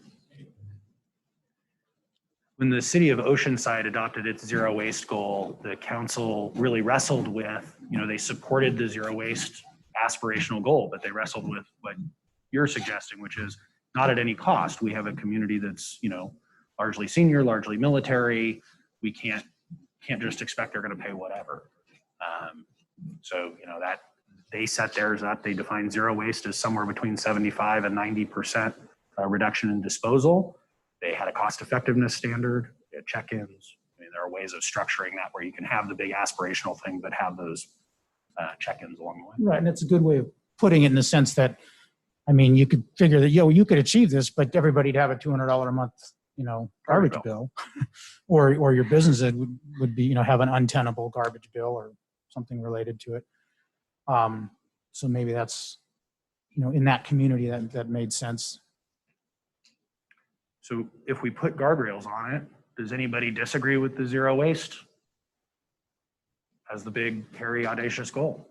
When the city of Oceanside adopted its zero waste goal, the council really wrestled with, they supported the zero waste aspirational goal, but they wrestled with what you're suggesting, which is not at any cost. We have a community that's, largely senior, largely military. We can't just expect they're going to pay whatever. So, that they set theirs up. They define zero waste as somewhere between 75 and 90% reduction in disposal. They had a cost effectiveness standard. They had check-ins. There are ways of structuring that where you can have the big aspirational thing, but have those check-ins along the way. Right, and it's a good way of putting it in the sense that, you could figure that, you could achieve this, but everybody'd have a $200 a month, garbage bill, or your business would be, have an untenable garbage bill or something related to it. So maybe that's, in that community that made sense. So if we put guardrails on it, does anybody disagree with the zero waste as the big, hairy, audacious goal?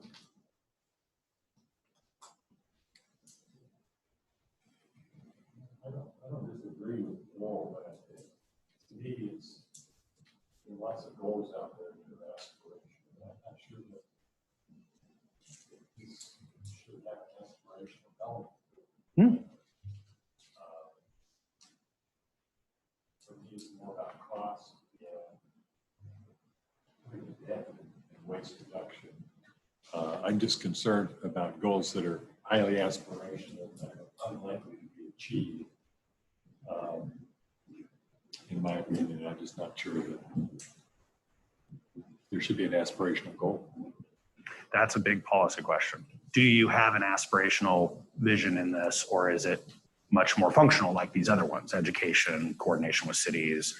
I don't disagree with the goal, but to me, there are lots of goals out there that are aspirational. I'm not sure that this should have an aspirational element. For me, it's more about cost and waste reduction. I'm just concerned about goals that are highly aspirational and unlikely to be achieved. In my opinion, I'm just not sure that there should be an aspirational goal. That's a big policy question. Do you have an aspirational vision in this, or is it much more functional like these other ones? Education, coordination with cities.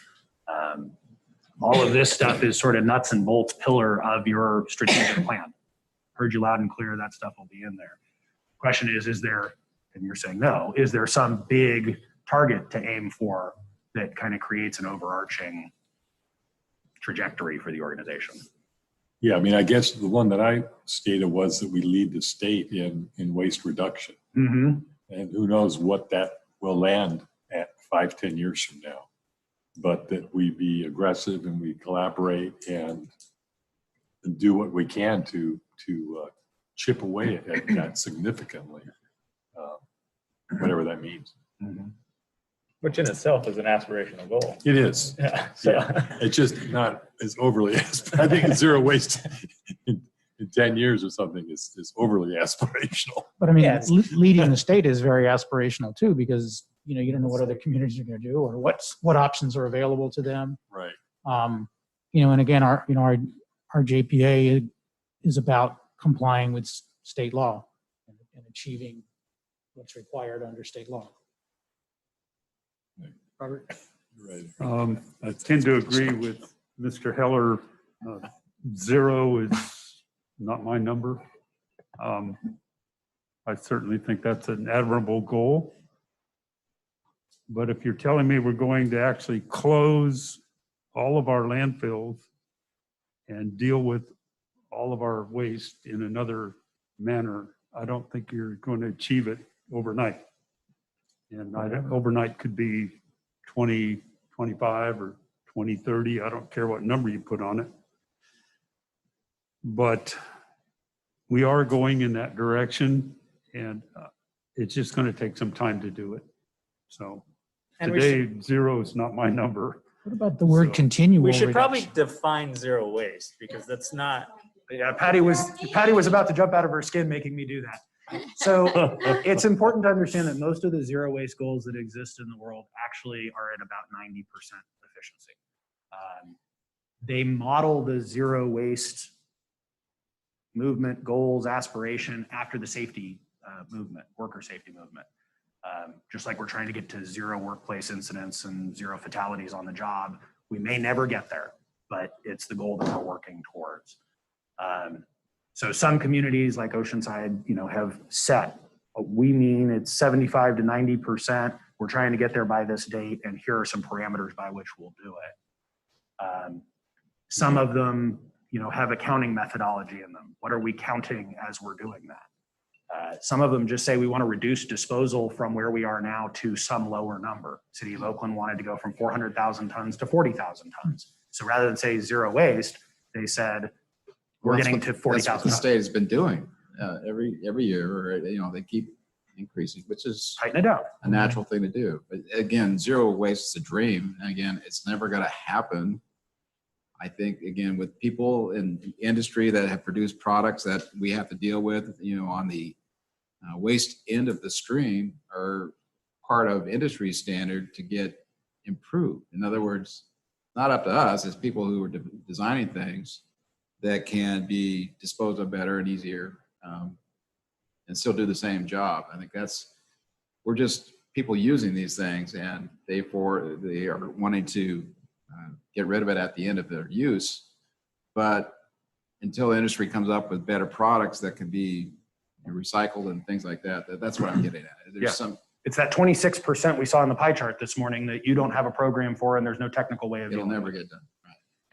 All of this stuff is sort of nuts and bolts pillar of your strategic plan. Heard you loud and clear, that stuff will be in there. Question is there, and you're saying no, is there some big target to aim for that kind of creates an overarching trajectory for the organization? Yeah, I guess the one that I stated was that we lead the state in waste reduction. Mm-hmm. And who knows what that will land at 5-10 years from now. But that we be aggressive and we collaborate and do what we can to chip away at that significantly, whatever that means. Which in itself is an aspirational goal. It is. Yeah. So. Yeah. It's just not as overly. I think zero waste in 10 years or something is overly aspirational. But I mean, leading the state is very aspirational too, because you don't know what other communities are going to do or what options are available to them. Right. And again, our JPA is about complying with state law and achieving what's required under state law. Robert? Right. I tend to agree with Mr. Heller. 0 is not my number. I certainly think that's an admirable goal. But if you're telling me we're going to actually close all of our landfills and deal with all of our waste in another manner, I don't think you're going to achieve it overnight. And overnight could be 2025 or 2030. I don't care what number you put on it. But we are going in that direction, and it's just going to take some time to do it. So And today, 0 is not my number. What about the word continual? We should reduction? probably define zero waste, because that's not. Yeah, Patty was about to jump out of her skin making me do that. So it's important to understand that most of the zero waste goals that exist in the world actually are at about 90% efficiency. They model the zero waste movement, goals, aspiration after the safety movement, worker safety movement. Just like we're trying to get to zero workplace incidents and zero fatalities on the job, we may never get there, but it's the goal that we're working towards. So some communities like Oceanside, have set what we mean. It's 75 to 90%. We're trying to get there by this date, and here are some parameters by which we'll do it. Some of them, have accounting methodology in them. What are we counting as we're doing that? Some of them just say we want to reduce disposal from where we are now to some lower number. City of Oakland wanted to go from 400,000 tons to 40,000 tons. So rather than say zero waste, they said we're getting to 40,000 That's what the tons. state has been doing every year, or they keep increasing, which is tighten it down. A natural thing to do. But again, zero waste is a dream. And again, it's never going to happen. I think, again, with people in the industry that have produced products that we have to deal with, on the waste end of the stream, are part of industry standard to get improved. In other words, not up to us, it's people who are designing things that can be disposed of better and easier, and still do the same job. I think we're just people using these things, and they are wanting to get rid of it at the end of their use. But until the industry comes up with better products that can be recycled and things like that, that's what I'm getting at. There's It's that 26% we saw in the pie chart this morning that you don't have a program for, and there's no technical way of It'll dealing never with it. get done.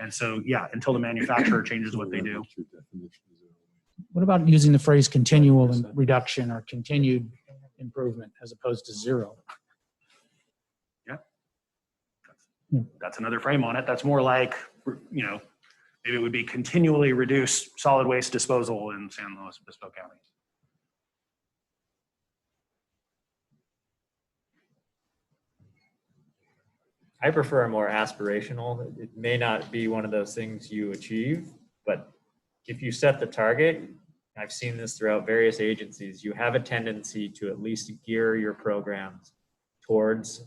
And so, until the manufacturer changes what they do. What about using the phrase continual and reduction or continued improvement as opposed to 0? That's another frame on it. That's more like, maybe it would be continually reduce solid waste disposal in San Luis Obispo County. I prefer a more aspirational. It may not be one of those things you achieve, but if you set the target, I've seen this throughout various agencies, you have a tendency to at least gear your programs towards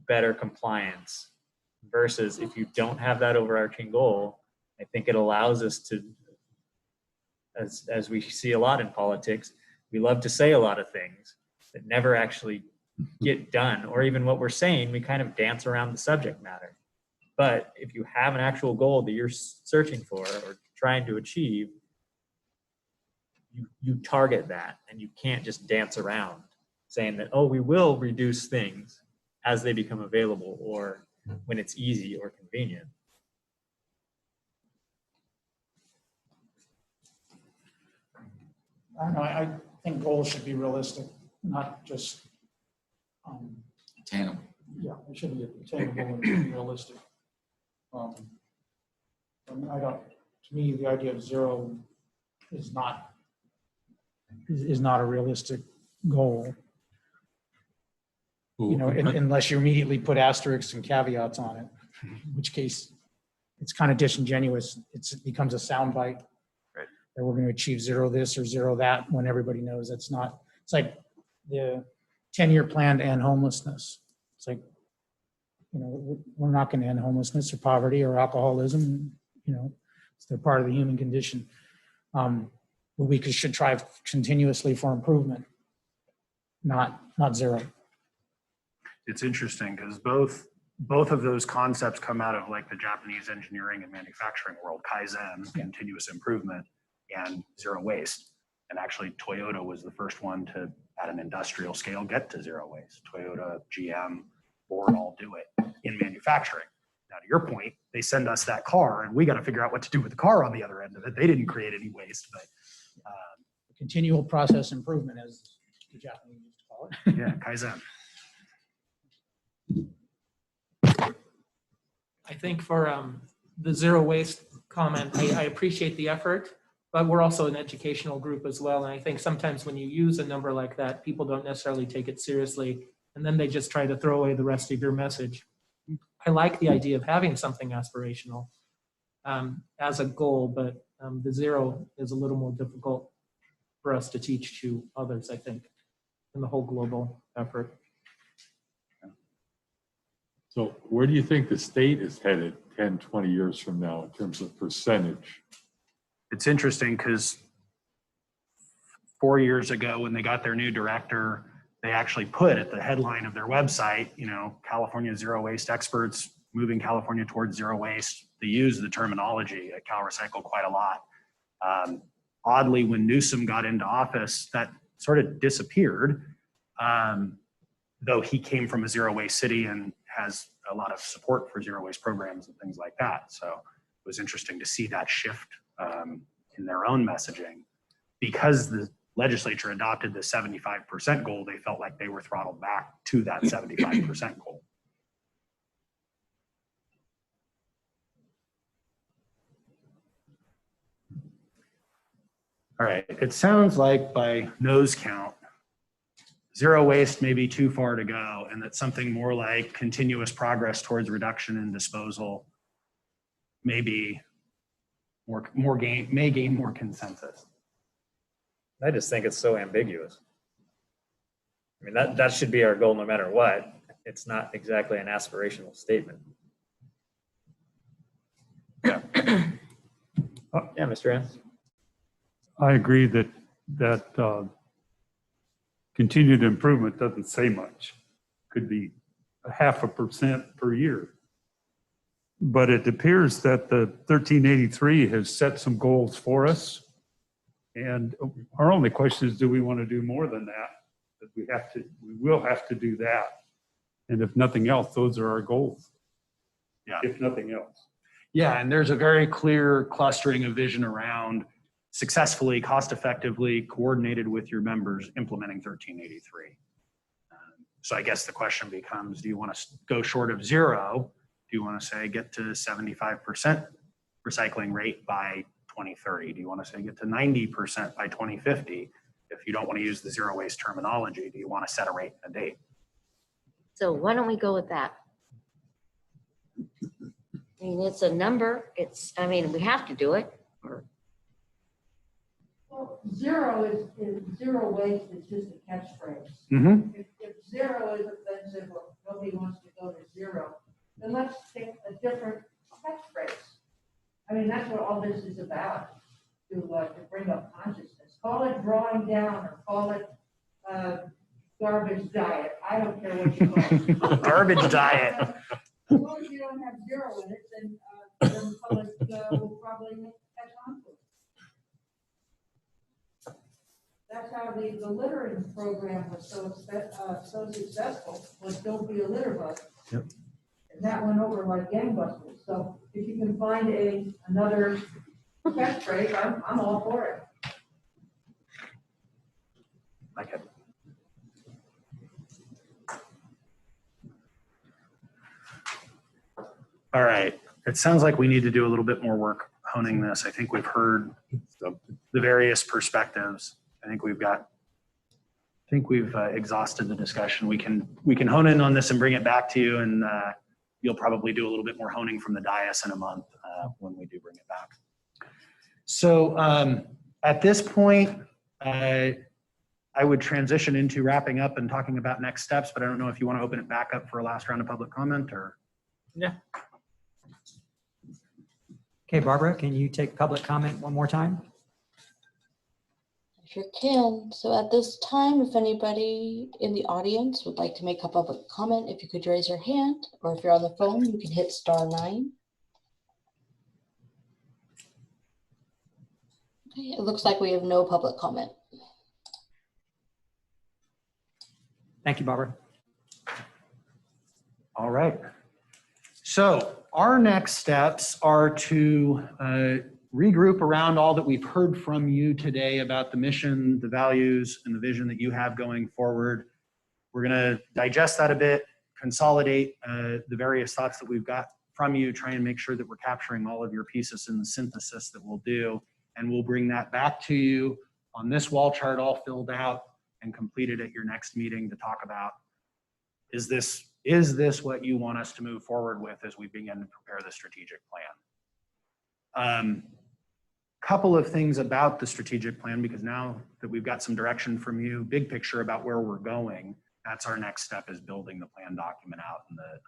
better compliance, versus if you don't have that overarching goal, I think it allows us to, as we see a lot in politics, we love to say a lot of things that never actually get done, or even what we're saying, we kind of dance around the subject matter. But if you have an actual goal that you're searching for or trying to achieve, you target that, and you can't just dance around saying that, oh, we will reduce things as they become available or when it's easy or convenient. I don't know. I think goals should be realistic, not just Attainable. Yeah, it should be attainable and realistic. And I don't, to me, the idea of zero is not a realistic goal. You know, Well, unless you immediately put asterisks and caveats on it, in which case it's kind of disingenuous. It becomes a soundbite. Right. That we're going to achieve zero this or zero that when everybody knows that's not. It's like the 10-year plan to end homelessness. It's like, you know, we're not going to end homelessness or poverty or alcoholism. You know, they're part of the human condition. But we should strive continuously for improvement, not zero. It's interesting because both of those concepts come out of like the Japanese engineering and manufacturing world, Kaizen, continuous improvement, and zero waste. And actually Toyota was the first one to, at an industrial scale, get to zero waste. Toyota, GM, Ford all do it in manufacturing. Now, to your point, they send us that car and we got to figure out what to do with the car on the other end of it. They didn't create any waste, but continual process improvement, as the Japanese used to call it. yeah, Kaizen. I think for the zero waste comment, I appreciate the effort, but we're also an educational group as well. And I think sometimes when you use a number like that, people don't necessarily take it seriously. And then they just try to throw away the rest of your message. I like the idea of having something aspirational as a goal, but the zero is a little more difficult for us to teach to others, I think, in the whole global effort. So where do you think the state is headed 10, 20 years from now in terms of percentage? It's interesting because 4 years ago when they got their new director, they actually put at the headline of their website, you know, California zero waste experts moving California towards zero waste. They use the terminology at CalRecycle quite a lot. Oddly, when Newsom got into office, that sort of disappeared, though he came from a zero waste city and has a lot of support for zero waste programs and things like that. So it was interesting to see that shift in their own messaging. Because the legislature adopted the 75% goal, they felt like they were throttled back to that 75% goal. All right, it sounds like by nose count, zero waste may be too far to go, and that something more like continuous progress towards reduction and disposal may be may gain more consensus. I just think it's so ambiguous. I mean, that should be our goal no matter what. It's not exactly an aspirational statement. Yeah. Yeah, Mr. Ans. I agree that continued improvement doesn't say much. Could be 0.5% per year. But it appears that the 1383 has set some goals for us. And our only question is, do we want to do more than that? That we will have to do that. And if nothing else, those are our goals. Yeah. If nothing else. Yeah, and there's a very clear clustering of vision around successfully, cost effectively, coordinated with your members implementing 1383. So I guess the question becomes, do you want to go short of zero? Do you want to say get to 75% recycling rate by 2030? Do you want to say get to 90% by 2050? If you don't want to use the zero waste terminology, do you want to set a rate and a date? So why don't we go with that? I mean, it's a number. I mean, we have to do it. Well, zero is zero waste is just a catchphrase. Mm-hmm. If zero is offensive or nobody wants to go to zero, then let's pick a different catchphrase. I mean, that's what all this is about, to bring up consciousness. Call it drawing down or call it garbage diet. I don't care what you call it. Garbage diet. As long as you don't have zero in it, then the public will probably catch on to it. That's how the littering program was so successful, was don't be a litter bug. Yep. And that went over like gangbusters. So if you can find another catchphrase, I'm all for it. Like it. All right. It sounds like we need to do a little bit more work honing this. I think we've heard the various perspectives. I think we've exhausted the discussion. We can hone in on this and bring it back to you, and you'll probably do a little bit more honing from the dais in a month when we do bring it back. So at this point, I would transition into wrapping up and talking about next steps, but I don't know if you want to open it back up for a last round of public comment or. Yeah. Okay, Barbara, can you take public comment one more time? Sure can. So at this time, if anybody in the audience would like to make a public comment, if you could raise your hand, or if you're on the phone, you can hit *9. Okay, it looks like we have no public comment. Thank you, Barbara. All right. So our next steps are to regroup around all that we've heard from you today about the mission, the values, and the vision that you have going forward. We're going to digest that a bit, consolidate the various thoughts that we've got from you, try and make sure that we're capturing all of your pieces in the synthesis that we'll do. And we'll bring that back to you on this wall chart all filled out and completed at your next meeting to talk about, is this what you want us to move forward with as we begin to prepare the strategic plan? Couple of things about the strategic plan, because now that we've got some direction from you, big picture about where we're going, that's our next step, is building the plan document out and the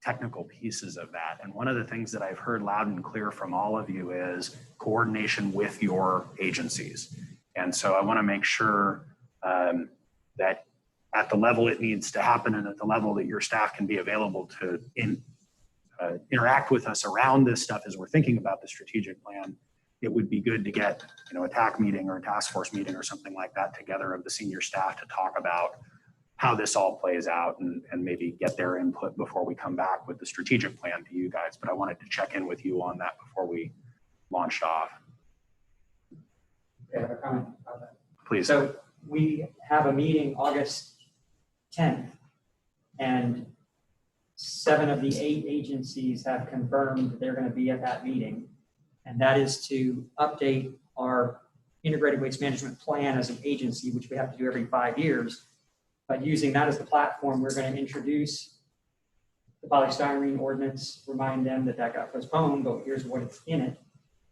technical pieces of that. And one of the things that I've heard loud and clear from all of you is coordination with your agencies. And so I want to make sure that at the level it needs to happen and at the level that your staff can be available to interact with us around this stuff as we're thinking about the strategic plan, it would be good to get, a TAC meeting or a task force meeting or something like that together of the senior staff to talk about how this all plays out and maybe get their input before we come back with the strategic plan to you guys. But I wanted to check in with you on that before we launched off. I have a comment about that. Please. So we have a meeting August 10th, and 7 of the 8 agencies have confirmed that they're going to be at that meeting. And that is to update our integrated waste management plan as an agency, which we have to do every 5 years. But using that as the platform, we're going to introduce the polystyrene ordinance, remind them that got postponed, but here's what's in it.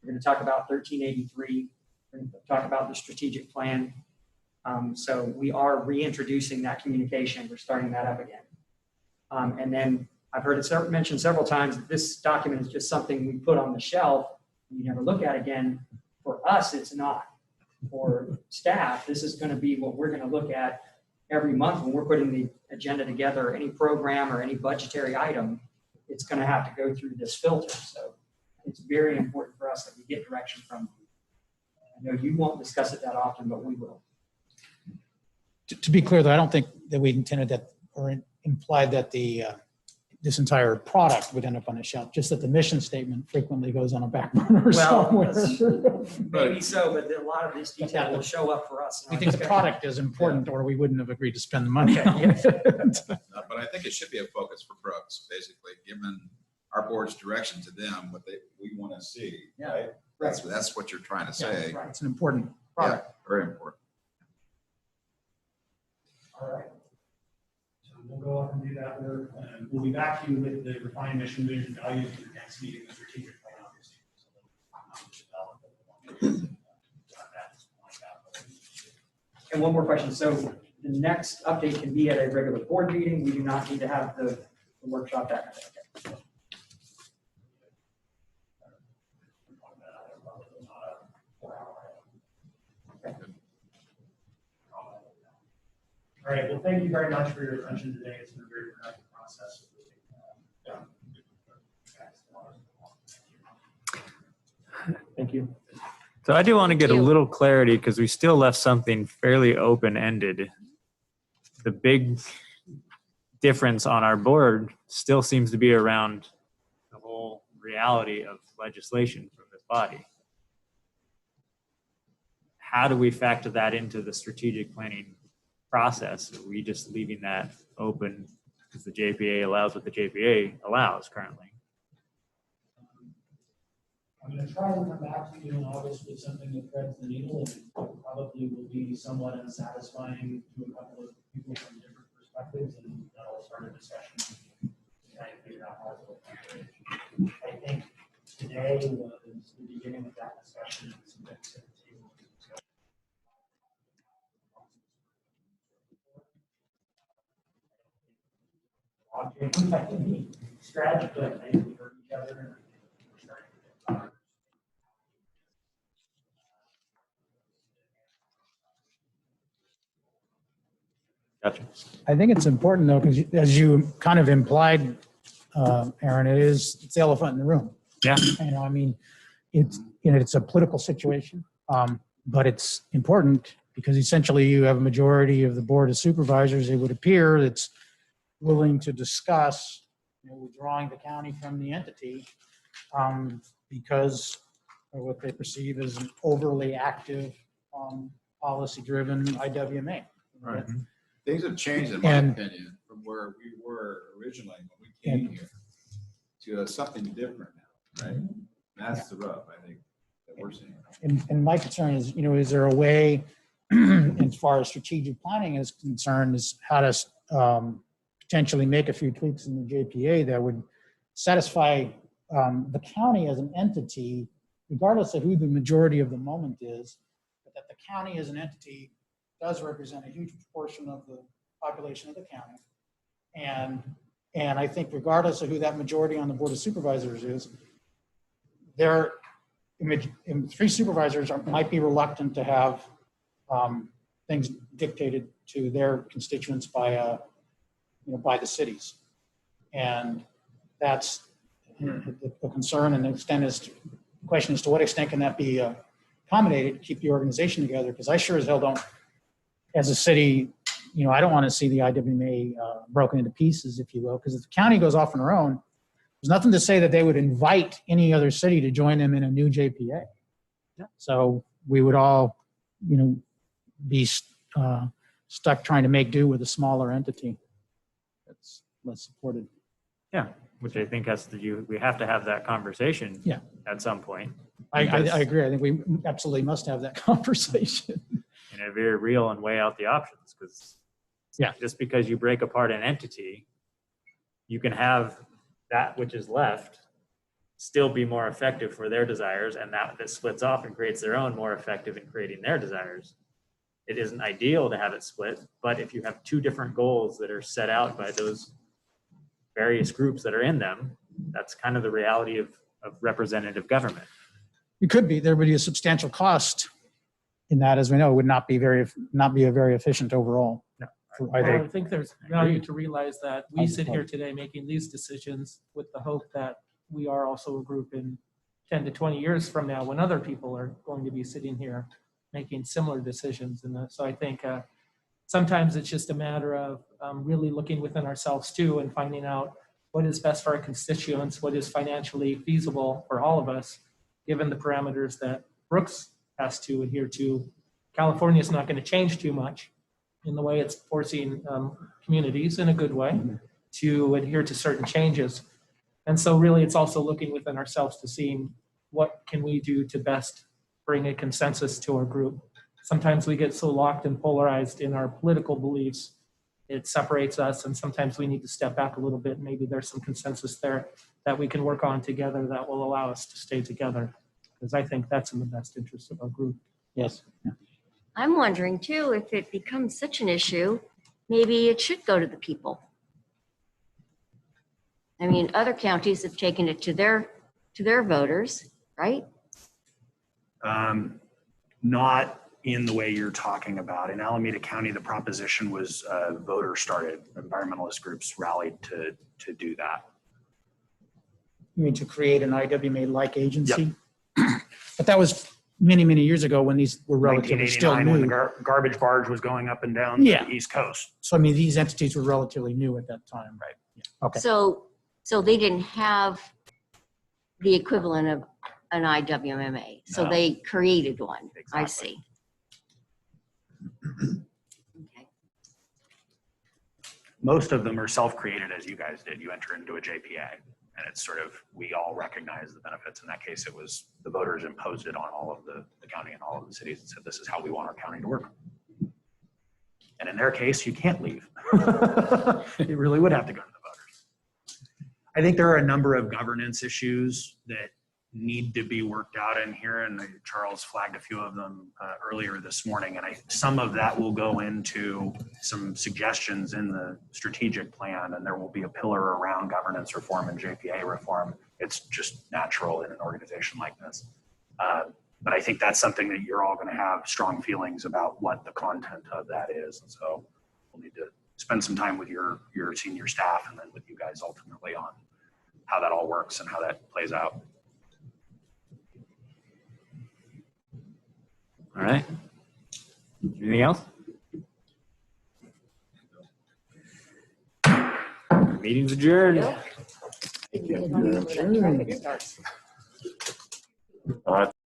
We're going to talk about 1383. We're going to talk about the strategic plan. So we are reintroducing that communication. We're starting that up again. And then I've heard it mentioned several times that this document is just something we put on the shelf and you never look at again. For us, it's not. For staff, this is going to be what we're going to look at every month when we're putting the agenda together. Any program or any budgetary item, it's going to have to go through this filter. So it's very important for us that we get direction from you. I know you won't discuss it that often, but we will. To be clear, though, I don't think that we intended that or implied that this entire product would end up on a shelf, just that the mission statement frequently goes on a back burner somewhere. Maybe so, but a lot of this detail will show up for us. We think the product is important, or we wouldn't have agreed to spend the money on it. But I think it should be a focus for Brooks, basically, given our board's direction to them, what we want to see, right? That's what you're trying to say. Right. It's an important product. Yeah, very important. All right. So we'll go off and do that work. We'll be back to you with the refined mission, vision, values in the next meeting, the strategic plan, obviously. And one more question. So the next update can be at a regular board meeting. We do not need to have the workshop that kind of thing. Okay. All right, well, thank you very much for your attention today. It's been a very productive process. Thank you. So I do want to get a little clarity because we still left something fairly open-ended. The big difference on our board still seems to be around the whole reality of legislation from this body. How do we factor that into the strategic planning process? Are we just leaving that open because the JPA allows what the JPA allows currently? going to try and come back to you in August with something that threads the needle, and it probably will be somewhat unsatisfying to a couple of people from different perspectives, and that'll start a discussion to try and figure out how to go forward. I think today was the beginning of that discussion. And some things to the table to discuss. Strategy, but I think we heard each other and we're starting to get better. Gotcha. I think it's important though, because as you kind of implied, Aaron, it's the elephant in the room. Yeah. You know, I mean, it's a political situation, but it's important because essentially you have a majority of the board of supervisors, it would appear, that's willing to discuss, you know, withdrawing the county from the entity because of what they perceive as an overly active, policy-driven IWMA. Right. Things have changed, in my opinion, from where we were originally when we came here to something different now, right? And that's the rub, I think, that we're seeing. And my concern is, you know, is there a way, as far as strategic planning is concerned, is how to potentially make a few tweaks in the JPA that would satisfy the county as an entity, regardless of who the majority of the moment is, but that the county as an entity does represent a huge proportion of the population of the county. And I think regardless of who that majority on the Board of Supervisors is, their three supervisors might be reluctant to have things dictated to their constituents by by the cities. And that's the concern, and the extent is the question is to what extent can that be accommodated to keep the organization together? Because I sure as hell don't, as a city, you know, I don't want to see the IWMA broken into pieces, if you will, because if the county goes off on their own, there's nothing to say that they would invite any other city to join them in a new JPA. Yeah. So we would all, you know, be stuck trying to make do with a smaller entity that's less supported. Yeah, which I think has to do, we have to have that conversation at some point. I agree. I think we absolutely must have that conversation. In a very real and weigh out the options, because just because you break apart an entity, you can have that which is left still be more effective for their desires, and that splits off and creates their own more effective in creating their desires. It isn't ideal to have it split, but if you have two different goals that are set out by those various groups that are in them, that's kind of the reality of representative government. It could be, there would be a substantial cost in that, as we know, would not be a very efficient overall. No. For Well, either. I think there's value to realize that we sit here today making these decisions with the hope that we are also a group in 10 to 20 years from now when other people are going to be sitting here making similar decisions. And so I think sometimes it's just a matter of really looking within ourselves too and finding out what is best for our constituents, what is financially feasible for all of us, given the parameters that Brooks has to adhere to. California is not going to change too much in the way it's forcing communities in a good way to adhere to certain changes. And so really it's also looking within ourselves to seeing what can we do to best bring a consensus to our group. Sometimes we get so locked and polarized in our political beliefs, it separates us, and sometimes we need to step back a little bit. Maybe there's some consensus there that we can work on together that will allow us to stay together, because I think that's in the best interest of our group. Yes. I'm wondering too, if it becomes such an issue, maybe it should go to the people. I mean, other counties have taken it to their voters, right? Not in the way you're talking about. In Alameda County, the proposition was voter started. Environmentalist groups rallied to do that. You mean to create an IWMA-like agency? Yep. But that was many, many years ago when these were relatively still 1989, new. when the garbage barge was going up and down the East Coast. So I mean, these entities were relatively new at that time, right? Yeah. Okay. So they didn't have the equivalent of an IWMA. So No. they created one. Exactly. I see. Okay. Most of them are self-created, as you guys did. You enter into a JPA And it's sort of, we all recognize the benefits. In that case, it was the voters imposed it on all of the county and all of the cities and said, this is how we want our county to work. And in their case, you can't leave. You really would have to go to the voters. I think there are a number of governance issues that need to be worked out in here, and Charles flagged a few of them earlier this morning, and some of that will go into some suggestions in the strategic plan, and there will be a pillar around governance reform and JPA reform. It's just natural in an organization like this. But I think that's something that you're all going to have strong feelings about what the content of that is, and so we'll need to spend some time with your senior staff and then with you guys ultimately on how that all works and how that plays out. All right. Anything else? Meeting's adjourned. All right.